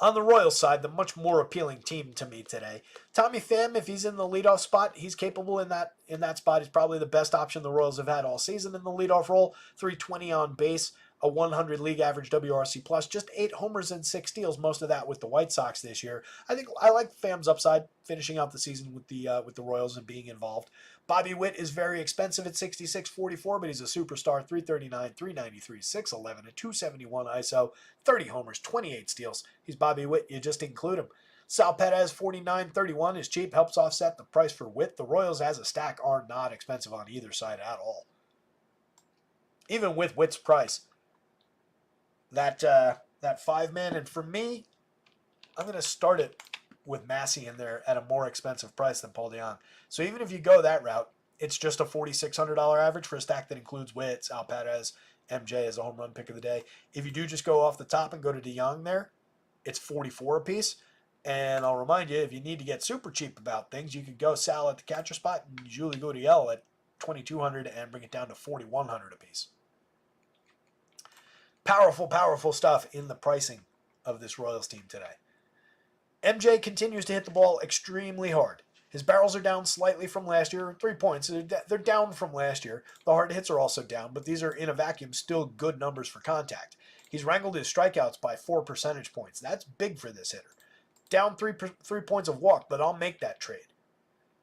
On the Royals side, the much more appealing team to me today. Tommy Pham, if he's in the leadoff spot, he's capable in that spot. He's probably the best option the Royals have had all season in the leadoff role. 320 on base, a 100 league average WRC plus, just 8 homers and 6 steals, most of that with the White Sox this year. I think I like Pham's upside, finishing out the season with the Royals and being involved. Bobby Witt is very expensive at 66.44, but he's a superstar. 339, 393, 611, a 271 ISO, 30 homers, 28 steals. He's Bobby Witt. You just include him. Sal Perez, 49.31 is cheap, helps offset the price for Witt. The Royals as a stack are not expensive on either side at all. Even with Witt's price, that 5-man, and for me, I'm going to start it with Massey in there at a more expensive price than Paul DeJong. So even if you go that route, it's just a $4,600 average for a stack that includes Witt, Sal Perez, MJ as a home run pick of the day. If you do just go off the top and go to DeJong there, it's $44 a piece. And I'll remind you, if you need to get super cheap about things, you could go Sal at the catcher spot and Julie Gurriel at $2,200 and bring it down to $4,100 a piece. Powerful, powerful stuff in the pricing of this Royals team today. MJ continues to hit the ball extremely hard. His barrels are down slightly from last year, 3 points. They're down from last year. The hard hits are also down, but these are in a vacuum still good numbers for contact. He's wrangled his strikeouts by 4 percentage points. That's big for this hitter. Down 3 points of walk, but I'll make that trade.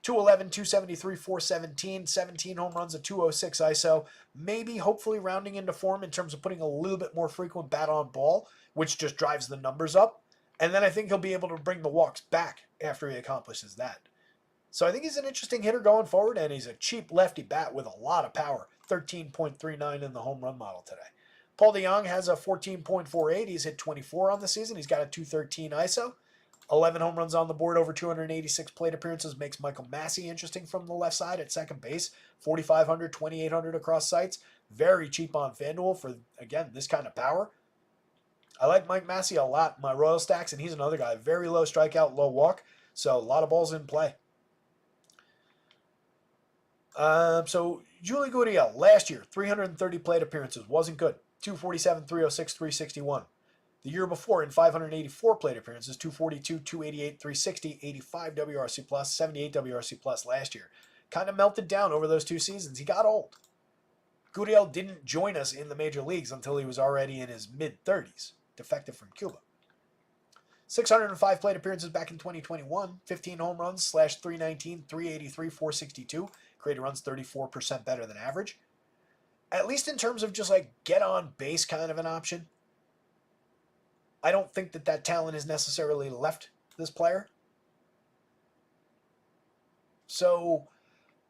211, 273, 417, 17 home runs, a 206 ISO. Maybe, hopefully, rounding into form in terms of putting a little bit more frequent bat on ball, which just drives the numbers up. And then I think he'll be able to bring the walks back after he accomplishes that. So I think he's an interesting hitter going forward, and he's a cheap lefty bat with a lot of power. 13.39 in the home run model today. Paul DeJong has a 14.48. He's hit 24 on the season. He's got a 213 ISO. 11 home runs on the board, over 286 plate appearances, makes Michael Massey interesting from the left side at second base. 4,500, 2,800 across sites. Very cheap on FanDuel for, again, this kind of power. I like Mike Massey a lot in my Royal stacks, and he's another guy. Very low strikeout, low walk, so a lot of balls in play. So Julie Gurriel, last year, 330 plate appearances, wasn't good. 247, 306, 361. The year before, in 584 plate appearances, 242, 288, 360, 85 WRC plus, 78 WRC plus last year. Kind of melted down over those 2 seasons. He got old. Gurriel didn't join us in the major leagues until he was already in his mid-30s, defective from Cuba. 605 plate appearances back in 2021, 15 home runs, slash 319, 383, 462. Created runs 34% better than average. At least in terms of just like get on base kind of an option. I don't think that talent has necessarily left this player. So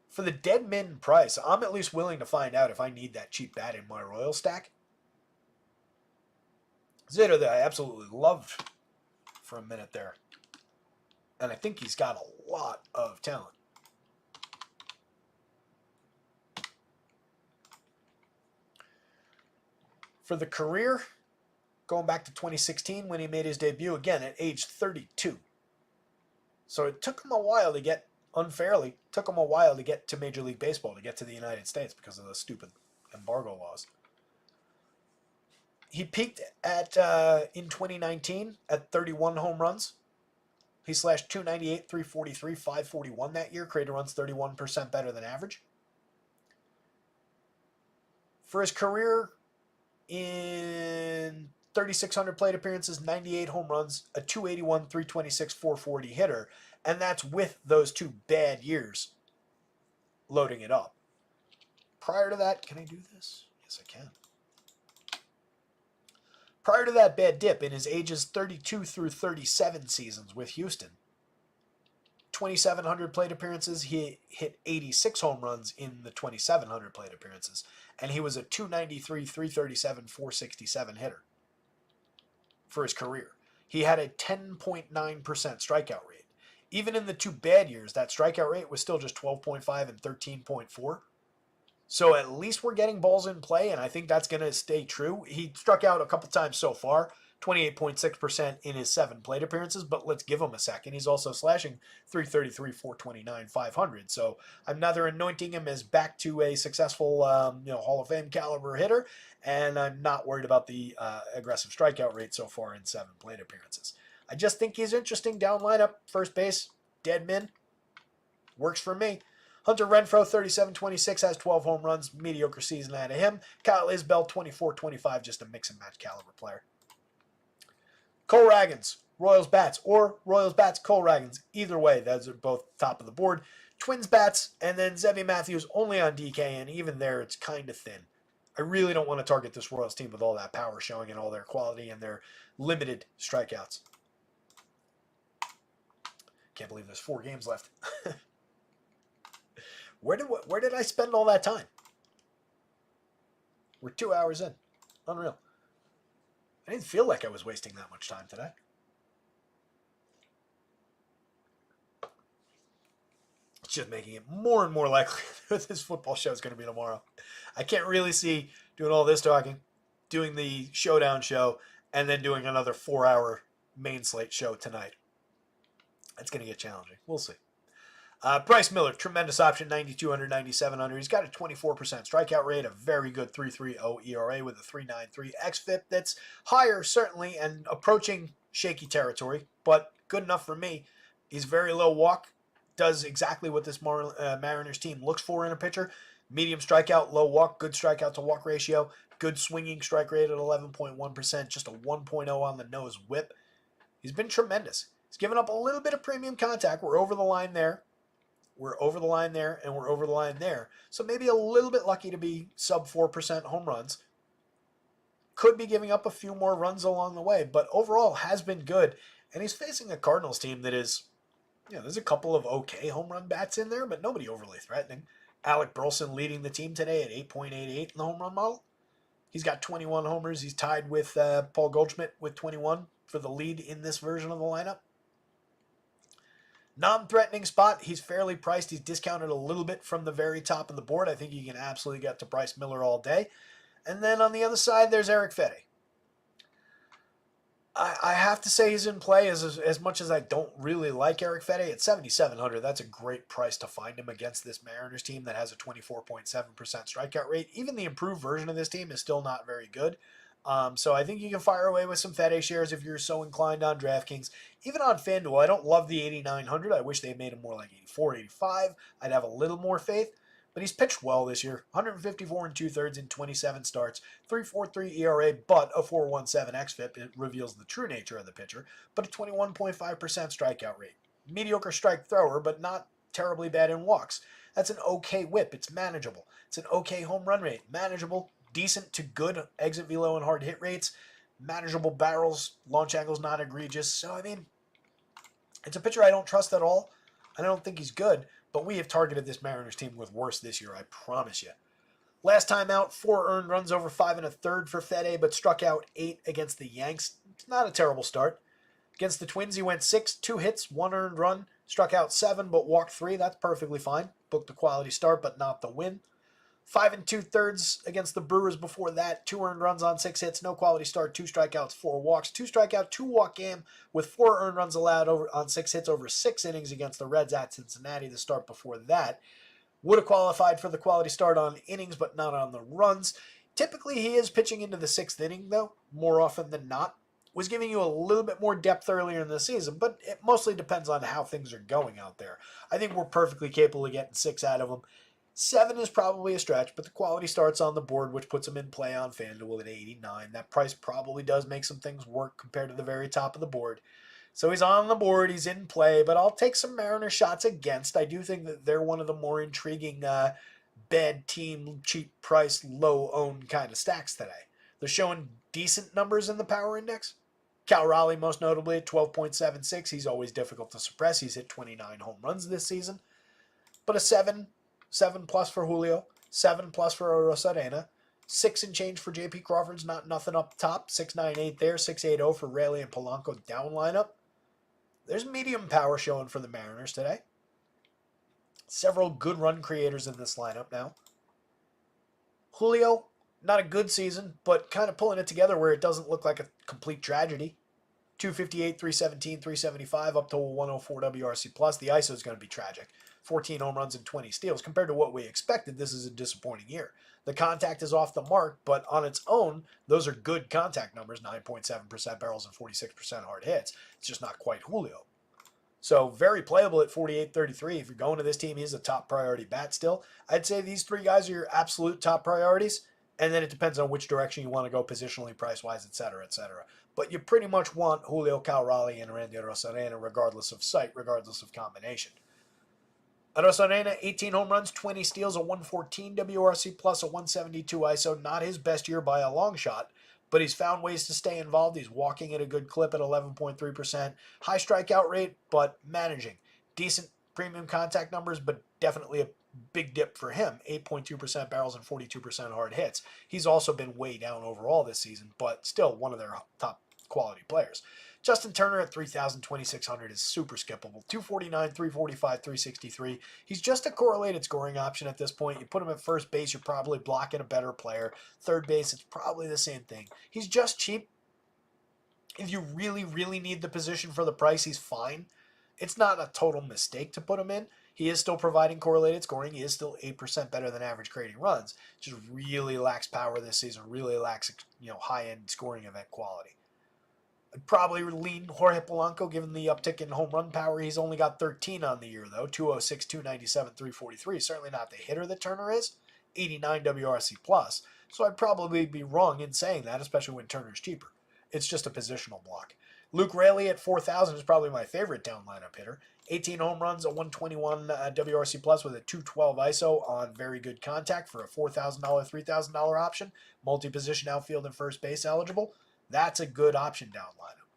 for the dead min price, I'm at least willing to find out if I need that cheap bat in my Royal stack. Zeta that I absolutely loved for a minute there. And I think he's got a lot of talent. For the career, going back to 2016 when he made his debut, again at age 32. So it took him a while to get, unfairly, took him a while to get to Major League Baseball, to get to the United States because of the stupid embargo laws. He peaked at in 2019 at 31 home runs. He slashed 298, 343, 541 that year. Created runs 31% better than average. For his career, in 3,600 plate appearances, 98 home runs, a 281, 326, 440 hitter. And that's with those 2 bad years loading it up. Prior to that, can I do this? Yes, I can. Prior to that bad dip in his ages 32 through 37 seasons with Houston, 2,700 plate appearances, he hit 86 home runs in the 2,700 plate appearances, and he was a 293, 337, 467 hitter for his career. He had a 10.9% strikeout rate. Even in the 2 bad years, that strikeout rate was still just 12.5 and 13.4. So at least we're getting balls in play, and I think that's going to stay true. He struck out a couple times so far, 28.6% in his 7 plate appearances, but let's give him a second. He's also slashing 333, 429, 500. So I'm neither anointing him as back to a successful Hall of Fame caliber hitter, and I'm not worried about the aggressive strikeout rate so far in 7 plate appearances. I just think he's interesting down lineup, first base, dead min. Works for me. Hunter Renfroe, 37-26, has 12 home runs. Mediocre season out of him. Kyle Isbell, 24-25, just a mix and match caliber player. Cole Ragans, Royals bats, or Royals bats, Cole Ragans. Either way, those are both top of the board. Twins bats, and then Zevy Matthews only on DK, and even there it's kind of thin. I really don't want to target this Royals team with all that power showing and all their quality and their limited strikeouts. Can't believe there's 4 games left. Where did I spend all that time? We're 2 hours in. Unreal. I didn't feel like I was wasting that much time today. It's just making it more and more likely that this football show is going to be tomorrow. I can't really see doing all this talking, doing the showdown show, and then doing another 4-hour main slate show tonight. It's going to get challenging. We'll see. Bryce Miller, tremendous option, 9,200, 9,700. He's got a 24% strikeout rate, a very good 3.30 ERA with a 3.93 xFIP. That's higher, certainly, and approaching shaky territory, but good enough for me. He's very low walk, does exactly what this Mariners team looks for in a pitcher. Medium strikeout, low walk, good strikeout to walk ratio, good swinging strike rate at 11.1%, just a 1.0 on the nose whip. He's been tremendous. He's given up a little bit of premium contact. We're over the line there. We're over the line there, and we're over the line there. So maybe a little bit lucky to be sub 4% home runs. Could be giving up a few more runs along the way, but overall has been good. And he's facing a Cardinals team that is, there's a couple of okay home run bats in there, but nobody overly threatening. Alec Burleson leading the team today at 8.88 in the home run model. He's got 21 homers. He's tied with Paul Goldschmidt with 21 for the lead in this version of the lineup. Non-threatening spot, he's fairly priced. He's discounted a little bit from the very top of the board. I think you can absolutely get to Bryce Miller all day. And then on the other side, there's Eric Fedde. I have to say he's in play as much as I don't really like Eric Fedde. At 7,700, that's a great price to find him against this Mariners team that has a 24.7% strikeout rate. Even the improved version of this team is still not very good. So I think you can fire away with some Fedde shares if you're so inclined on DraftKings. Even on FanDuel, I don't love the 8,900. I wish they made him more like 84, 85. I'd have a little more faith. But he's pitched well this year. 154 and 2/3 in 27 starts. 3.43 ERA, but a 4.17 xFIP. It reveals the true nature of the pitcher. But a 21.5% strikeout rate. Mediocre strike thrower, but not terribly bad in walks. That's an okay whip. It's manageable. It's an okay home run rate. Manageable. Decent to good exit velo and hard hit rates. Manageable barrels. Launch angles not egregious. So, it's a pitcher I don't trust at all. I don't think he's good. But we have targeted this Mariners team with worse this year, I promise you. Last time out, 4 earned runs over 5 1/3 for Fedde, but struck out 8 against the Yanks. It's not a terrible start. Against the Twins, he went 6, 2 hits, 1 earned run. Struck out 7, but walked 3. That's perfectly fine. Booked a quality start, but not the win. 5 2/3 against the Brewers before that. 2 earned runs on 6 hits. No quality start. 2 strikeouts, 4 walks. 2 strikeout, 2 walk game with 4 earned runs allowed on 6 hits over 6 innings against the Reds at Cincinnati. The start before that would have qualified for the quality start on innings, but not on the runs. Typically, he is pitching into the 6th inning, though, more often than not. Was giving you a little bit more depth earlier in the season, but it mostly depends on how things are going out there. I think we're perfectly capable of getting 6 out of him. 7 is probably a stretch, but the quality starts on the board, which puts him in play on FanDuel at 89. That price probably does make some things work compared to the very top of the board. So he's on the board, he's in play, but I'll take some Mariner shots against. I do think that they're one of the more intriguing bad team, cheap price, low owned kind of stacks today. They're showing decent numbers in the power index. Cal Raleigh, most notably, at 12.76. He's always difficult to suppress. He's hit 29 home runs this season. But a 7 plus for Julio, 7 plus for Rosarena, 6 and change for JP Crawford's not nothing up top. 6.98 there, 6.80 for Raleigh and Polanco down lineup. There's medium power showing for the Mariners today. Several good run creators in this lineup now. Julio, not a good season, but kind of pulling it together where it doesn't look like a complete tragedy. 258, 317, 375, up to a 104 WRC+. plus. The ISO is going to be tragic. 14 home runs and 20 steals. Compared to what we expected, this is a disappointing year. The contact is off the mark, but on its own, those are good contact numbers. 9.7% barrels and 46% hard hits. It's just not quite Julio. So very playable at 48-33. If you're going to this team, he's a top priority bat still. I'd say these three guys are your absolute top priorities. And then it depends on which direction you want to go positionally, price-wise, et cetera, et cetera. But you pretty much want Julio, Cal Raleigh, and Randy Rosarena regardless of site, regardless of combination. Rosarena, 18 home runs, 20 steals, a 114 WRC+, plus a 172 ISO. Not his best year by a long shot, but he's found ways to stay involved. He's walking at a good clip at 11.3%. High strikeout rate, but managing. Decent premium contact numbers, but definitely a big dip for him. 8.2% barrels and 42% hard hits. He's also been way down overall this season, but still one of their top quality players. Justin Turner at 3,000, 2,600 is super skippable. 249, 345, 363. He's just a correlated scoring option at this point. You put him at first base, you're probably blocking a better player. Third base, it's probably the same thing. He's just cheap. If you really, really need the position for the price, he's fine. It's not a total mistake to put him in. He is still providing correlated scoring. He is still 8% better than average creating runs. Just really lacks power this season. Really lacks, high-end scoring event quality. I'd probably lean Jorge Polanco given the uptick in home run power. He's only got 13 on the year, though. 206, 297, 343. Certainly not the hitter that Turner is. 89 WRC+. plus. So I'd probably be wrong in saying that, especially when Turner's cheaper. It's just a positional block. Luke Raley at 4,000 is probably my favorite down lineup hitter. 18 home runs, a 121 WRC plus with a 212 ISO on very good contact for a $4,000, $3,000 option. Multi-position outfield and first base eligible. That's a good option down lineup.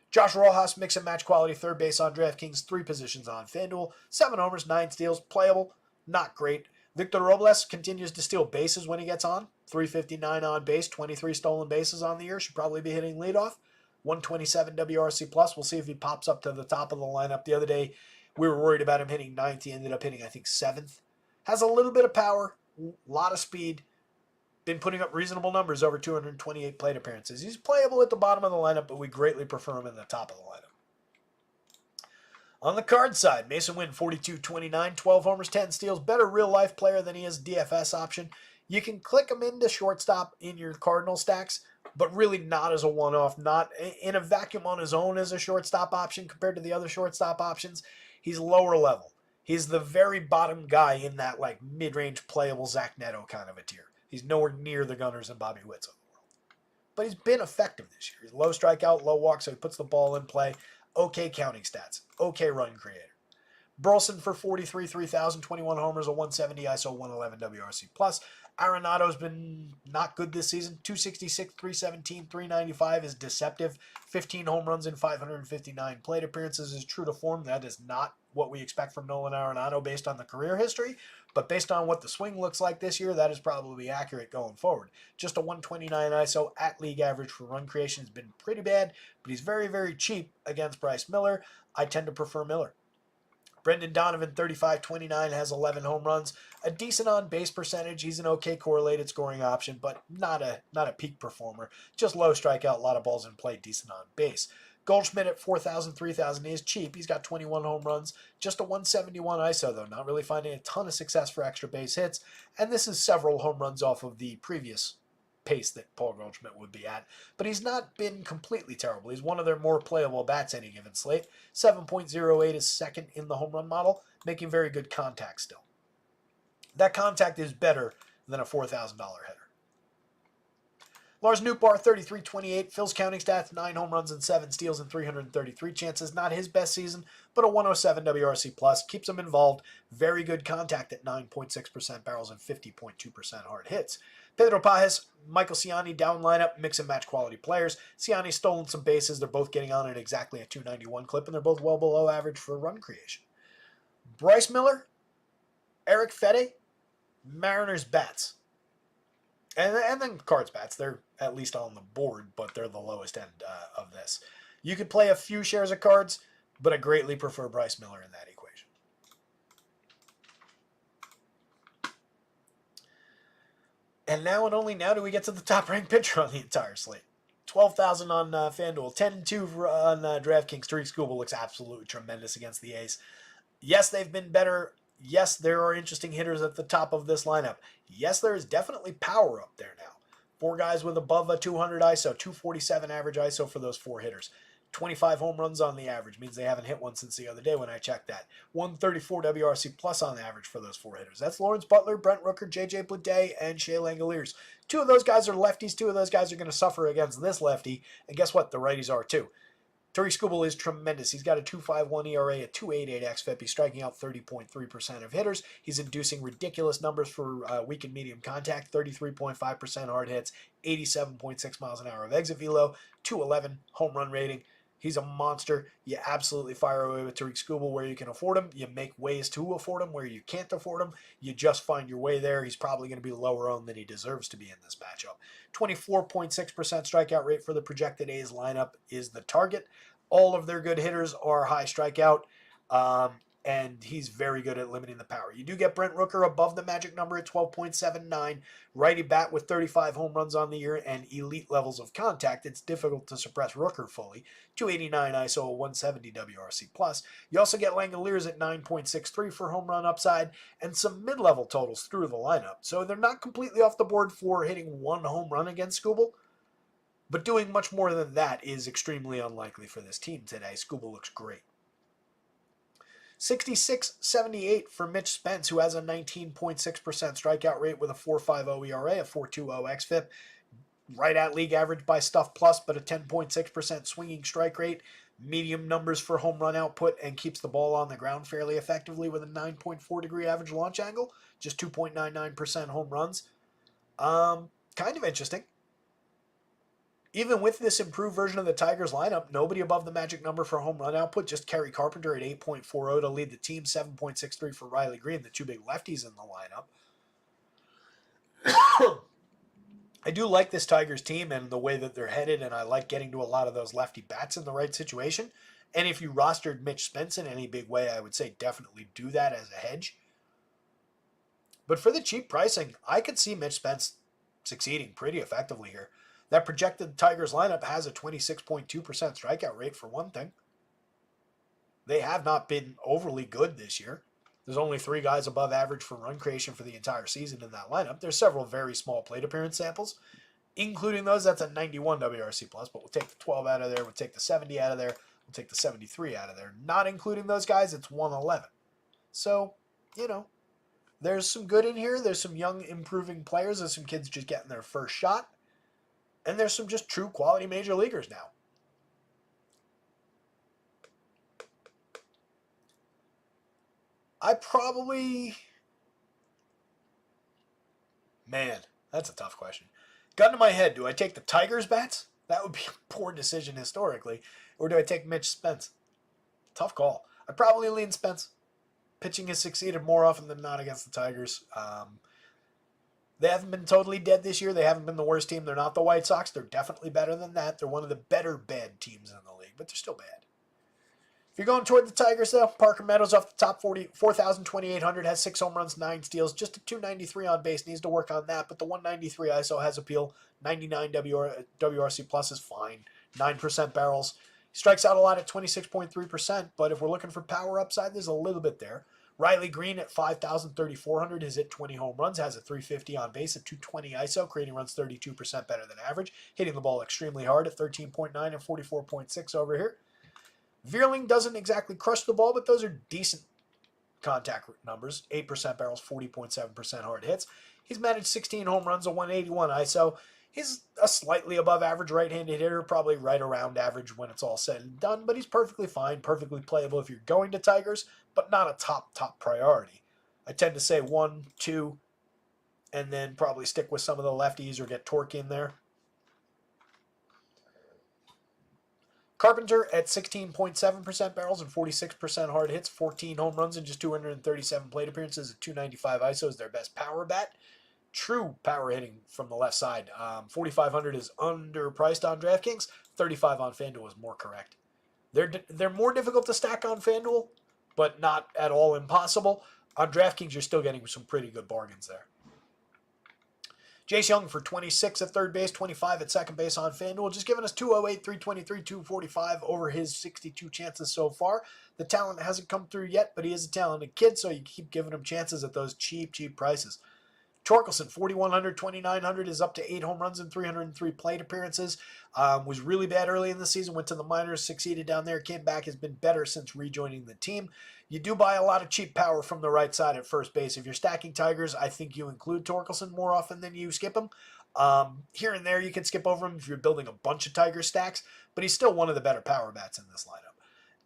Josh Rojas, mix and match quality third base on DraftKings, 3 positions on FanDuel. 7 homers, 9 steals, playable, not great. Victor Robles continues to steal bases when he gets on. 359 on base, 23 stolen bases on the year. Should probably be hitting leadoff. 127 WRC+. plus. We'll see if he pops up to the top of the lineup. The other day, we were worried about him hitting 9th. He ended up hitting, I think, 7th. Has a little bit of power, a lot of speed. Been putting up reasonable numbers, over 228 plate appearances. He's playable at the bottom of the lineup, but we greatly prefer him in the top of the lineup. On the card side, Mason Wynn, 42-29, 12 homers, 10 steals. Better real-life player than he is DFS option. You can click him into shortstop in your Cardinal stacks, but really not as a one-off, not in a vacuum on his own as a shortstop option compared to the other shortstop options. He's lower level. He's the very bottom guy in that mid-range playable Zach Neto kind of a tier. He's nowhere near the Gunners and Bobby Witts of the world. But he's been effective this year. He's low strikeout, low walk, so he puts the ball in play. Okay counting stats. Okay run creator. Burleson for 43, 3,000, 21 homers, a 170 ISO, 111 WRC+. plus. Arenado's been not good this season. 266, 317, 395 is deceptive. 15 home runs in 559 plate appearances is true to form. That is not what we expect from Nolan Arenado based on the career history. But based on what the swing looks like this year, that is probably accurate going forward. Just a 129 ISO at league average for run creation has been pretty bad, but he's very, very cheap against Bryce Miller. I tend to prefer Miller. Brendan Donovan, 35-29, has 11 home runs. A decent on-base percentage. He's an okay correlated scoring option, but not a peak performer. Just low strikeout, a lot of balls in play, decent on base. Goldschmidt at 4,000, 3,000 is cheap. He's got 21 home runs. Just a 171 ISO, though. Not really finding a ton of success for extra base hits. And this is several home runs off of the previous pace that Paul Goldschmidt would be at. But he's not been completely terrible. He's one of their more playable bats any given slate. 7.08 is second in the home run model, making very good contact still. That contact is better than a $4,000 hitter. Lars Nootbaar, 33-28, fills counting stats, 9 home runs and 7 steals in 333 chances. Not his best season, but a 107 WRC+. Plus. Keeps him involved. Very good contact at 9.6% barrels and 50.2% hard hits. Pedro Pajes, Michael Ciani down lineup, mix and match quality players. Ciani's stolen some bases. They're both getting on at exactly a 291 clip, and they're both well below average for run creation. Bryce Miller, Eric Fede, Mariners bats. And then Cards bats. They're at least on the board, but they're the lowest end of this. You could play a few shares of Cards, but I greatly prefer Bryce Miller in that equation. And now and only now do we get to the top-ranked pitcher on the entire slate. 12,000 on FanDuel, 10-2 on DraftKings. Tariq Skubal looks absolutely tremendous against the A's. Yes, they've been better. Yes, there are interesting hitters at the top of this lineup. Yes, there is definitely power up there now. 4 guys with above a 200 ISO, 247 average ISO for those 4 hitters. 25 home runs on the average, means they haven't hit one since the other day when I checked that. 134 WRC plus on the average for those 4 hitters. That's Lawrence Butler, Brent Rooker, JJ Bleday, and Shea Langoliers. 2 of those guys are lefties. 2 of those guys are going to suffer against this lefty. And guess what? The righties are too. Tariq Skubal is tremendous. He's got a 2.51 ERA, a 2.88 xFIP. He's striking out 30.3% of hitters. He's inducing ridiculous numbers for weak and medium contact, 33.5% hard hits, 87.6 miles an hour of exit velo, 211 home run rating. He's a monster. You absolutely fire away with Tariq Skubal where you can afford him. You make ways to afford him where you can't afford him. You just find your way there. He's probably going to be lower owned than he deserves to be in this matchup. 24.6% strikeout rate for the projected A's lineup is the target. All of their good hitters are high strikeout, and he's very good at limiting the power. You do get Brent Rooker above the magic number at 12.79. Righty bat with 35 home runs on the year and elite levels of contact. It's difficult to suppress Rooker fully. 289 ISO, 170 WRC plus. You also get Langoliers at 9.63 for home run upside and some mid-level totals through the lineup. So they're not completely off the board for hitting 1 home run against Skubal, but doing much more than that is extremely unlikely for this team today. Skubal looks great. 66.78 for Mitch Spence, who has a 19.6% strikeout rate with a 4.50 ERA, a 4.20 xFIP, right at league average by Stuff Plus, but a 10.6% swinging strike rate, medium numbers for home run output, and keeps the ball on the ground fairly effectively with a 9.4 degree average launch angle, just 2.99% home runs. Kind of interesting. Even with this improved version of the Tigers lineup, nobody above the magic number for home run output, just Kerry Carpenter at 8.40 to lead the team, 7.63 for Riley Green, the 2 big lefties in the lineup. I do like this Tigers team and the way that they're headed, and I like getting to a lot of those lefty bats in the right situation. And if you rostered Mitch Spence in any big way, I would say definitely do that as a hedge. But for the cheap pricing, I could see Mitch Spence succeeding pretty effectively here. That projected Tigers lineup has a 26.2% strikeout rate for one thing. They have not been overly good this year. There's only 3 guys above average for run creation for the entire season in that lineup. There's several very small plate appearance samples, including those. That's a 91 WRC+, but we'll take the 12 out of there. We'll take the 70 out of there. We'll take the 73 out of there. Not including those guys, it's 111. So, there's some good in here. There's some young improving players. There's some kids just getting their first shot. And there's some just true quality major leaguers now. Man, that's a tough question. Gun to my head, do I take the Tigers bats? That would be a poor decision historically. Or do I take Mitch Spence? Tough call. I probably lean Spence. Pitching has succeeded more often than not against the Tigers. They haven't been totally dead this year. They haven't been the worst team. They're not the White Sox. They're definitely better than that. They're one of the better bad teams in the league, but they're still bad. If you're going toward the Tigers, though, Parker Meadows off the top 4,200, has 6 home runs, 9 steals, just a 293 on base. Needs to work on that, but the 193 ISO has appeal. 99 WRC plus is fine. 9% barrels. He strikes out a lot at 26.3%, but if we're looking for power upside, there's a little bit there. Riley Green at 5,400 has hit 20 home runs, has a 350 on base, a 220 ISO, creating runs 32% better than average, hitting the ball extremely hard at 13.9 and 44.6 over here. Veerling doesn't exactly crush the ball, but those are decent contact numbers. 8% barrels, 40.7% hard hits. He's managed 16 home runs, a 181 ISO. He's a slightly above average right-handed hitter, probably right around average when it's all said and done, but he's perfectly fine, perfectly playable if you're going to Tigers, but not a top priority. I tend to say 1, 2, and then probably stick with some of the lefties or get Torque in there. Carpenter at 16.7% barrels and 46% hard hits, 14 home runs and just 237 plate appearances at 295 ISO is their best power bat. True power hitting from the left side. 4,500 is underpriced on DraftKings. 35 on FanDuel is more correct. They're more difficult to stack on FanDuel, but not at all impossible. On DraftKings, you're still getting some pretty good bargains there. Jace Young for 26 at third base, 25 at second base on FanDuel, just giving us 208, 323, 245 over his 62 chances so far. The talent hasn't come through yet, but he is a talented kid, so you keep giving him chances at those cheap prices. Torkelson, 4,100, 2,900 is up to 8 home runs and 303 plate appearances. Was really bad early in the season, went to the minors, succeeded down there, came back, has been better since rejoining the team. You do buy a lot of cheap power from the right side at first base. If you're stacking Tigers, I think you include Torkelson more often than you skip him. Here and there, you can skip over him if you're building a bunch of Tiger stacks, but he's still one of the better power bats in this lineup.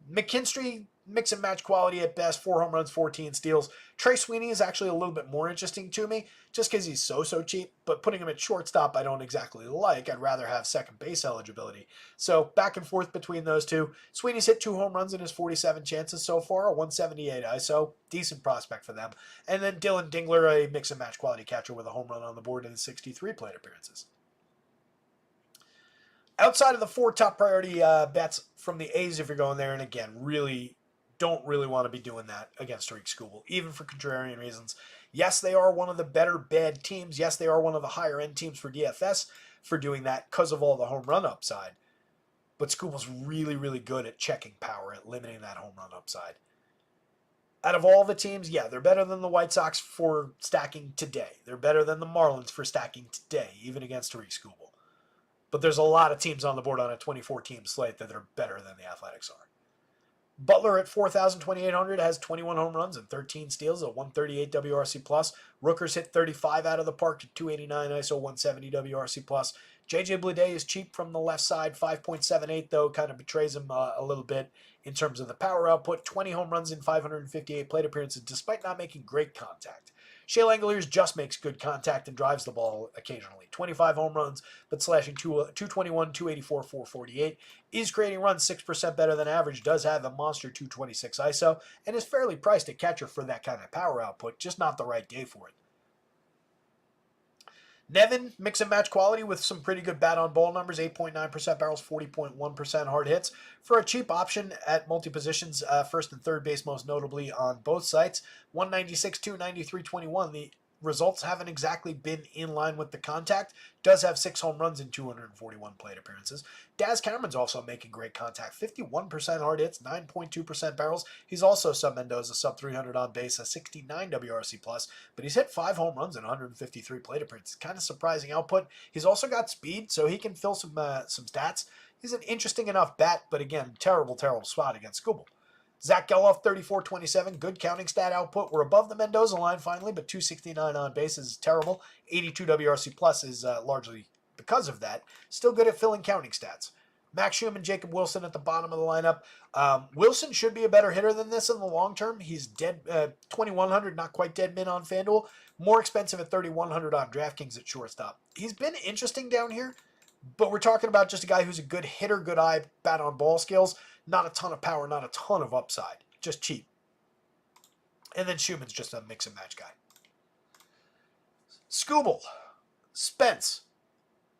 McKinstry, mix and match quality at best, 4 home runs, 14 steals. Trey Sweeney is actually a little bit more interesting to me, just because he's so cheap, but putting him at shortstop I don't exactly like. I'd rather have second base eligibility. So back and forth between those two. Sweeney's hit 2 home runs in his 47 chances so far, a 178 ISO, decent prospect for them. And then Dylan Dingler, a mix and match quality catcher with a home run on the board in his 63 plate appearances. Outside of the 4 top priority bets from the A's, if you're going there, and again, don't really want to be doing that against Tariq Skubal, even for contrarian reasons. Yes, they are one of the better bad teams. Yes, they are one of the higher end teams for DFS for doing that because of all the home run upside. But Skubal's really good at checking power, at limiting that home run upside. Out of all the teams, yeah, they're better than the White Sox for stacking today. They're better than the Marlins for stacking today, even against Tariq Skubal. But there's a lot of teams on the board on a 24-team slate that are better than the Athletics are. Butler at 4,000, 2,800 has 21 home runs and 13 steals, a 138 WRC+. Rookers hit 35 out of the park to 289 ISO, 170 WRC+. JJ Bleday is cheap from the left side, 5.78 though, kind of betrays him a little bit in terms of the power output. 20 home runs in 558 plate appearances despite not making great contact. Shea Langoliers just makes good contact and drives the ball occasionally. 25 home runs, but slashing 221, 284, 448. Is creating runs 6% better than average, does have a monster 226 ISO, and is fairly priced at catcher for that kind of power output, just not the right day for it. Nevin, mix and match quality with some pretty good bat on ball numbers, 8.9% barrels, 40.1% hard hits. For a cheap option at multi-positions, first and third base most notably on both sites, 196, 293, 21. The results haven't exactly been in line with the contact. Does have 6 home runs in 241 plate appearances. Daz Cameron's also making great contact. 51% hard hits, 9.2% barrels. He's also sub-Mendoza, sub-300 on base, a 69 WRC+, but he's hit 5 home runs in 153 plate appearances. Kind of surprising output. He's also got speed, so he can fill some stats. He's an interesting enough bat, but again, terrible spot against Skubal. Zach Geloff, 34-27, good counting stat output. We're above the Mendoza line finally, but 269 on base is terrible. 82 WRC+ is largely because of that. Still good at filling counting stats. Max Schumann, Jacob Wilson at the bottom of the lineup. Wilson should be a better hitter than this in the long term. He's dead 2,100, not quite dead min on FanDuel. More expensive at 3,100 on DraftKings at shortstop. He's been interesting down here, but we're talking about just a guy who's a good hitter, good eye, bat on ball skills. Not a ton of power, not a ton of upside. Just cheap. And then Schumann's just a mix and match guy. Skubal, Spence,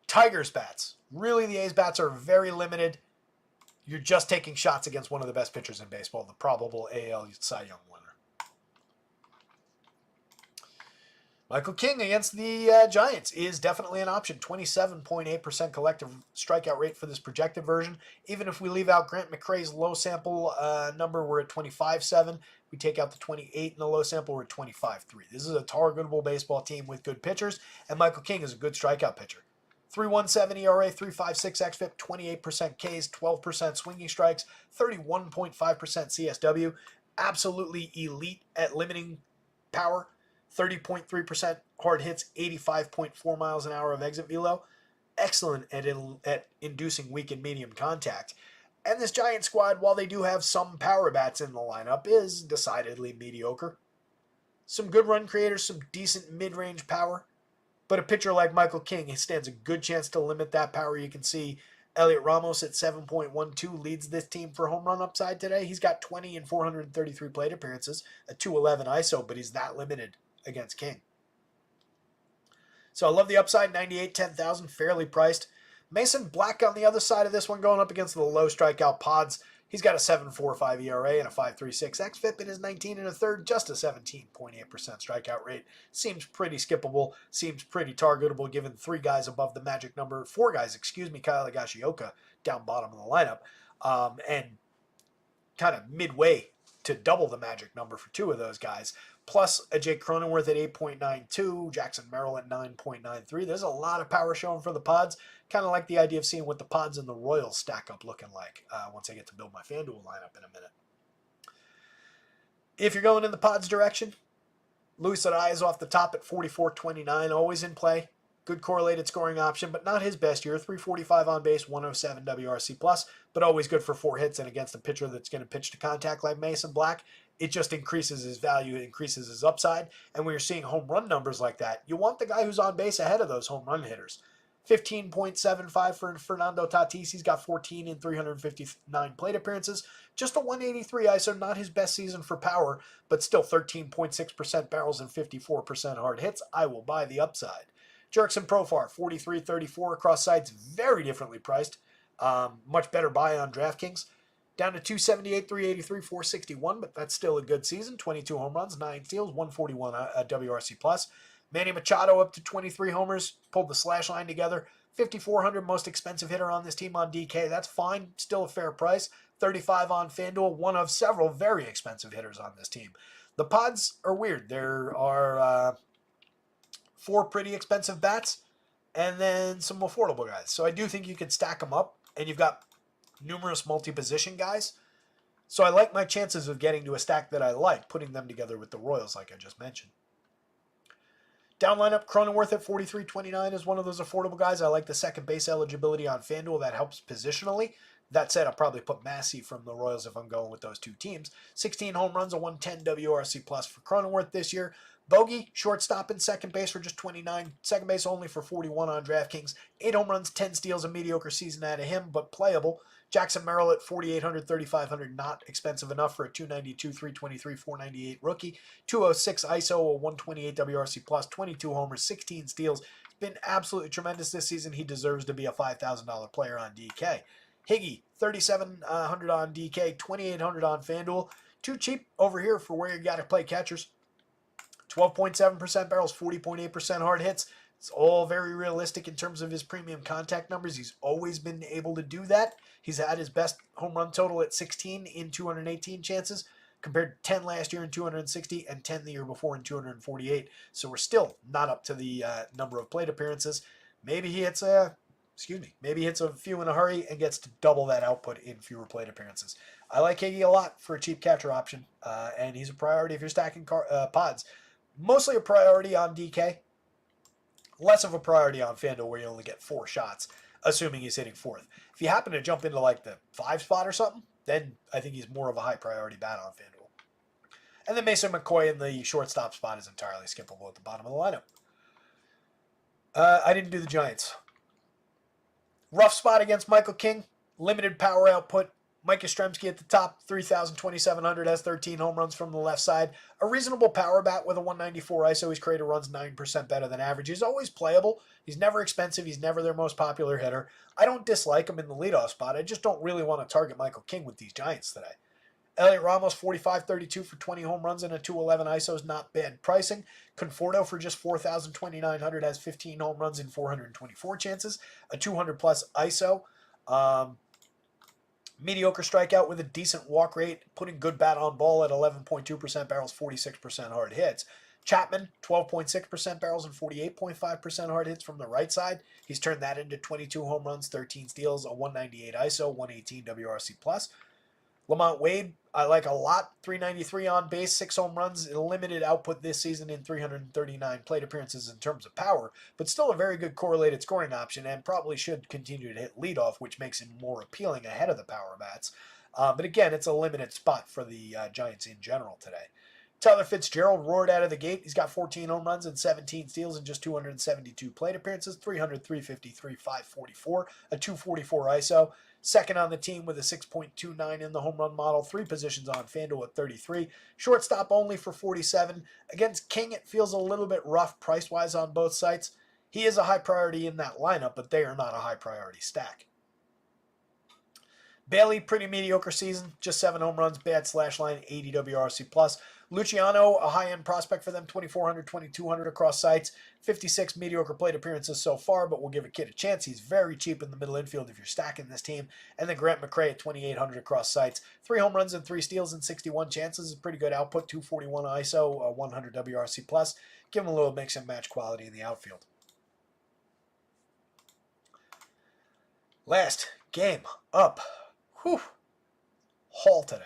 Tigers bats. Really, the A's bats are very limited. You're just taking shots against one of the best pitchers in baseball, the probable AL Cy Young winner. Michael King against the Giants is definitely an option. 27.8% collective strikeout rate for this projected version. Even if we leave out Grant McCrae's low sample number, we're at 25.7. We take out the 28 in the low sample, we're at 25.3. This is a targetable baseball team with good pitchers, and Michael King is a good strikeout pitcher. 3.17 ERA, 3.56 xFIP, 28% Ks, 12% swinging strikes, 31.5% CSW. Absolutely elite at limiting power. 30.3% hard hits, 85.4 miles an hour of exit velo. Excellent at inducing weak and medium contact. And this Giant squad, while they do have some power bats in the lineup, is decidedly mediocre. Some good run creators, some decent mid-range power. But a pitcher like Michael King, he stands a good chance to limit that power. You can see Elliot Ramos at 7.12 leads this team for home run upside today. He's got 20 and 433 plate appearances, a 211 ISO, but he's that limited against King. So I love the upside, 98, 10,000, fairly priced. Mason Black on the other side of this one going up against the low strikeout Pods. He's got a 7.45 ERA and a 5.36 xFIP in his 19 and a third, just a 17.8% strikeout rate. Seems pretty skippable, seems pretty targetable given four guys, Kyle Higashioka down bottom of the lineup, and kind of midway to double the magic number for two of those guys. Plus a Jake Cronenworth at 8.92, Jackson Merrill at 9.93. There's a lot of power showing for the Pods. Kind of like the idea of seeing what the Pods and the Royals stack up looking like once I get to build my FanDuel lineup in a minute. If you're going in the Pods direction, Luis Arias off the top at 44.29, always in play. Good correlated scoring option, but not his best year. 345 on base, 107 WRC plus, but always good for 4 hits. And against a pitcher that's going to pitch to contact like Mason Black, it just increases his value, it increases his upside. And when you're seeing home run numbers like that, you want the guy who's on base ahead of those home run hitters. 15.75 for Fernando Tatis. He's got 14 in 359 plate appearances. Just a 183 ISO, not his best season for power, but still 13.6% barrels and 54% hard hits. I will buy the upside. Jurickson Profar, 43.34 across sites, very differently priced. Much better buy on DraftKings. Down to 278, 383, 461, but that's still a good season. 22 home runs, 9 steals, 141 WRC plus. Manny Machado up to 23 homers, pulled the slash line together. 5,400, most expensive hitter on this team on DK. That's fine, still a fair price. 35 on FanDuel, one of several very expensive hitters on this team. The Pods are weird. There are 4 pretty expensive bats and then some affordable guys. So I do think you could stack them up, and you've got numerous multi-position guys. So I like my chances of getting to a stack that I like, putting them together with the Royals like I just mentioned. Down lineup, Cronenworth at 43.29 is one of those affordable guys. I like the second base eligibility on FanDuel. That helps positionally. That said, I'll probably put Massey from the Royals if I'm going with those two teams. 16 home runs, a 110 WRC plus for Cronenworth this year. Bogey, shortstop and second base for just 29. Second base only for 41 on DraftKings. 8 home runs, 10 steals, a mediocre season out of him, but playable. Jackson Merrill at 4,800, 3,500, not expensive enough for a 292, 323, 498 rookie. 206 ISO, a 128 WRC plus, 22 homers, 16 steals. It's been absolutely tremendous this season. He deserves to be a $5,000 player on DK. Higgy, 3,700 on DK, 2,800 on FanDuel. Too cheap over here for where you got to play catchers. 12.7% barrels, 40.8% hard hits. It's all very realistic in terms of his premium contact numbers. He's always been able to do that. He's had his best home run total at 16 in 218 chances, compared to 10 last year in 260 and 10 the year before in 248. So we're still not up to the number of plate appearances. Maybe he hits a few in a hurry and gets to double that output in fewer plate appearances. I like Higgy a lot for a cheap catcher option, and he's a priority if you're stacking Pods. Mostly a priority on DK. Less of a priority on FanDuel where you only get 4 shots, assuming he's hitting 4th. If you happen to jump into like the 5 spot or something, then I think he's more of a high priority bat on FanDuel. And then Mason McCoy in the shortstop spot is entirely skippable at the bottom of the lineup. I didn't do the Giants. Rough spot against Michael King. Limited power output. Mike Yastrzemski at the top, 3,000, 2,700, has 13 home runs from the left side. A reasonable power bat with a 194 ISO. His creator runs 9% better than average. He's always playable. He's never expensive. He's never their most popular hitter. I don't dislike him in the leadoff spot. I just don't really want to target Michael King with these Giants today. Elliot Ramos, 45.32 for 20 home runs and a 211 ISO is not bad pricing. Conforto for just 4,000, 2,900 has 15 home runs in 424 chances. A 200-plus ISO. Mediocre strikeout with a decent walk rate, putting good bat on ball at 11.2% barrels, 46% hard hits. Chapman, 12.6% barrels and 48.5% hard hits from the right side. He's turned that into 22 home runs, 13 steals, a 198 ISO, 118 WRC plus. Lamont Wade, I like a lot. 393 on base, 6 home runs, limited output this season in 339 plate appearances in terms of power, but still a very good correlated scoring option and probably should continue to hit leadoff, which makes him more appealing ahead of the power bats. But again, it's a limited spot for the Giants in general today. Tyler Fitzgerald roared out of the gate. He's got 14 home runs and 17 steals in just 272 plate appearances, 300, 353, 544, a 244 ISO. Second on the team with a 6.29 in the home run model. 3 positions on FanDuel at 33. Shortstop only for 47. Against King, it feels a little bit rough price-wise on both sites. He is a high priority in that lineup, but they are not a high priority stack. Bailey, pretty mediocre season. Just 7 home runs, bad slash line, 80 WRC+. Luciano, a high-end prospect for them, 2,400, 2,200 across sites. 56 mediocre plate appearances so far, but we'll give a kid a chance. He's very cheap in the middle infield if you're stacking this team. And then Grant McCray at 2,800 across sites. 3 home runs and 3 steals in 61 chances is pretty good output. 241 ISO, 100 WRC+. Give him a little mix and match quality in the outfield. Last game up. Whew. Haul today.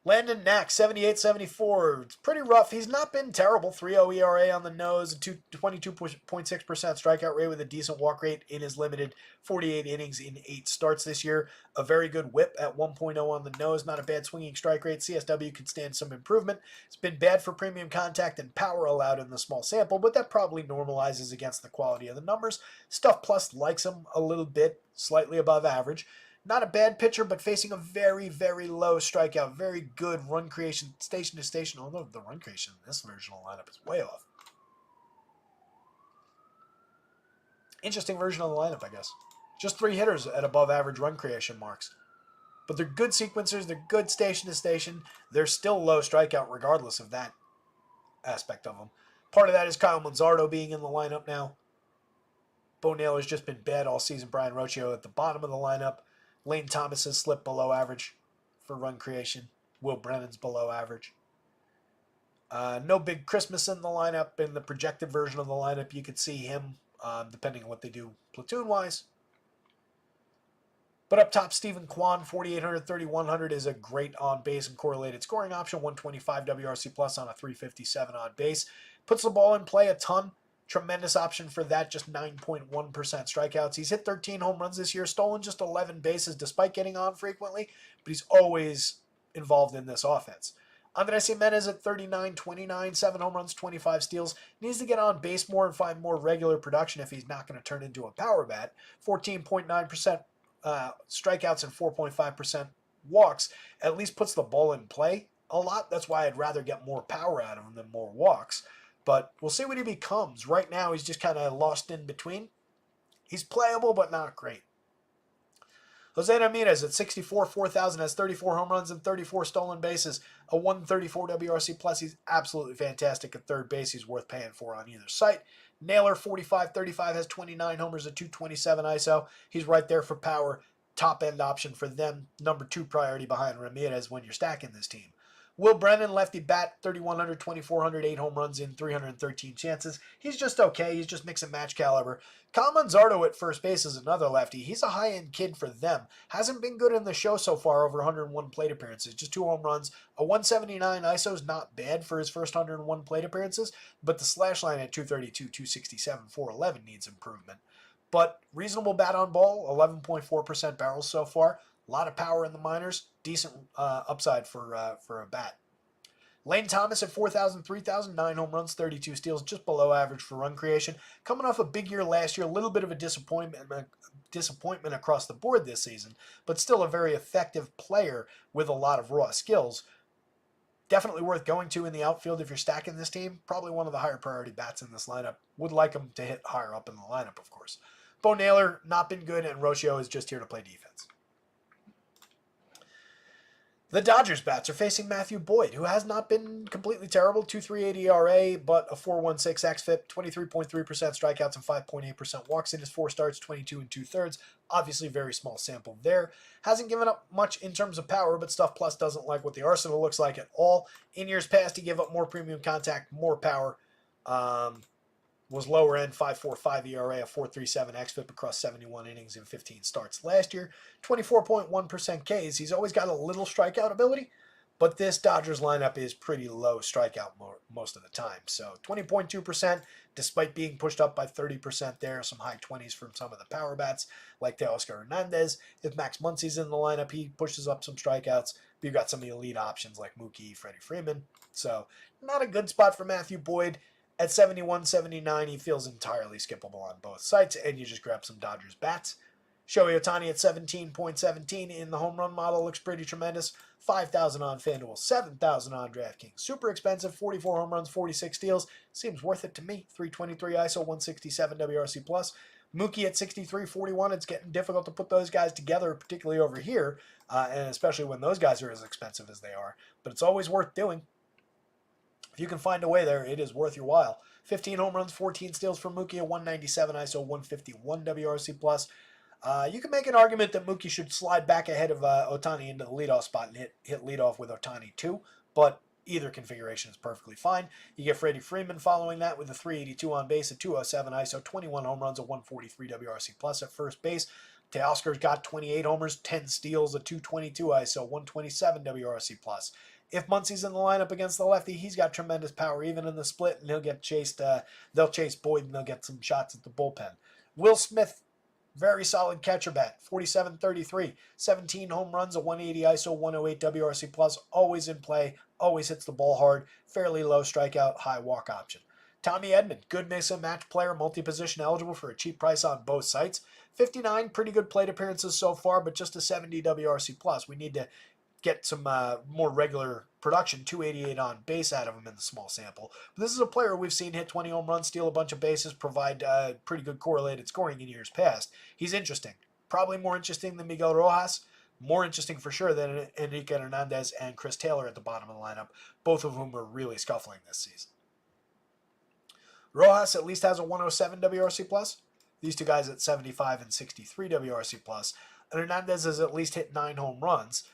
Landon Knack, 78-74. It's pretty rough. He's not been terrible. 3.0 ERA on the nose, a 22.6% strikeout rate with a decent walk rate in his limited 48 innings in 8 starts this year. A very good whip at 1.0 on the nose. Not a bad swinging strike rate. CSW could stand some improvement. It's been bad for premium contact and power allowed in the small sample, but that probably normalizes against the quality of the numbers. Stuff Plus likes him a little bit, slightly above average. Not a bad pitcher, but facing a very, very low strikeout. Very good run creation station to station, although the run creation in this version of the lineup is way off. Interesting version of the lineup, I guess. Just 3 hitters at above average run creation marks. But they're good sequencers. They're good station to station. They're still low strikeout regardless of that aspect of them. Part of that is Kyle Manzardo being in the lineup now. Bo Naylor's just been bad all season. Brian Rocchio at the bottom of the lineup. Lane Thomas has slipped below average for run creation. Will Brennan's below average. No big Christmas in the lineup. In the projected version of the lineup, you could see him, depending on what they do platoon-wise. But up top, Stephen Kwan, 4,800, 3,100 is a great on-base and correlated scoring option. 125 WRC plus on a 357 on base. Puts the ball in play a ton. Tremendous option for that, just 9.1% strikeouts. He's hit 13 home runs this year, stolen just 11 bases despite getting on frequently, but he's always involved in this offense. Andres Jimenez at 39, 29, 7 home runs, 25 steals. Needs to get on base more and find more regular production if he's not going to turn into a power bat. 14.9% strikeouts and 4.5% walks. At least puts the ball in play a lot. That's why I'd rather get more power out of him than more walks. But we'll see what he becomes. Right now, he's just kind of lost in between. He's playable, but not great. Jose Ramirez at 64, 4,000 has 34 home runs and 34 stolen bases. A 134 WRC plus. He's absolutely fantastic at third base. He's worth paying for on either site. Naylor, 45, 35 has 29 homers, a 227 ISO. He's right there for power. Top end option for them. Number 2 priority behind Ramirez when you're stacking this team. Will Brennan, lefty bat, 3,100, 2,400, 8 home runs in 313 chances. He's just okay. He's just mix and match caliber. Kyle Manzardo at first base is another lefty. He's a high-end kid for them. Hasn't been good in the show so far, over 101 plate appearances. Just 2 home runs. A 179 ISO is not bad for his first 101 plate appearances, but the slash line at 232, 267, 411 needs improvement. But reasonable bat on ball, 11.4% barrels so far. A lot of power in the minors. Decent upside for a bat. Lane Thomas at 4,000, 3,000, 9 home runs, 32 steals, just below average for run creation. Coming off a big year last year, a little bit of a disappointment across the board this season, but still a very effective player with a lot of raw skills. Definitely worth going to in the outfield if you're stacking this team. Probably one of the higher priority bats in this lineup. Would like him to hit higher up in the lineup, of course. Bo Naylor, not been good, and Rocchio is just here to play defense. The Dodgers bats are facing Matthew Boyd, who has not been completely terrible. 2.38 ERA, but a 4.16 xFIP, 23.3% strikeouts and 5.8% walks in his 4 starts, 22 2/3. Obviously, very small sample there. Hasn't given up much in terms of power, but Stuff Plus doesn't like what the arsenal looks like at all. In years past, he gave up more premium contact, more power. Was lower end, 5.45 ERA, a 4.37 xFIP across 71 innings and 15 starts last year. 24.1% Ks. He's always got a little strikeout ability, but this Dodgers lineup is pretty low strikeout most of the time. So 20.2%, despite being pushed up by 30% there, some high 20s from some of the power bats like Teoscar Hernandez. If Max Muncy's in the lineup, he pushes up some strikeouts. You've got some of the elite options like Mookie, Freddie Freeman. So not a good spot for Matthew Boyd. At 71, 79, he feels entirely skippable on both sites, and you just grab some Dodgers bats. Shohei Ohtani at 17.17 in the home run model looks pretty tremendous. 5,000 on FanDuel, 7,000 on DraftKings. Super expensive, 44 home runs, 46 steals. Seems worth it to me. 323 ISO, 167 WRC+. Mookie at 63.41. It's getting difficult to put those guys together, particularly over here, and especially when those guys are as expensive as they are. But it's always worth doing. If you can find a way there, it is worth your while. 15 home runs, 14 steals for Mookie at 197 ISO, 151 WRC+. You can make an argument that Mookie should slide back ahead of Ohtani into the leadoff spot and hit leadoff with Ohtani too, but either configuration is perfectly fine. You get Freddie Freeman following that with a 382 on base at 207 ISO, 21 home runs at 143 WRC+ at first base. Teoscar's got 28 homers, 10 steals at 222 ISO, 127 WRC+. If Muncy's in the lineup against the lefty, he's got tremendous power even in the split, and he'll get chased. They'll chase Boyd, and they'll get some shots at the bullpen. Will Smith, very solid catcher bat, 47-33, 17 home runs, a 180 ISO, 108 WRC+, always in play, always hits the ball hard, fairly low strikeout, high walk option. Tommy Edman, good mix and match player, multi-position eligible for a cheap price on both sites. 59, pretty good plate appearances so far, but just a 70 WRC+. We need to get some more regular production, 288 on base out of him in the small sample. But this is a player we've seen hit 20 home runs, steal a bunch of bases, provide pretty good correlated scoring in years past. He's interesting. Probably more interesting than Miguel Rojas. More interesting for sure than Enrique Hernandez and Chris Taylor at the bottom of the lineup, both of whom are really scuffling this season. Rojas at least has a 107 WRC+. These two guys at 75 and 63 WRC+. And Hernandez has at least hit 9 home runs.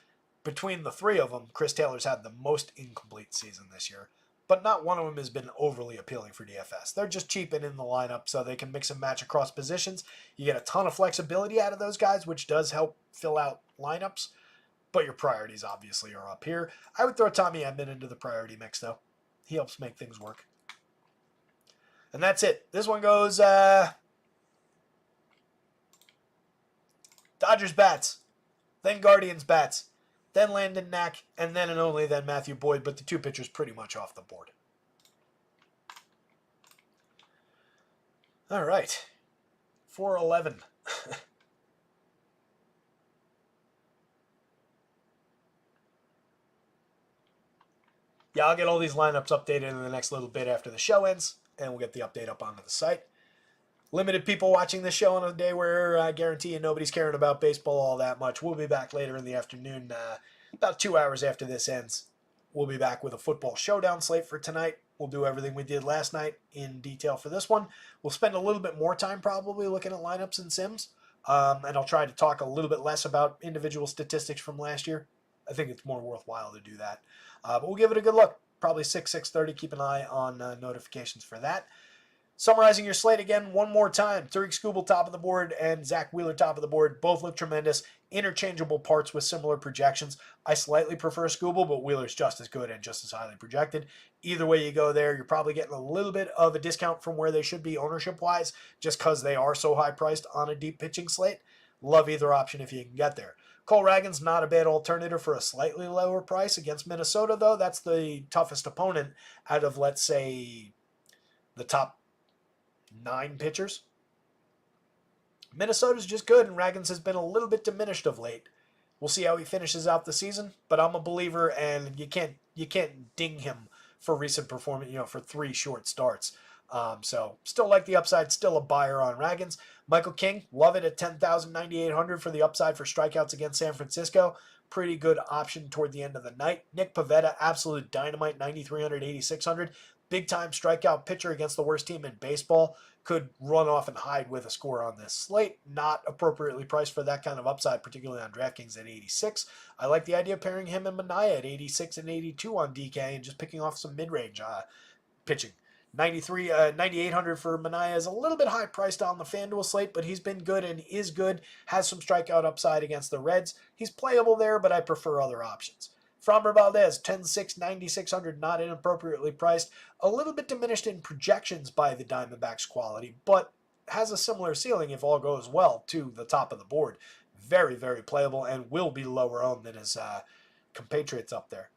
Between the three of them, Chris Taylor's had the most incomplete season this year, but not one of them has been overly appealing for DFS. They're just cheap and in the lineup, so they can mix and match across positions. You get a ton of flexibility out of those guys, which does help fill out lineups, but your priorities obviously are up here. I would throw Tommy Edman into the priority mix, though. He helps make things work. And that's it. This one goes Dodgers bats, then Guardians bats, then Landon Knack, and then and only then Matthew Boyd, but the two pitchers pretty much off the board. All right. 411. Yeah, I'll get all these lineups updated in the next little bit after the show ends, and we'll get the update up onto the site. Limited people watching this show on a day where I guarantee you nobody's caring about baseball all that much. We'll be back later in the afternoon, about 2 hours after this ends. We'll be back with a football showdown slate for tonight. We'll do everything we did last night in detail for this one. We'll spend a little bit more time probably looking at lineups and sims, and I'll try to talk a little bit less about individual statistics from last year. I think it's more worthwhile to do that. But we'll give it a good look. Probably 6:30. Keep an eye on notifications for that. Summarizing your slate again one more time. Tariq Skubal top of the board and Zach Wheeler top of the board. Both look tremendous. Interchangeable parts with similar projections. I slightly prefer Skubal, but Wheeler's just as good and just as highly projected. Either way you go there, you're probably getting a little bit of a discount from where they should be ownership-wise, just because they are so high-priced on a deep pitching slate. Love either option if you can get there. Cole Ragans, not a bad alternative for a slightly lower price against Minnesota, though. That's the toughest opponent out of, let's say, the top 9 pitchers. Minnesota's just good, and Ragans has been a little bit diminished of late. We'll see how he finishes out the season, but I'm a believer, and you can't ding him for recent performance, for 3 short starts. So still like the upside, still a buyer on Ragans. Michael King, love it at 10,000, 9,800 for the upside for strikeouts against San Francisco. Pretty good option toward the end of the night. Nick Pivetta, absolute dynamite, 9,300, 8,600. Big time strikeout pitcher against the worst team in baseball. Could run off and hide with a score on this slate. Not appropriately priced for that kind of upside, particularly on DraftKings at 86. I like the idea of pairing him and Manaea at 86 and 82 on DK and just picking off some mid-range pitching. 9,800 for Manaea is a little bit high priced on the FanDuel slate, but he's been good and is good. Has some strikeout upside against the Reds. He's playable there, but I prefer other options. Framber Valdez, 10-6, 9,600, not inappropriately priced. A little bit diminished in projections by the Diamondbacks quality, but has a similar ceiling if all goes well to the top of the board. Very, very playable and will be lower owned than his compatriots up there.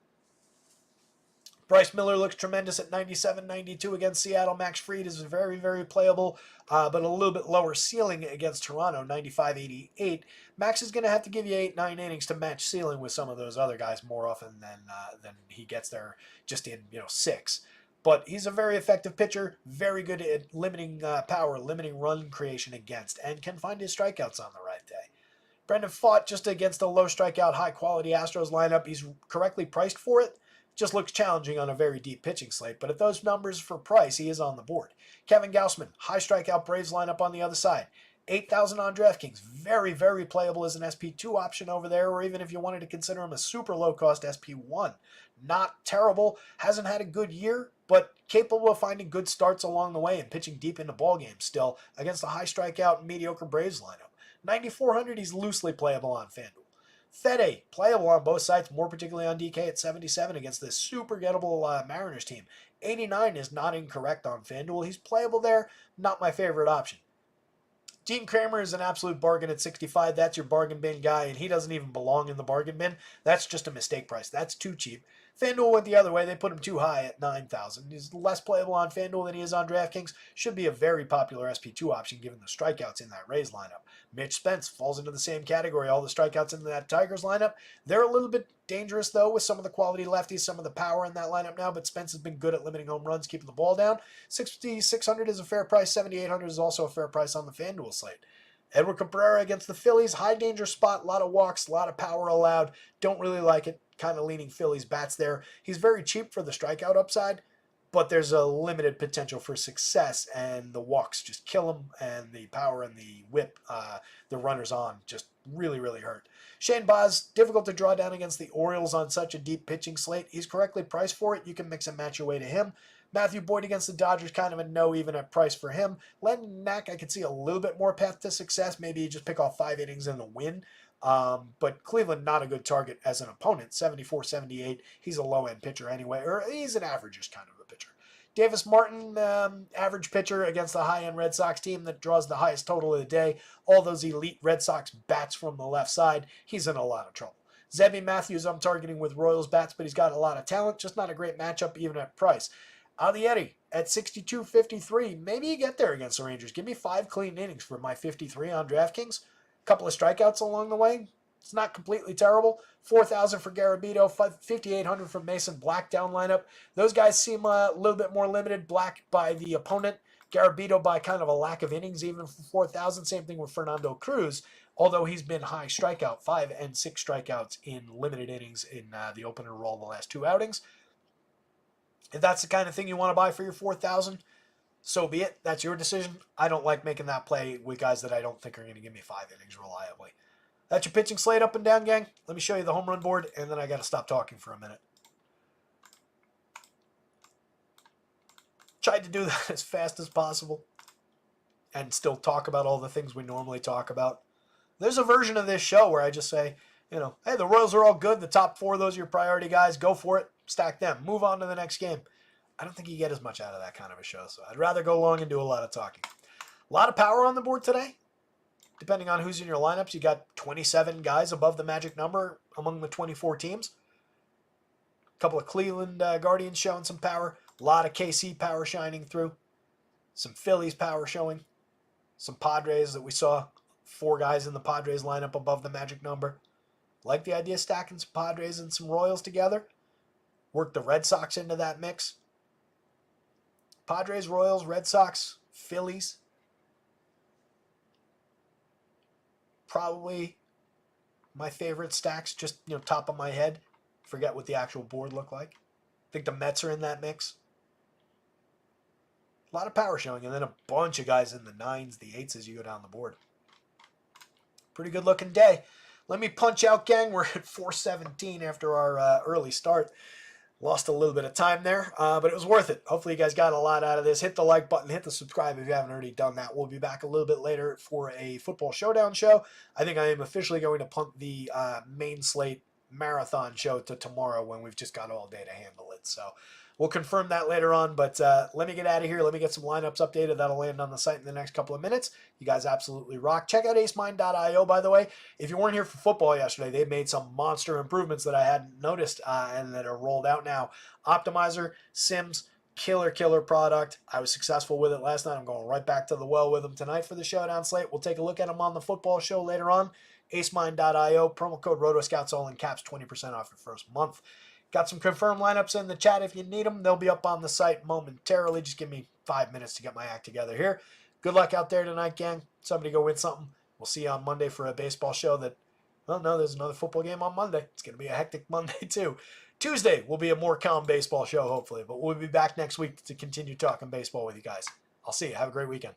Bryce Miller looks tremendous at 97-92 against Seattle. Max Fried is very, very playable, but a little bit lower ceiling against Toronto, 95-88. Max is going to have to give you 8-9 innings to match ceiling with some of those other guys more often than he gets there just in 6. But he's a very effective pitcher, very good at limiting power, limiting run creation against, and can find his strikeouts on the right day. Brendan Pfaadt just against a low strikeout, high-quality Astros lineup. He's correctly priced for it. Just looks challenging on a very deep pitching slate, but at those numbers for price, he is on the board. Kevin Gausman, high strikeout Braves lineup on the other side. 8,000 on DraftKings, very, very playable as an SP2 option over there, or even if you wanted to consider him a super low-cost SP1. Not terrible, hasn't had a good year, but capable of finding good starts along the way and pitching deep into ball games still against a high strikeout mediocre Braves lineup. 9,400, he's loosely playable on FanDuel. Fede, playable on both sides, more particularly on DK at 77 against this super gettable Mariners team. 89 is not incorrect on FanDuel. He's playable there, not my favorite option. Dean Kramer is an absolute bargain at 65. That's your bargain bin guy, and he doesn't even belong in the bargain bin. That's just a mistake price. That's too cheap. FanDuel went the other way. They put him too high at 9,000. He's less playable on FanDuel than he is on DraftKings. Should be a very popular SP2 option given the strikeouts in that Rays lineup. Mitch Spence falls into the same category. All the strikeouts in that Tigers lineup. They're a little bit dangerous, though, with some of the quality lefties, some of the power in that lineup now, but Spence has been good at limiting home runs, keeping the ball down. 6,600 is a fair price. 7,800 is also a fair price on the FanDuel slate. Edward Cabrera against the Phillies. High danger spot, a lot of walks, a lot of power allowed. Don't really like it. Kind of leaning Phillies bats there. He's very cheap for the strikeout upside, but there's a limited potential for success, and the walks just kill him, and the power and the whip, the runners on, just really, really hurt. Shane Baz, difficult to draw down against the Orioles on such a deep pitching slate. He's correctly priced for it. You can mix and match your way to him. Matthew Boyd against the Dodgers, kind of a no even at price for him. Len Knack, I could see a little bit more path to success. Maybe you just pick off 5 innings and a win. But Cleveland, not a good target as an opponent. 74-78. He's a low-end pitcher anyway, or he's an average kind of a pitcher. Davis Martin, average pitcher against the high-end Red Sox team that draws the highest total of the day. All those elite Red Sox bats from the left side. He's in a lot of trouble. Zebby Matthews, I'm targeting with Royals bats, but he's got a lot of talent. Just not a great matchup even at price. Aldieri at 62-53. Maybe you get there against the Rangers. Give me 5 clean innings for my 53 on DraftKings. Couple of strikeouts along the way. It's not completely terrible. 4,000 for Garabito, 5,800 for Mason Black down lineup. Those guys seem a little bit more limited. Black by the opponent. Garabito by kind of a lack of innings even for 4,000. Same thing with Fernando Cruz, although he's been high strikeout, 5 and 6 strikeouts in limited innings in the opener role the last 2 outings. If that's the kind of thing you want to buy for your 4,000, so be it. That's your decision. I don't like making that play with guys that I don't think are going to give me 5 innings reliably. That's your pitching slate up and down, gang. Let me show you the home run board, and then I got to stop talking for a minute. Tried to do that as fast as possible and still talk about all the things we normally talk about. There's a version of this show where I just say, hey, the Royals are all good. The top 4 of those are your priority guys. Go for it. Stack them. Move on to the next game. I don't think you get as much out of that kind of a show, so I'd rather go long and do a lot of talking. A lot of power on the board today. Depending on who's in your lineups, you got 27 guys above the magic number among the 24 teams. A couple of Cleveland Guardians showing some power. A lot of KC power shining through. Some Phillies power showing. Some Padres that we saw. 4 guys in the Padres lineup above the magic number. Like the idea of stacking some Padres and some Royals together. Work the Red Sox into that mix. Padres, Royals, Red Sox, Phillies. Probably my favorite stacks, just top of my head. Forget what the actual board looked like. I think the Mets are in that mix. A lot of power showing, and then a bunch of guys in the 9s, the 8s as you go down the board. Pretty good looking day. Let me punch out, gang. We're at 4:17 after our early start. Lost a little bit of time there, but it was worth it. Hopefully you guys got a lot out of this. Hit the like button, hit the subscribe if you haven't already done that. We'll be back a little bit later for a football showdown show. I think I am officially going to punt the main slate marathon show to tomorrow when we've just got all day to handle it. splits. So we'll confirm that later on. But let me get out of here. Let me get some lineups updated. That'll land on the site in the next couple of minutes. You guys absolutely rock. Check out acemine.io, by the way. If you weren't here for football yesterday, they made some monster improvements that I hadn't noticed and that are rolled out now. Optimizer, Sims, killer product. I was successful with it last night. I'm going right back to the well with them tonight for the Showdown slate. We'll take a look at them on the football show later on. acemine.io, promo code rotoscouts, all in caps, 20% off your first month. Got some confirmed lineups in the chat if you need them. They'll be up on the site momentarily. Just give me 5 minutes to get my act together here. Good luck out there tonight, gang. Somebody go win something. We'll see you on Monday for a baseball show that, well, no, there's another football game on Monday. It's going to be a hectic Monday, too. Tuesday will be a more calm baseball show, hopefully. But we'll be back next week to continue talking baseball with you guys. I'll see you. Have a great weekend.